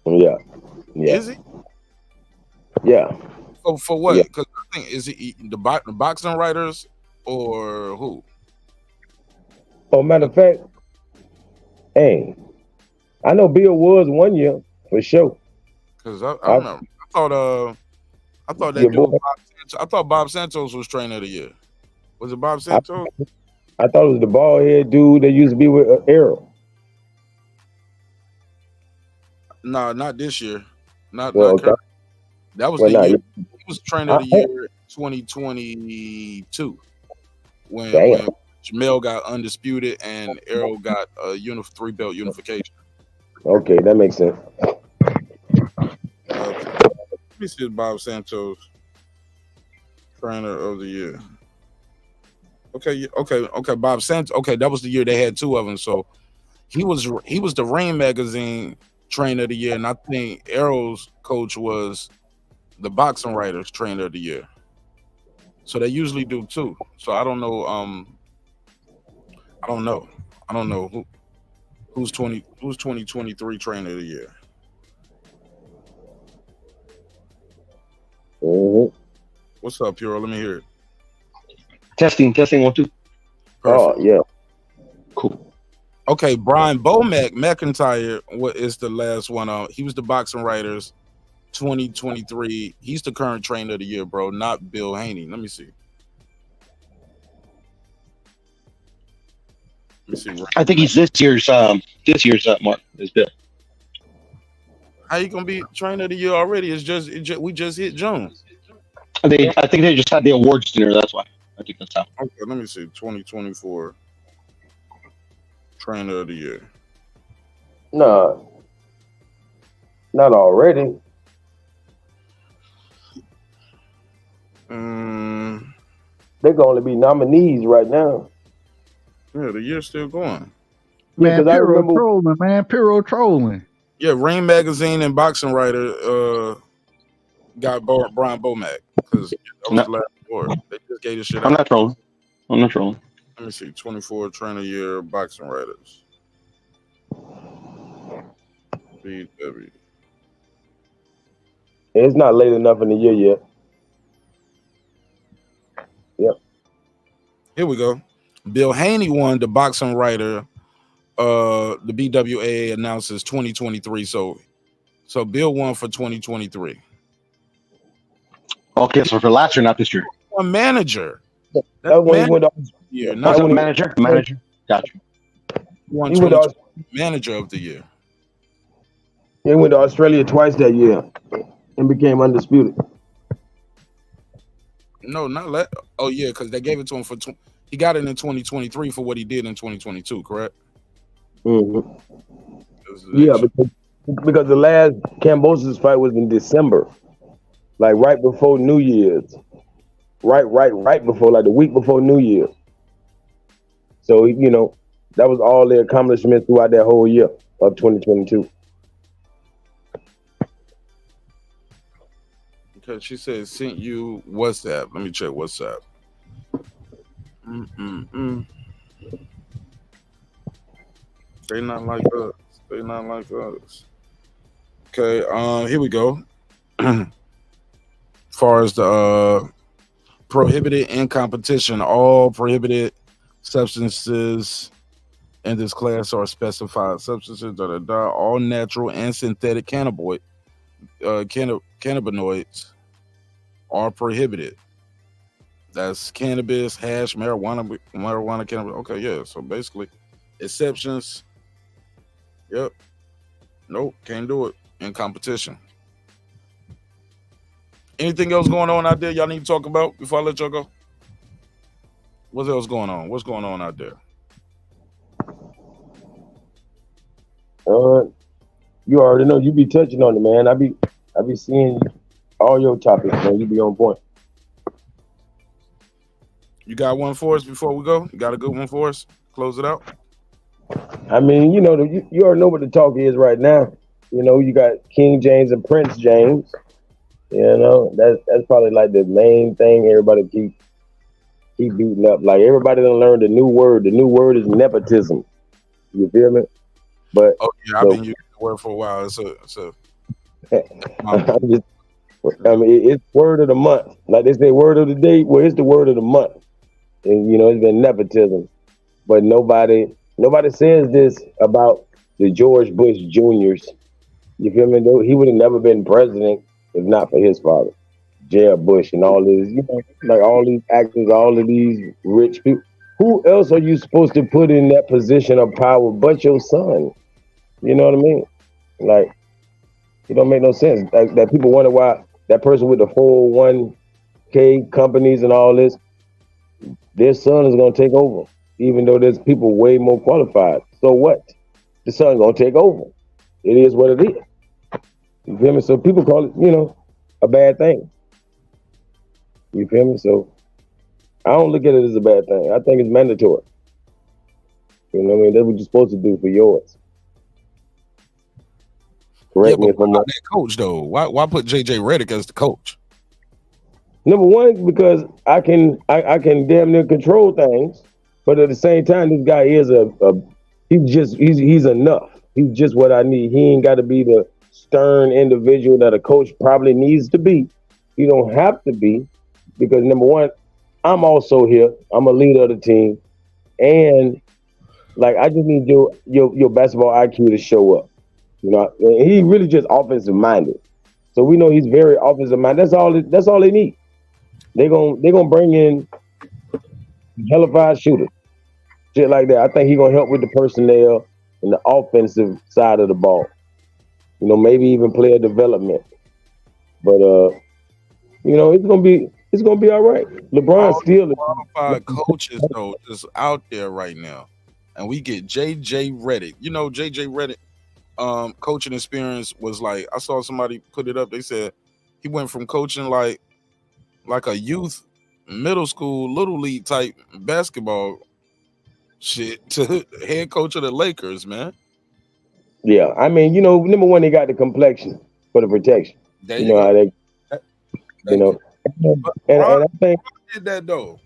Yeah. Is he? Yeah. For what? Because I think is it the boxing writers or who? Oh, matter of fact, hey, I know Bill was 1 year for sure. Because I remember, I thought that dude, I thought Bob Santos was trainer of the year. Was it Bob Santos? I thought it was the bald head dude that used to be with Errol. No, not this year. Not okay. That was the year was trainer of the year 2022 when Jamel got undisputed and Errol got a 3-belt unification. Okay, that makes sense. Let me see Bob Santos trainer of the year. Okay. Bob Santos. Okay, that was the year they had two of them. So he was the Ring Magazine trainer of the year, and I think Errol's coach was the Boxing Writers trainer of the year. So they usually do two. So I don't know. I don't know who's 2023 trainer of the year. Mm-hmm. What's up, Puro? Let me hear it. Testing 1 2. Perfect. Oh yeah. Cool. Okay, Brian McIntyre. What is the last one? He was the Boxing Writers 2023. He's the current trainer of the year, bro. Not Bill Haney. Let me see. I think he's this year's mark is Bill. How you gonna be trainer of the year already? We just hit June. I think they just had the awards dinner. That's why. I think that's how. Okay, let me see. 2024 trainer of the year. No, not already. They can only be nominees right now. Yeah, the year's still going. Man, Puro trolling. Yeah, Ring Magazine and Boxing Writer got Brian Bomack because that was the last award. They just gave this shit out. I'm not trolling. Let me see. 24 trainer year Boxing Writers. BW. It's not late enough in the year yet. Yep. Here we go. Bill Haney won the Boxing Writer. The BWAA announces 2023. So Bill won for 2023. Okay, so for last year, not this year. A manager. That when he went off. Yeah, not manager. Gotcha. He won manager of the year. He went to Australia twice that year and became undisputed. No, not oh yeah, because they gave it to him for he got it in 2023 for what he did in 2022, correct? Mm-hmm. Yeah, because the last Kambosos fight was in December, like right before New Year's, right before, like the week before New Year's. So that was all their accomplishments throughout that whole year of 2022. Okay, she said sent you WhatsApp. Let me check WhatsApp. They not like us. Okay, here we go. As far as the prohibited in competition, all prohibited substances in this class are specified substances. All natural and synthetic cannabinoids are prohibited. That's cannabis, hash, marijuana, cannabis. Okay, yeah. So basically, exceptions. Yep. Nope, can't do it in competition. Anything else going on out there y'all need to talk about before I let y'all go? What else going on? What's going on out there? You already know. You be touching on it, man. I be seeing all your topics, man. You be on point. You got one for us before we go? You got a good one for us? Close it out. I mean, you already know what the talk is right now. You got King James and Prince James. That's probably like the main thing everybody keep beating up. Like everybody done learned a new word. The new word is nepotism. You feel me? But I've been using the word for a while. It's word of the month. Like they say, word of the day. Well, it's the word of the month. And it's been nepotism. But nobody says this about the George Bush Juniors. You feel me? He would have never been president if not for his father, Jeb Bush, and all this. Like all these actors, all of these rich people. Who else are you supposed to put in that position of power but your son? You know what I mean? Like, it don't make no sense. Like that people wonder why that person with the 401k companies and all this, their son is going to take over, even though there's people way more qualified. So what? The son going to take over. It is what it is. You feel me? So people call it, a bad thing. You feel me? So I don't look at it as a bad thing. I think it's mandatory. You know what I mean? That's what you're supposed to do for yours. Correct me if I'm wrong. That coach though. Why put JJ Redick as the coach? Number one, because I can damn near control things, but at the same time, this guy is he's enough. He's just what I need. He ain't got to be the stern individual that a coach probably needs to be. You don't have to be, because number one, I'm also here. I'm a leader of the team, and like I just need your basketball IQ to show up. He really just offensive minded. So we know he's very offensive minded. That's all they need. They're gonna bring in hellified shooters, shit like that. I think he's gonna help with the personnel and the offensive side of the ball. Maybe even player development. But it's gonna be all right. LeBron still qualified coaches though just out there right now, and we get JJ Redick. JJ Redick. Coaching experience was like, I saw somebody put it up. They said he went from coaching like a youth, middle school, little league type basketball shit to head coach of the Lakers, man. Yeah, I mean, number one, they got the complexion for the protection. There you know go. And I think did that though.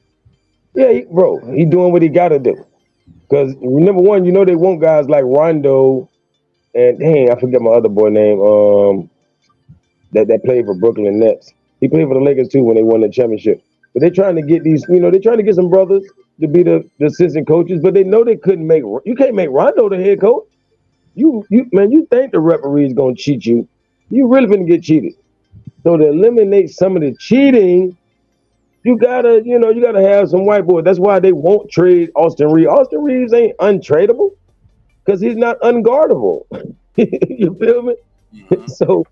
Yeah, he doing what he got to do. Because number one, they want guys like Rondo. And dang, I forget my other boy name. That played for Brooklyn Nets. He played for the Lakers too when they won the championship. But they're trying to get they're trying to get some brothers to be the assistant coaches. But they know they couldn't you can't make Rondo the head coach. You think the referee's gonna cheat you? You really gonna get cheated. So to eliminate some of the cheating, you gotta have some white boys. That's why they won't trade Austin Reeves. Austin Reeves ain't untradeable. Because he's not unguardable. You feel me? Mm-hmm. So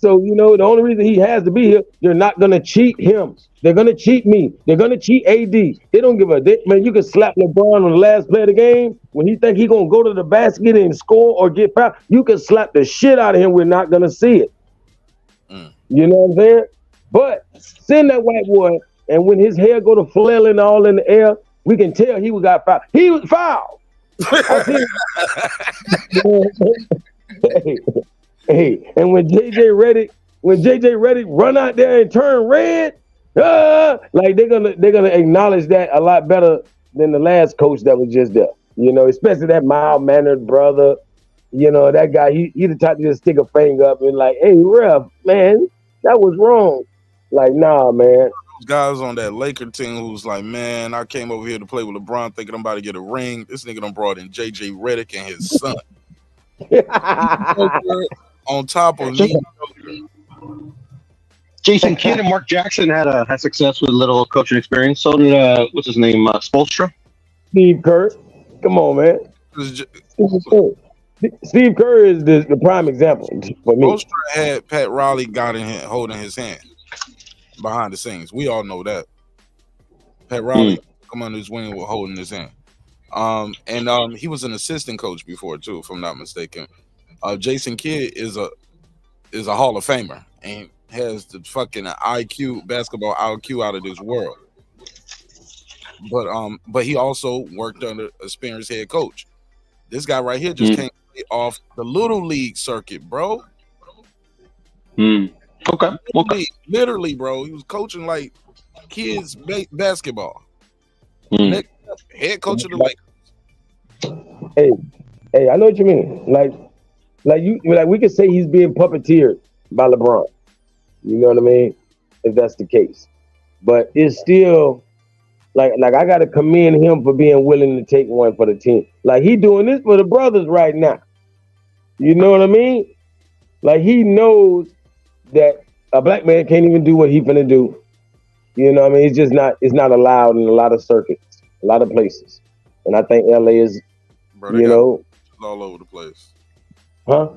the only reason he has to be here, they're not gonna cheat him. They're gonna cheat me. They're gonna cheat AD. They don't give a dick. Man, you can slap LeBron on the last play of the game when he think he gonna go to the basket and score or get fouled. You can slap the shit out of him. We're not gonna see it. You know what I'm saying? But send that white boy, and when his hair go to flailing all in the air, we can tell he got fouled. He was fouled. Hey, and when JJ Redick run out there and turn red, like they're gonna acknowledge that a lot better than the last coach that was just there. Especially that mild-mannered brother. That guy, he the type to just stick a finger up and like, hey, ref, man, that was wrong. Like, nah, man. Guys on that Laker team who's like, man, I came over here to play with LeBron thinking I'm about to get a ring. This nigga done brought in JJ Redick and his son. On top of me. Jason Kidd and Mark Jackson had success with a little coaching experience. So did what's his name, Spoelstra? Steve Kerr. Come on, man. Steve Kerr is the prime example for me. Spoelstra had Pat Riley holding his hand behind the scenes. We all know that. Pat Riley come under his wing with holding his hand. And he was an assistant coach before too, if I'm not mistaken. Jason Kidd is a Hall of Famer and has the fucking basketball IQ out of this world. But he also worked under an experienced head coach. This guy right here just came off the little league circuit, bro. Okay. Literally, bro. He was coaching like kids basketball. Head coach of the Lakers. Hey, I know what you mean. Like we could say he's being puppeteered by LeBron. You know what I mean? If that's the case. But it's still like I gotta commend him for being willing to take one for the team. Like he doing this for the brothers right now. You know what I mean? Like he knows that a black man can't even do what he finna do. You know what I mean? It's not allowed in a lot of circuits, a lot of places. And I think LA is, all over the place. Huh?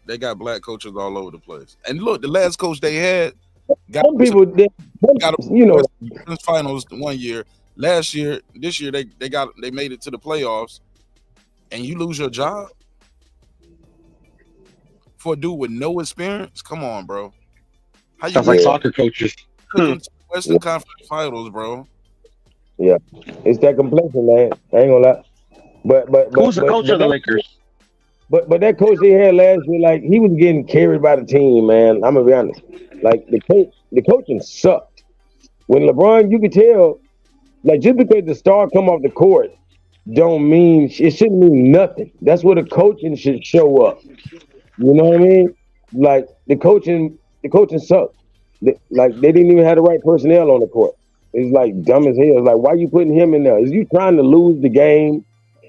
They got black coaches all over the place. And look, the last coach they had got Some people, got you know, finals 1 year. Last year, this year they made it to the playoffs, and you lose your job for a dude with no experience. Come on, bro. How you Sounds like soccer coaches. took him to the Western Conference Finals, bro? Yeah, it's that complexion, man. I ain't gonna lie. But Who's the coach of the Lakers? But that coach they had last year, like he was getting carried by the team, man. I'm gonna be honest. Like the coaching sucked. When LeBron, you could tell, like just because the star come off the court, don't mean it shouldn't mean nothing. That's where the coaching should show up. You know what I mean? Like the coaching sucked. Like they didn't even have the right personnel on the court. It's like dumb as hell. It's like, why are you putting him in there? Is you trying to lose the game?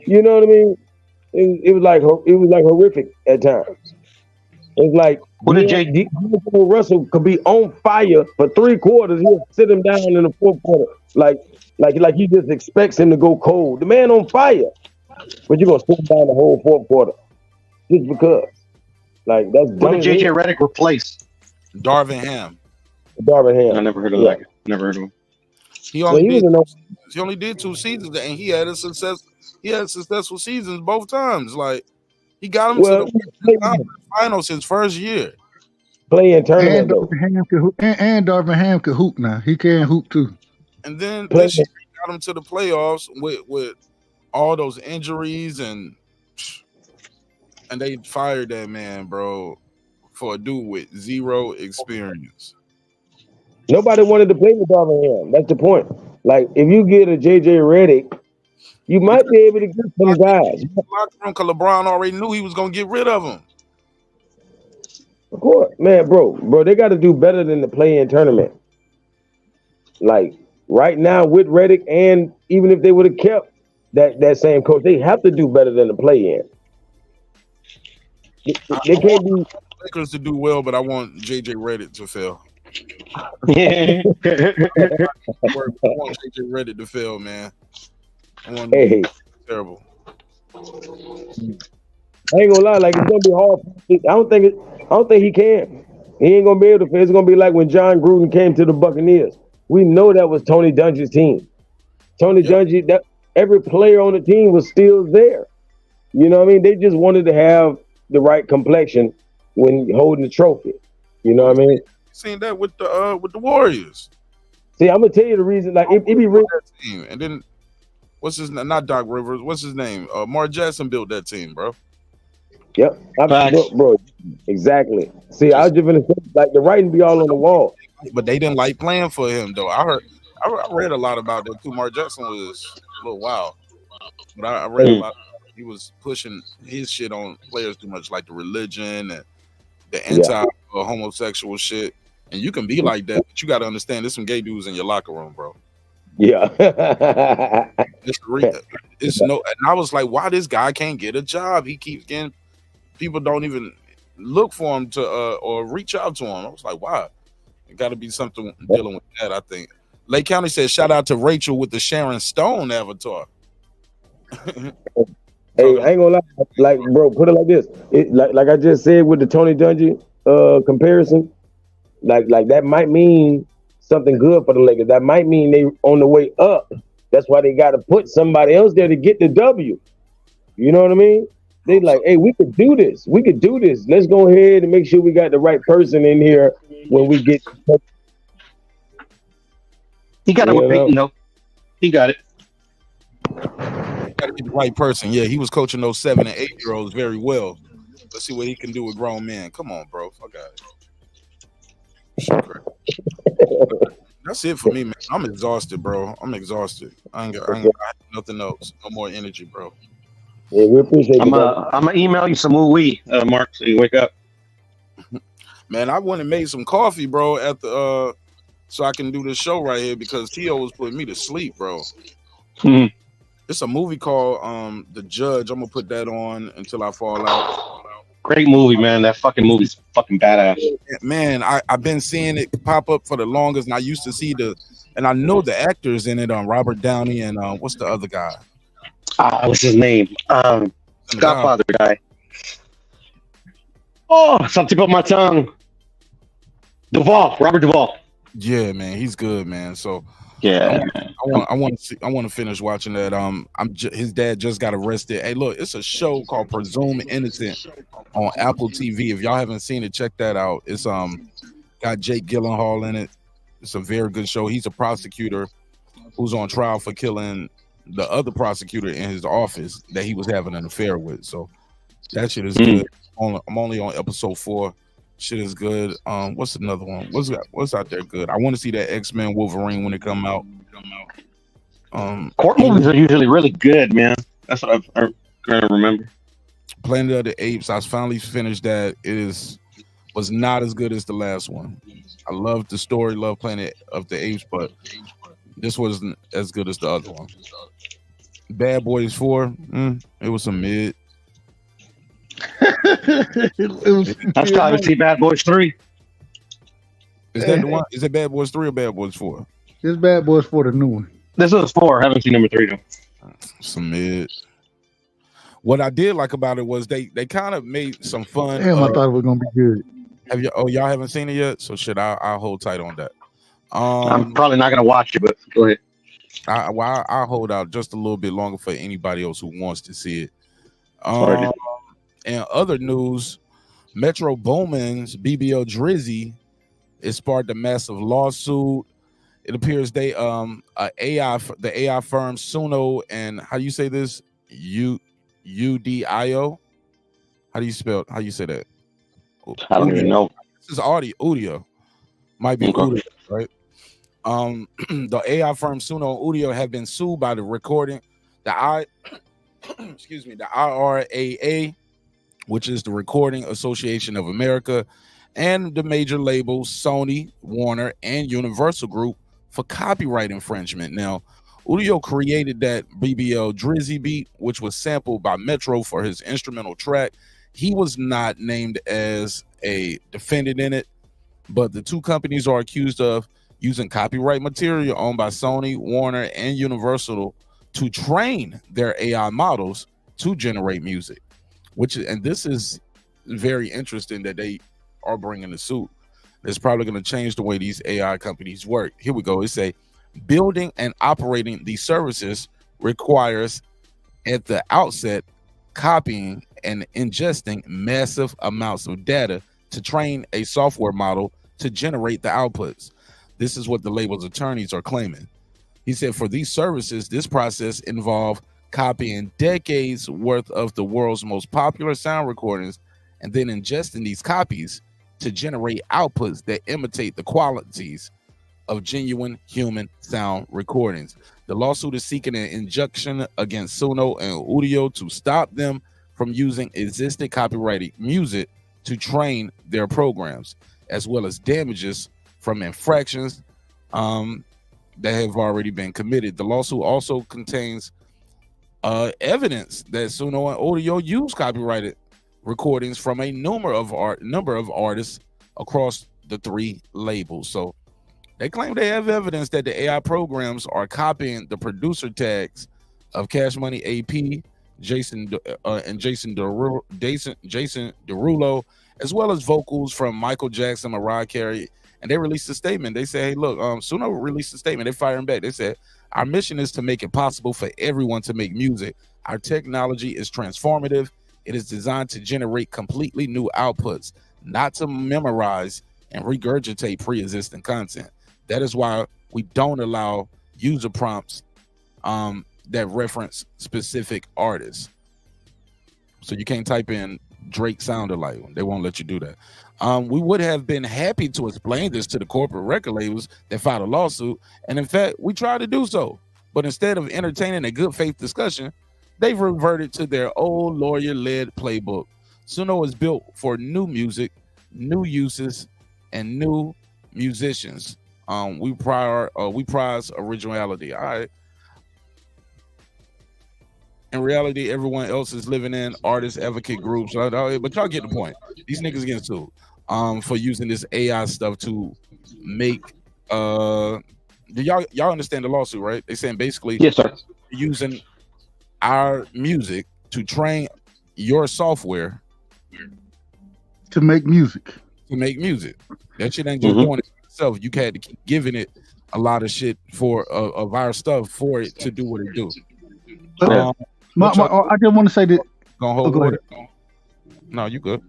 You know what I mean? It was like horrific at times. It's like Russell could be on fire for 3 quarters. He'll sit him down in the 4th quarter, like he just expects him to go cold. The man on fire, but you're gonna sit him down the whole 4th quarter just because. Like that's dumb. What did JJ Redick replace? Darvin Ham. I never heard of that. Never heard of him. He only did 2 seasons, and he had a success. He had successful seasons both times. Like he got him to the finals his first year. Playing tournament. And Darvin Ham could hoop now. He can hoop too. And then this year he got him to the playoffs with all those injuries, and they fired that man, bro, for a dude with 0 experience. Nobody wanted to play with Darvin Ham. That's the point. Like, if you get a JJ Redick, you might be able to get some guys. Because LeBron already knew he was going to get rid of him. Of course. Man, bro, they got to do better than the play-in tournament. Like, right now with Redick, and even if they would have kept that same coach, they have to do better than the play-in. They can't be Lakers to do well, but I want JJ Redick to fail. Yeah. I want JJ Redick to fail, man. Terrible. I ain't gonna lie, like it's gonna be hard. I don't think he can. He ain't gonna be able to fail. It's gonna be like when John Gruden came to the Buccaneers. We know that was Tony Dungy's team. Tony Dungy, that every player on the team was still there. You know what I mean? They just wanted to have the right complexion when holding the trophy. You know what I mean? Seen that with the Warriors. See, I'm gonna tell you the reason. Like it be real. Team. And then what's his name? Not Doc Rivers. What's his name? Mark Jackson built that team, bro. Yep, bro. Exactly. See, I was just gonna say, like the writing be all on the wall. But they didn't like playing for him, though. I read a lot about that too. Mark Jackson was a little wild, but I read a lot. He was pushing his shit on players too much, like the religion and the anti-homosexual shit. And you can be like that, but you got to understand there's some gay dudes in your locker room, bro. Yeah. It's no, and I was like, why this guy can't get a job? He keeps getting, people don't even look for him to or reach out to him. I was like, why? It got to be something dealing with that, I think. Lake County said, shout out to Rachel with the Sharon Stone avatar. Hey, I ain't gonna lie, like, bro, put it like this. Like I just said with the Tony Dungy comparison, like that might mean something good for the Lakers. That might mean they on the way up. That's why they got to put somebody else there to get the W. You know what I mean? They like, hey, we could do this. We could do this. Let's go ahead and make sure we got the right person in here when we get. He got it with Peyton, though. He got it. Got to be the right person. Yeah, he was coaching those 7 and 8-year-olds very well. Let's see what he can do with grown men. Come on, bro. Fuck out of it. That's it for me, man. I'm exhausted, bro. I'm exhausted. I ain't got nothing else. No more energy, bro. Yeah, we appreciate I'm gonna email you some wee, Mark, so you wake up. Man, I went and made some coffee, bro, at the so I can do this show right here because Tio was putting me to sleep, bro. It's a movie called The Judge. I'm gonna put that on until I fall out. Great movie, man. That fucking movie's fucking badass. Man, I've been seeing it pop up for the longest, and I used to see and I know the actors in it, Robert Downey and what's the other guy? What's his name? Godfather guy. Oh, something on my tongue. Robert Duvall. Yeah, man, he's good, man. So Yeah, I want to finish watching that. His dad just got arrested. Hey, look, it's a show called Presumed Innocent on Apple TV. If y'all haven't seen it, check that out. It's got Jake Gyllenhaal in it. It's a very good show. He's a prosecutor who's on trial for killing the other prosecutor in his office that he was having an affair with. So that shit is good. I'm only on episode 4. Shit is good. What's another one? What's out there good? I want to see that X-Men Wolverine when it come out. Court movies are usually really good, man. That's what I'm trying to remember. Planet of the Apes. I finally finished that. Was not as good as the last one. I loved the story, love Planet of the Apes, but this wasn't as good as the other one. Bad Boys 4. It was some mid. I started to see Bad Boys 3. Is that the one? Is it Bad Boys 3 or Bad Boys 4? This Bad Boys 4, the new one. This was 4. I haven't seen number 3 though. Some mid. What I did like about it was they kind of made some fun. Damn, I thought it was gonna be good. Y'all haven't seen it yet? So I'll hold tight on that. I'm probably not gonna watch it, but go ahead. I'll hold out just a little bit longer for anybody else who wants to see it. And other news, Metro Boomin's BBO Drizzy, it sparked a massive lawsuit. It appears the AI firm Suno and how do you say this? UDIO. How do you say that? I don't even know. This is audio. Might be Udio, right? The AI firm Suno and Udio have been sued by the IRAA, which is the Recording Association of America, and the major labels Sony, Warner, and Universal Group for copyright infringement. Now, Udio created that BBL Drizzy beat, which was sampled by Metro for his instrumental track. He was not named as a defendant in it, but the two companies are accused of using copyright material owned by Sony, Warner, and Universal to train their AI models to generate music. And this is very interesting that they are bringing the suit. It's probably going to change the way these AI companies work. Here we go. It say building and operating these services requires at the outset copying and ingesting massive amounts of data to train a software model to generate the outputs. This is what the label's attorneys are claiming. He said for these services, this process involved copying decades worth of the world's most popular sound recordings and then ingesting these copies to generate outputs that imitate the qualities of genuine human sound recordings. The lawsuit is seeking an injunction against Suno and Udio to stop them from using existing copyrighted music to train their programs, as well as damages from infractions that have already been committed. The lawsuit also contains evidence that Suno and Udio use copyrighted recordings from a number of artists across the three labels. So they claim they have evidence that the AI programs are copying the producer tags of Cash Money AP, Jason Derulo, as well as vocals from Michael Jackson, Mariah Carey. And they released a statement. They say, hey, look, Suno released a statement. They're firing back. They said, our mission is to make it possible for everyone to make music. Our technology is transformative. It is designed to generate completely new outputs, not to memorize and regurgitate pre-existing content. That is why we don't allow user prompts that reference specific artists. So you can't type in Drake sound alike. They won't let you do that. We would have been happy to explain this to the corporate record labels that filed a lawsuit. And in fact, we tried to do so. But instead of entertaining a good faith discussion, they've reverted to their old lawyer-led playbook. Suno is built for new music, new uses, and new musicians. We prize originality. All right. In reality, everyone else is living in artist advocate groups, but y'all get the point. These niggas getting sued for using this AI stuff to make y'all understand the lawsuit, right? They saying basically, yes, sir, using our music to train your software to make music. To make music. That shit ain't just doing it itself. You had to keep giving it a lot of shit for of our stuff for it to do what it do. I just want to say that. Gonna hold water. No, you good.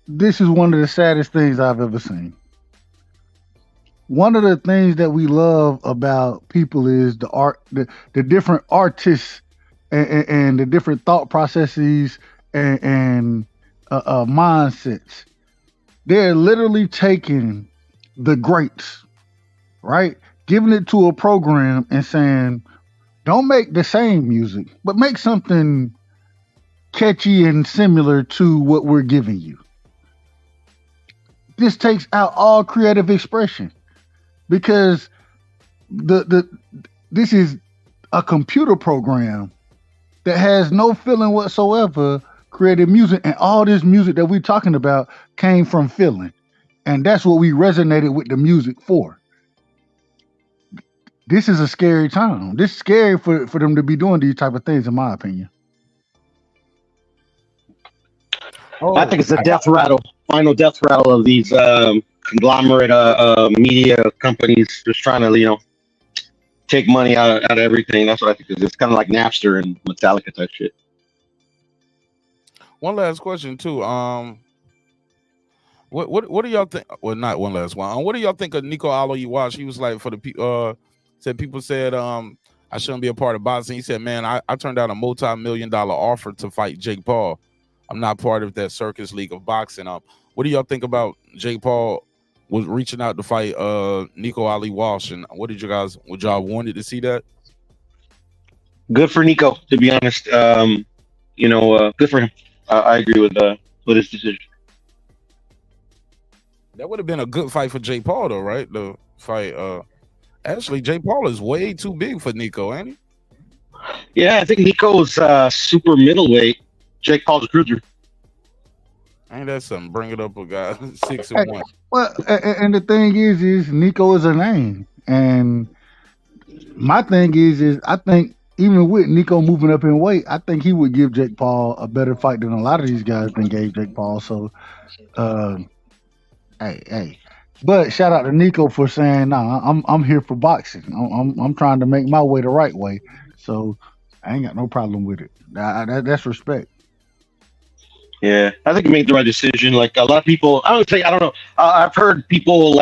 This is one of the saddest things I've ever seen. One of the things that we love about people is the art, the different artists and the different thought processes and mindsets. They're literally taking the greats, right? Giving it to a program and saying, don't make the same music, but make something catchy and similar to what we're giving you. This takes out all creative expression because this is a computer program that has no feeling whatsoever created music, and all this music that we're talking about came from feeling, and that's what we resonated with the music for. This is a scary time. This is scary for them to be doing these type of things, in my opinion. I think it's the final death rattle of these conglomerate media companies just trying to, take money out of everything. That's what I think. It's kind of like Napster and Metallica type shit. One last question too. What do y'all think? Well, not one last one. What do y'all think of Nico Ali Wash? He was like, for the people said I shouldn't be a part of boxing. He said, man, I turned down a multi-million-dollar offer to fight Jake Paul. I'm not part of that circus league of boxing. What do y'all think about Jake Paul was reaching out to fight Nico Ali Walsh? And would y'all wanted to see that? Good for Nico, to be honest. Good for him. I agree with his decision. That would have been a good fight for Jake Paul, though, right? The fight. Actually, Jake Paul is way too big for Nico, ain't he? Yeah, I think Nico's super middleweight. Jake Paul's a cruiser. Ain't that something? Bring it up, a guy 6'1". Well, and the thing is Nico is a name, and my thing is I think even with Nico moving up in weight, I think he would give Jake Paul a better fight than a lot of these guys than gave Jake Paul. So, hey. But shout out to Nico for saying, "Nah, I'm here for boxing. I'm trying to make my way the right way." So I ain't got no problem with it. That's respect. Yeah, I think he made the right decision. Like a lot of people, I don't know. I've heard people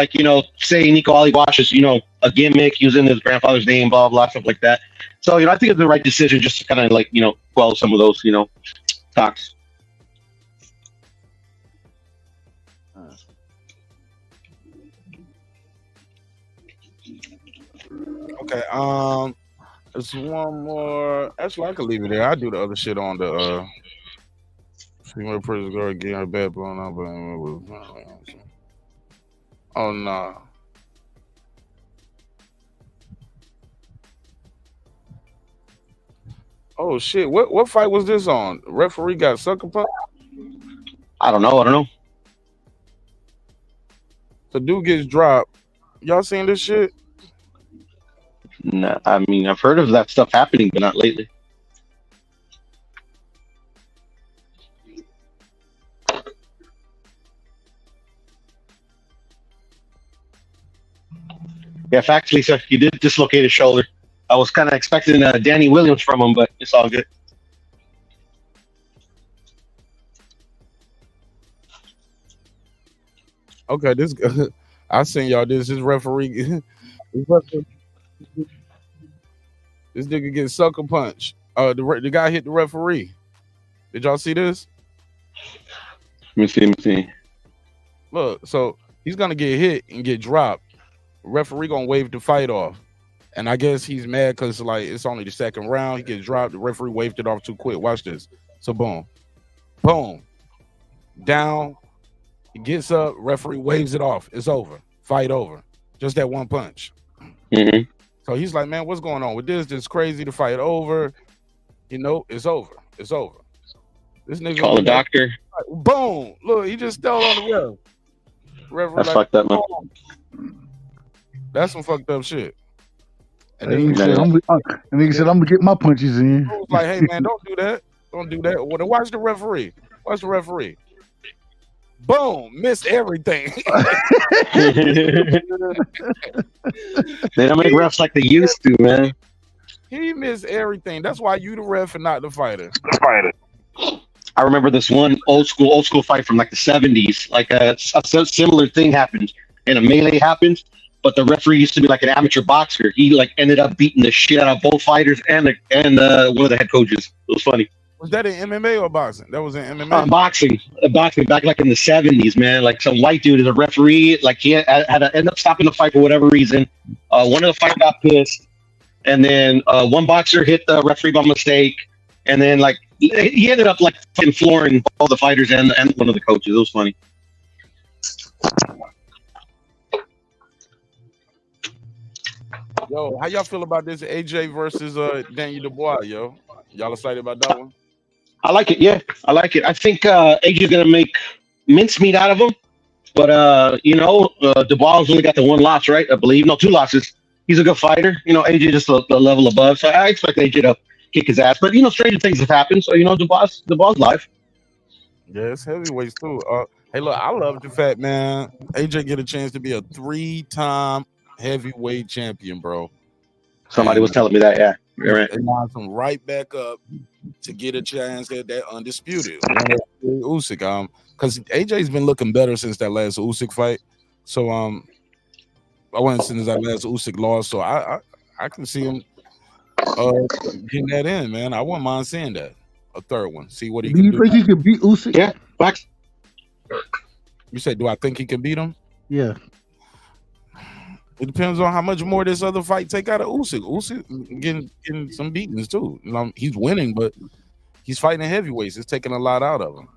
say Nico Ali Wash is a gimmick using his grandfather's name, blah blah stuff like that. So I think it's the right decision just to kind of quell some of those talks. Okay. There's one more. Actually, I could leave it there. I do the other shit on the female prison guard getting her bed blown up. Oh no. Oh shit! What fight was this on? The referee got sucker punch? I don't know. The dude gets dropped. Y'all seen this shit? No, I mean I've heard of that stuff happening, but not lately. Yeah, actually, sir, he did dislocate his shoulder. I was kind of expecting Danny Williams from him, but it's all good. Okay, I seen y'all. This referee. This nigga gets sucker punched. The guy hit the referee. Did y'all see this? Let me see. Look, so he's gonna get hit and get dropped. Referee gonna wave the fight off, and I guess he's mad because it's only the second round. He gets dropped. The referee waved it off too quick. Watch this. So boom, down. He gets up. Referee waves it off. It's over. Fight over. Just that one punch. Mm-hmm. So he's like, man, what's going on with this? This is crazy. The fight over. It's over. It's over. This nigga call the doctor. Boom! Look, he just fell on the ref. That's fucked up, man. That's some fucked up shit. And then he said, I'm gonna get my punches in. I was like, hey man, don't do that. Don't do that. Well, then watch the referee. Watch the referee. Boom, missed everything. They don't make refs like they used to, man. He missed everything. That's why you the ref and not the fighter. I remember this one old school fight from like the 70s. Like a similar thing happened, and a melee happened, but the referee used to be like an amateur boxer. He like ended up beating the shit out of both fighters and one of the head coaches. It was funny. Was that in MMA or boxing? That was in MMA. Boxing back like in the 70s, man. Like some white dude is a referee. Like he had to end up stopping the fight for whatever reason. One of the fighters got pissed, and then one boxer hit the referee by mistake, and then like he ended up like fucking flooring all the fighters and one of the coaches. It was funny. Yo, how y'all feel about this AJ versus Daniel Dubois, yo? Y'all excited about that one? I like it. Yeah, I like it. I think AJ's gonna make mincemeat out of him, but Dubois only got the one loss, right? I believe. No, 2 losses. He's a good fighter. AJ just a level above, so I expect AJ to kick his ass. But stranger things have happened, so Dubois live. Yeah, it's heavyweights too. Hey, look, I love the fact, man. AJ get a chance to be a 3-time heavyweight champion, bro. Somebody was telling me that. Yeah, you're right. And lines him right back up to get a chance at that undisputed Usyk. Because AJ's been looking better since that last Usyk fight. So I went since that last Usyk loss. So I can see him getting that in, man. I wouldn't mind seeing that. A third one. See what he can do. Do you think he could beat Usyk? Yeah. Wax. You say, do I think he can beat him? Yeah. It depends on how much more this other fight take out of Usyk. Usyk getting some beatings too. He's winning, but he's fighting heavyweights. It's taking a lot out of him.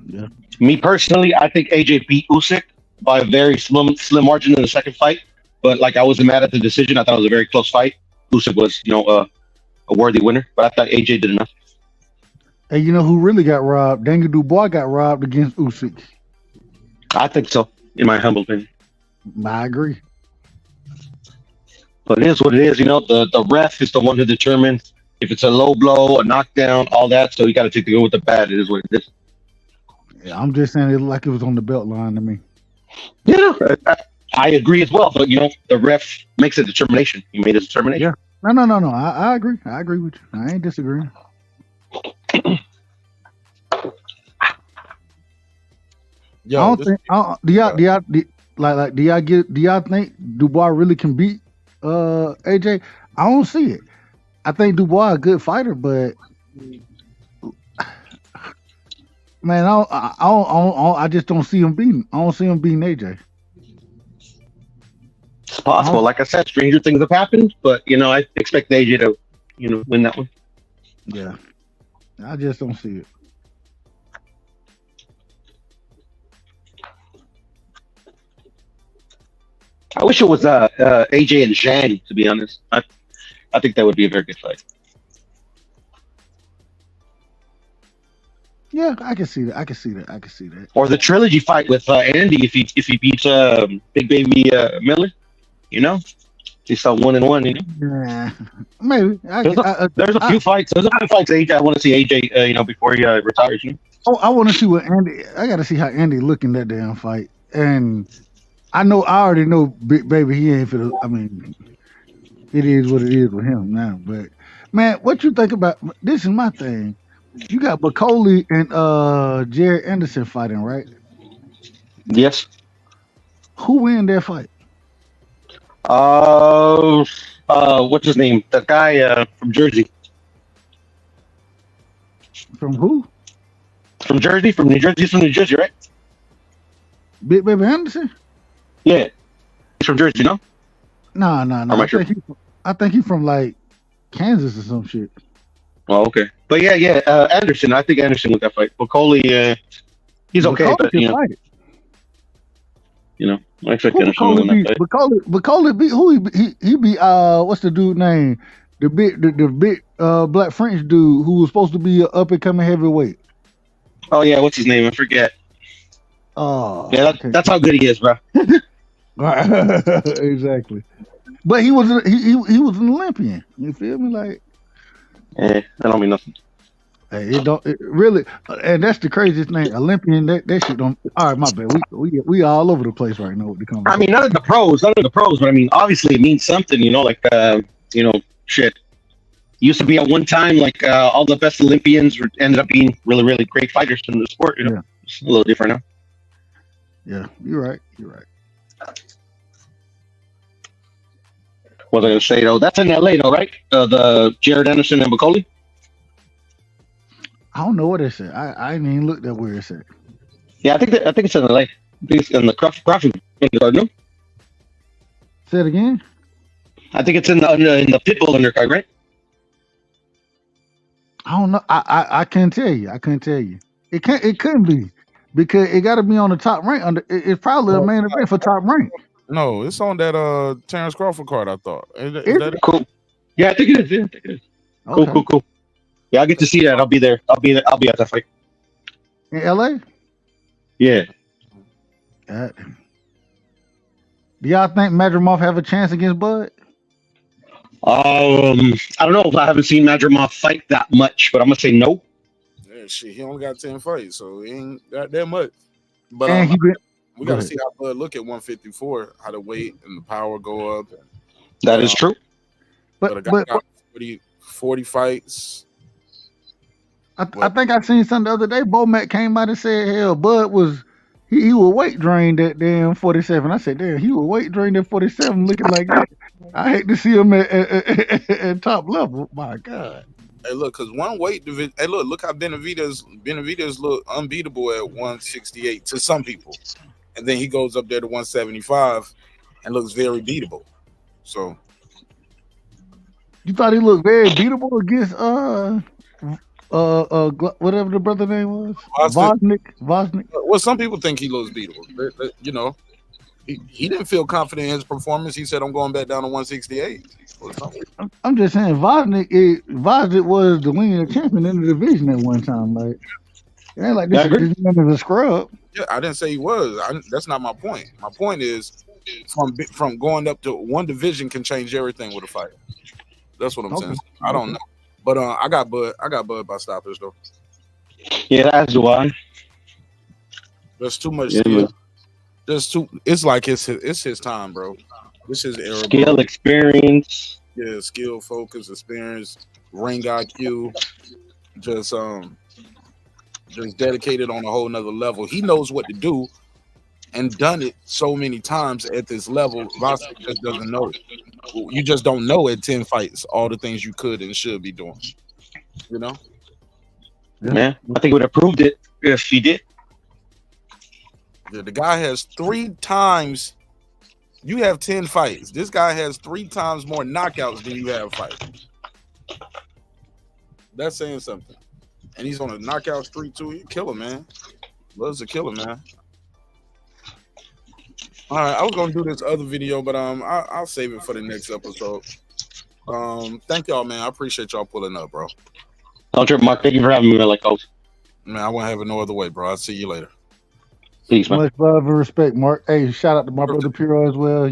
Yeah. Me personally, I think AJ beat Usyk by a very slim margin in the second fight. But like I wasn't mad at the decision. I thought it was a very close fight. Usyk was, a worthy winner. But I thought AJ did enough. Hey, you know who really got robbed? Daniel Dubois got robbed against Usyk. I think so, in my humble opinion. I agree. But it is what it is. The ref is the one who determines if it's a low blow, a knockdown, all that. So you got to take the good with the bad. It is what it is. Yeah, I'm just saying it looked like it was on the belt line to me. Yeah, I agree as well. But, the ref makes a determination. He made a determination. Yeah. No. I agree. I agree with you. I ain't disagreeing. Yo, do y'all think Dubois really can beat AJ? I don't see it. I think Dubois a good fighter, but man, I just don't see him beating. I don't see him beating AJ. It's possible. Like I said, stranger things have happened, but I expect AJ to win that one. Yeah, I just don't see it. I wish it was AJ and Zhang, to be honest. I think that would be a very good fight. Yeah, I can see that. Or the trilogy fight with Andy if he beats Big Baby Miller. He's on 1-1. Yeah, maybe. There's a few fights. There's a few fights AJ. I want to see AJ. Before he retires. Oh, I want to see what Andy. I got to see how Andy look in that damn fight, and I already know Big Baby. He ain't for the. I mean, it is what it is with him now. But man, what you think about this? Is my thing. You got Bacoli and Jared Anderson fighting, right? Yes. Who win that fight? What's his name? The guy from Jersey. From who? From Jersey, from New Jersey. He's from New Jersey, right? Big Baby Anderson? Yeah. He's from Jersey, no? No. I think he's from like Kansas or some shit. Oh, okay. But yeah, Anderson. I think Anderson with that fight. Bacoli, he's okay, Bacoli but I expect Anderson to win that fight. Bacoli beat who? He beat what's the dude name? The big black French dude who was supposed to be an up and coming heavyweight. Oh yeah, what's his name? I forget. Oh yeah, that's how good he is, bro. Exactly. But he was an Olympian. You feel me? Like, that don't mean nothing. Hey, it don't it really, and that's the craziest thing. Olympian, that shit don't. All right, my bad. We all over the place right now with the I conversation. mean, none of the pros, but I mean, obviously it means something, like, shit. Used to be at one time, like, all the best Olympians ended up being really, really great fighters in the sport, Yeah. It's a little different now. Yeah, you're right. You're right. What was I going to say, though? That's in LA, though, right? The Jared Anderson and Bacoli? I don't know what it said. I ain't even looked at where it said. Yeah, I think it's in LA. I think it's in the Crawford undercard, no? Say it again. I think it's in the Pitbull undercard, right? I don't know. I can't tell you. I couldn't tell you. It can't. It couldn't be because it got to be on the top rank. It's probably a main event for top rank. No, it's on that Terence Crawford card. I thought. Is that it? Cool? Yeah, I think it is. Yeah, I think it is. Okay. Cool. Yeah, I'll get to see that. I'll be there. I'll be at that fight. In LA? Yeah. Do y'all think Madrimov have a chance against Bud? I don't know. I haven't seen Madrimov fight that much, but I'm gonna say no. Yeah, shit, he only got 10 fights, so he ain't got that much. But And we got to see how Bud look at 154, how the weight and the power go up. That is true. But a guy got 40 fights. I think I seen something the other day. Bomac came out and said, "Hell, Bud was he was weight drained at damn 47." I said, "Damn, he was weight drained at 47, looking like that." I hate to see him at top level. My God. Hey, look, because one weight division. Hey, look how Benavidez look unbeatable at 168 to some people, and then he goes up there to 175 and looks very beatable. So, you thought he looked very beatable against whatever the brother name was, Vosnik. Well, some people think he looks beatable. He didn't feel confident in his performance. He said, "I'm going back down to 168." I'm just saying, Vosnik was the winning champion in the division at one time. Like, it ain't like this man is a scrub. Yeah, I didn't say he was. That's not my point. My point is, from going up to one division can change everything with a fight. That's what I'm saying. I don't know, but I got Bud by stoppage though. Yeah, as do I. There's too much skill. It's like it's his time, bro. This is era. Skill, experience. Yeah, skill, focus, experience, ring IQ. Just dedicated on a whole nother level. He knows what to do and done it so many times at this level. Vosnik just doesn't know it. You just don't know at 10 fights all the things you could and should be doing. Yeah, I think he would have proved it if he did. Yeah, the guy has 3 times. You have 10 fights. This guy has 3 times more knockouts than you have fights. That's saying something. And he's on a knockout streak too. He's a killer, man. Loves a killer, man. All right, I was gonna do this other video, but I'll save it for the next episode. Thank y'all, man. I appreciate y'all pulling up, bro. Don't trip, Mark. Thank you for having me, like always. Man, I won't have it no other way, bro. I'll see you later. Peace, man. Much love and respect, Mark. Hey, shout out to my brother Piro as well.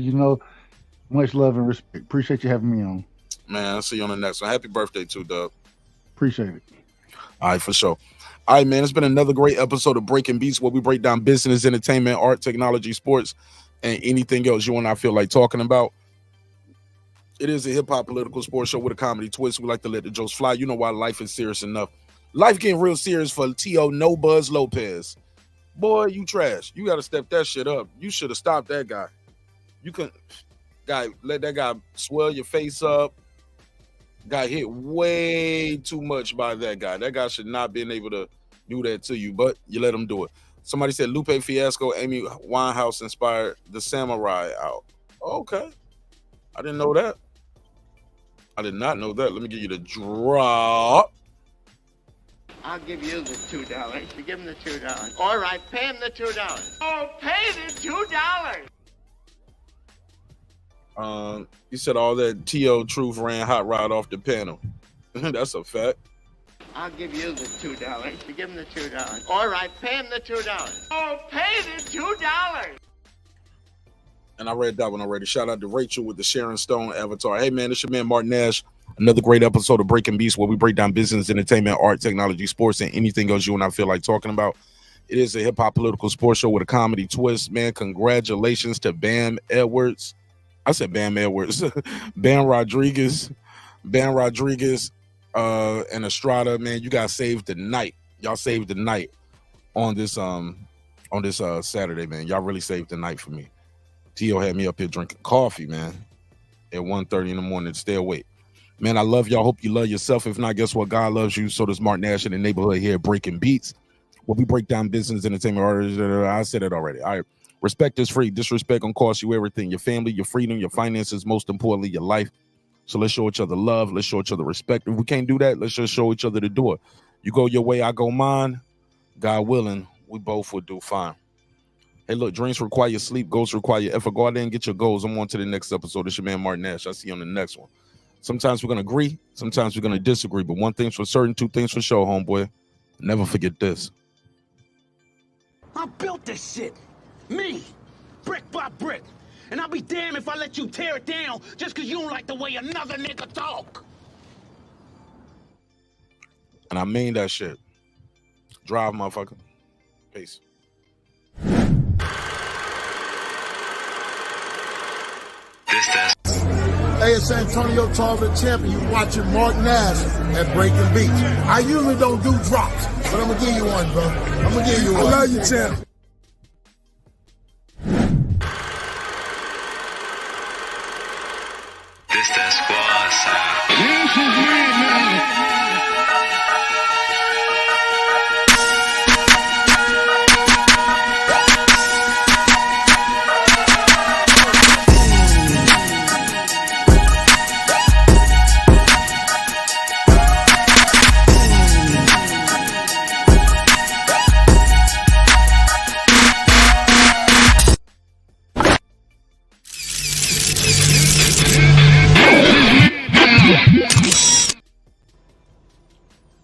Much love and respect. Appreciate you having me on. Man, I'll see you on the next one. Happy birthday too, Dub. Appreciate it. All right, for sure. All right, man. It's been another great episode of Breaking Beats, where we break down business, entertainment, art, technology, sports, and anything else you and I feel like talking about. It is a hip-hop political sports show with a comedy twist. We like to let the jokes fly. You know why life is serious enough. Life getting real serious for Teofimo Lopez. Boy, you trash. You got to step that shit up. You should have stopped that guy. You couldn't, let that guy swell your face up. Got hit way too much by that guy. That guy should not been able to do that to you, but you let him do it. Somebody said Lupe Fiasco, Amy Winehouse inspired the Samurai out. Okay. I didn't know that. I did not know that. Let me give you the drop. I'll give you the $2. You give him the $2. All right, pay him the $2. Oh, pay the $2. You said all that T.O. Truth ran hot rod off the panel. That's a fact. I'll give you the $2. You give him the $2. All right, pay him the $2. Oh, pay the $2. And I read that one already. Shout out to Rachel with the Sharon Stone avatar. Hey, man, this your man Martin Nash, Another great episode of Breaking Beats, where we break down business, entertainment, art, technology, sports, and anything else you and I feel like talking about. It is a hip-hop political sports show with a comedy twist. Man, congratulations to Bam Edwards. I said Bam Edwards. Bam Rodriguez, and Estrada. Man, you guys saved the night. Y'all saved the night on this Saturday, man. Y'all really saved the night for me. Tio had me up here drinking coffee, man, at 1:30 in the morning to stay awake. Man, I love y'all. Hope you love yourself. If not, guess what? God loves you. So does Mark Nash in the neighborhood here, Breaking Beats. Where we break down business, entertainment, artists. I said it already. All right. Respect is free. Disrespect gonna cost you everything. Your family, your freedom, your finances, most importantly, your life. So let's show each other love. Let's show each other respect. If we can't do that, let's just show each other the door. You go your way, I go mine. God willing, we both will do fine. Hey, look, dreams require sleep. Goals require effort. Go out there and get your goals. I'm on to the next episode. It's your man, Mark Nash. I'll see you on the next one. Sometimes we're going to agree. Sometimes we're going to disagree. But one thing's for certain, two things for sure, homeboy. Never forget this. I built this shit. Me. Brick by brick. And I'll be damned if I let you tear it down just because you don't like the way another nigga talk. And I mean that shit. Drive, motherfucker. Peace. Hey, it's Antonio Tarver champion. You watching Mark Nash at Breaking Beats. I usually don't do drops, but I'm gonna give you one, bro. I'm gonna give you one. I love you, champ. This that squad sound.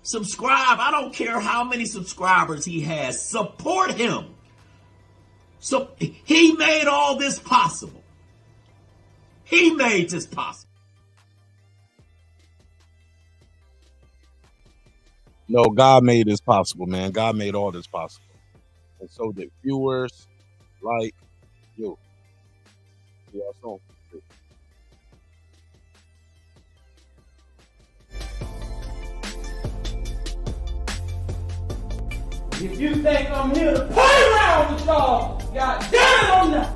Subscribe. I don't care how many subscribers he has. Support him. So he made all this possible. He made this possible. No, God made this possible, man. God made all this possible. And so did viewers like you. Yeah, so. If you think I'm here to play around with y'all, God damn it, I'm not.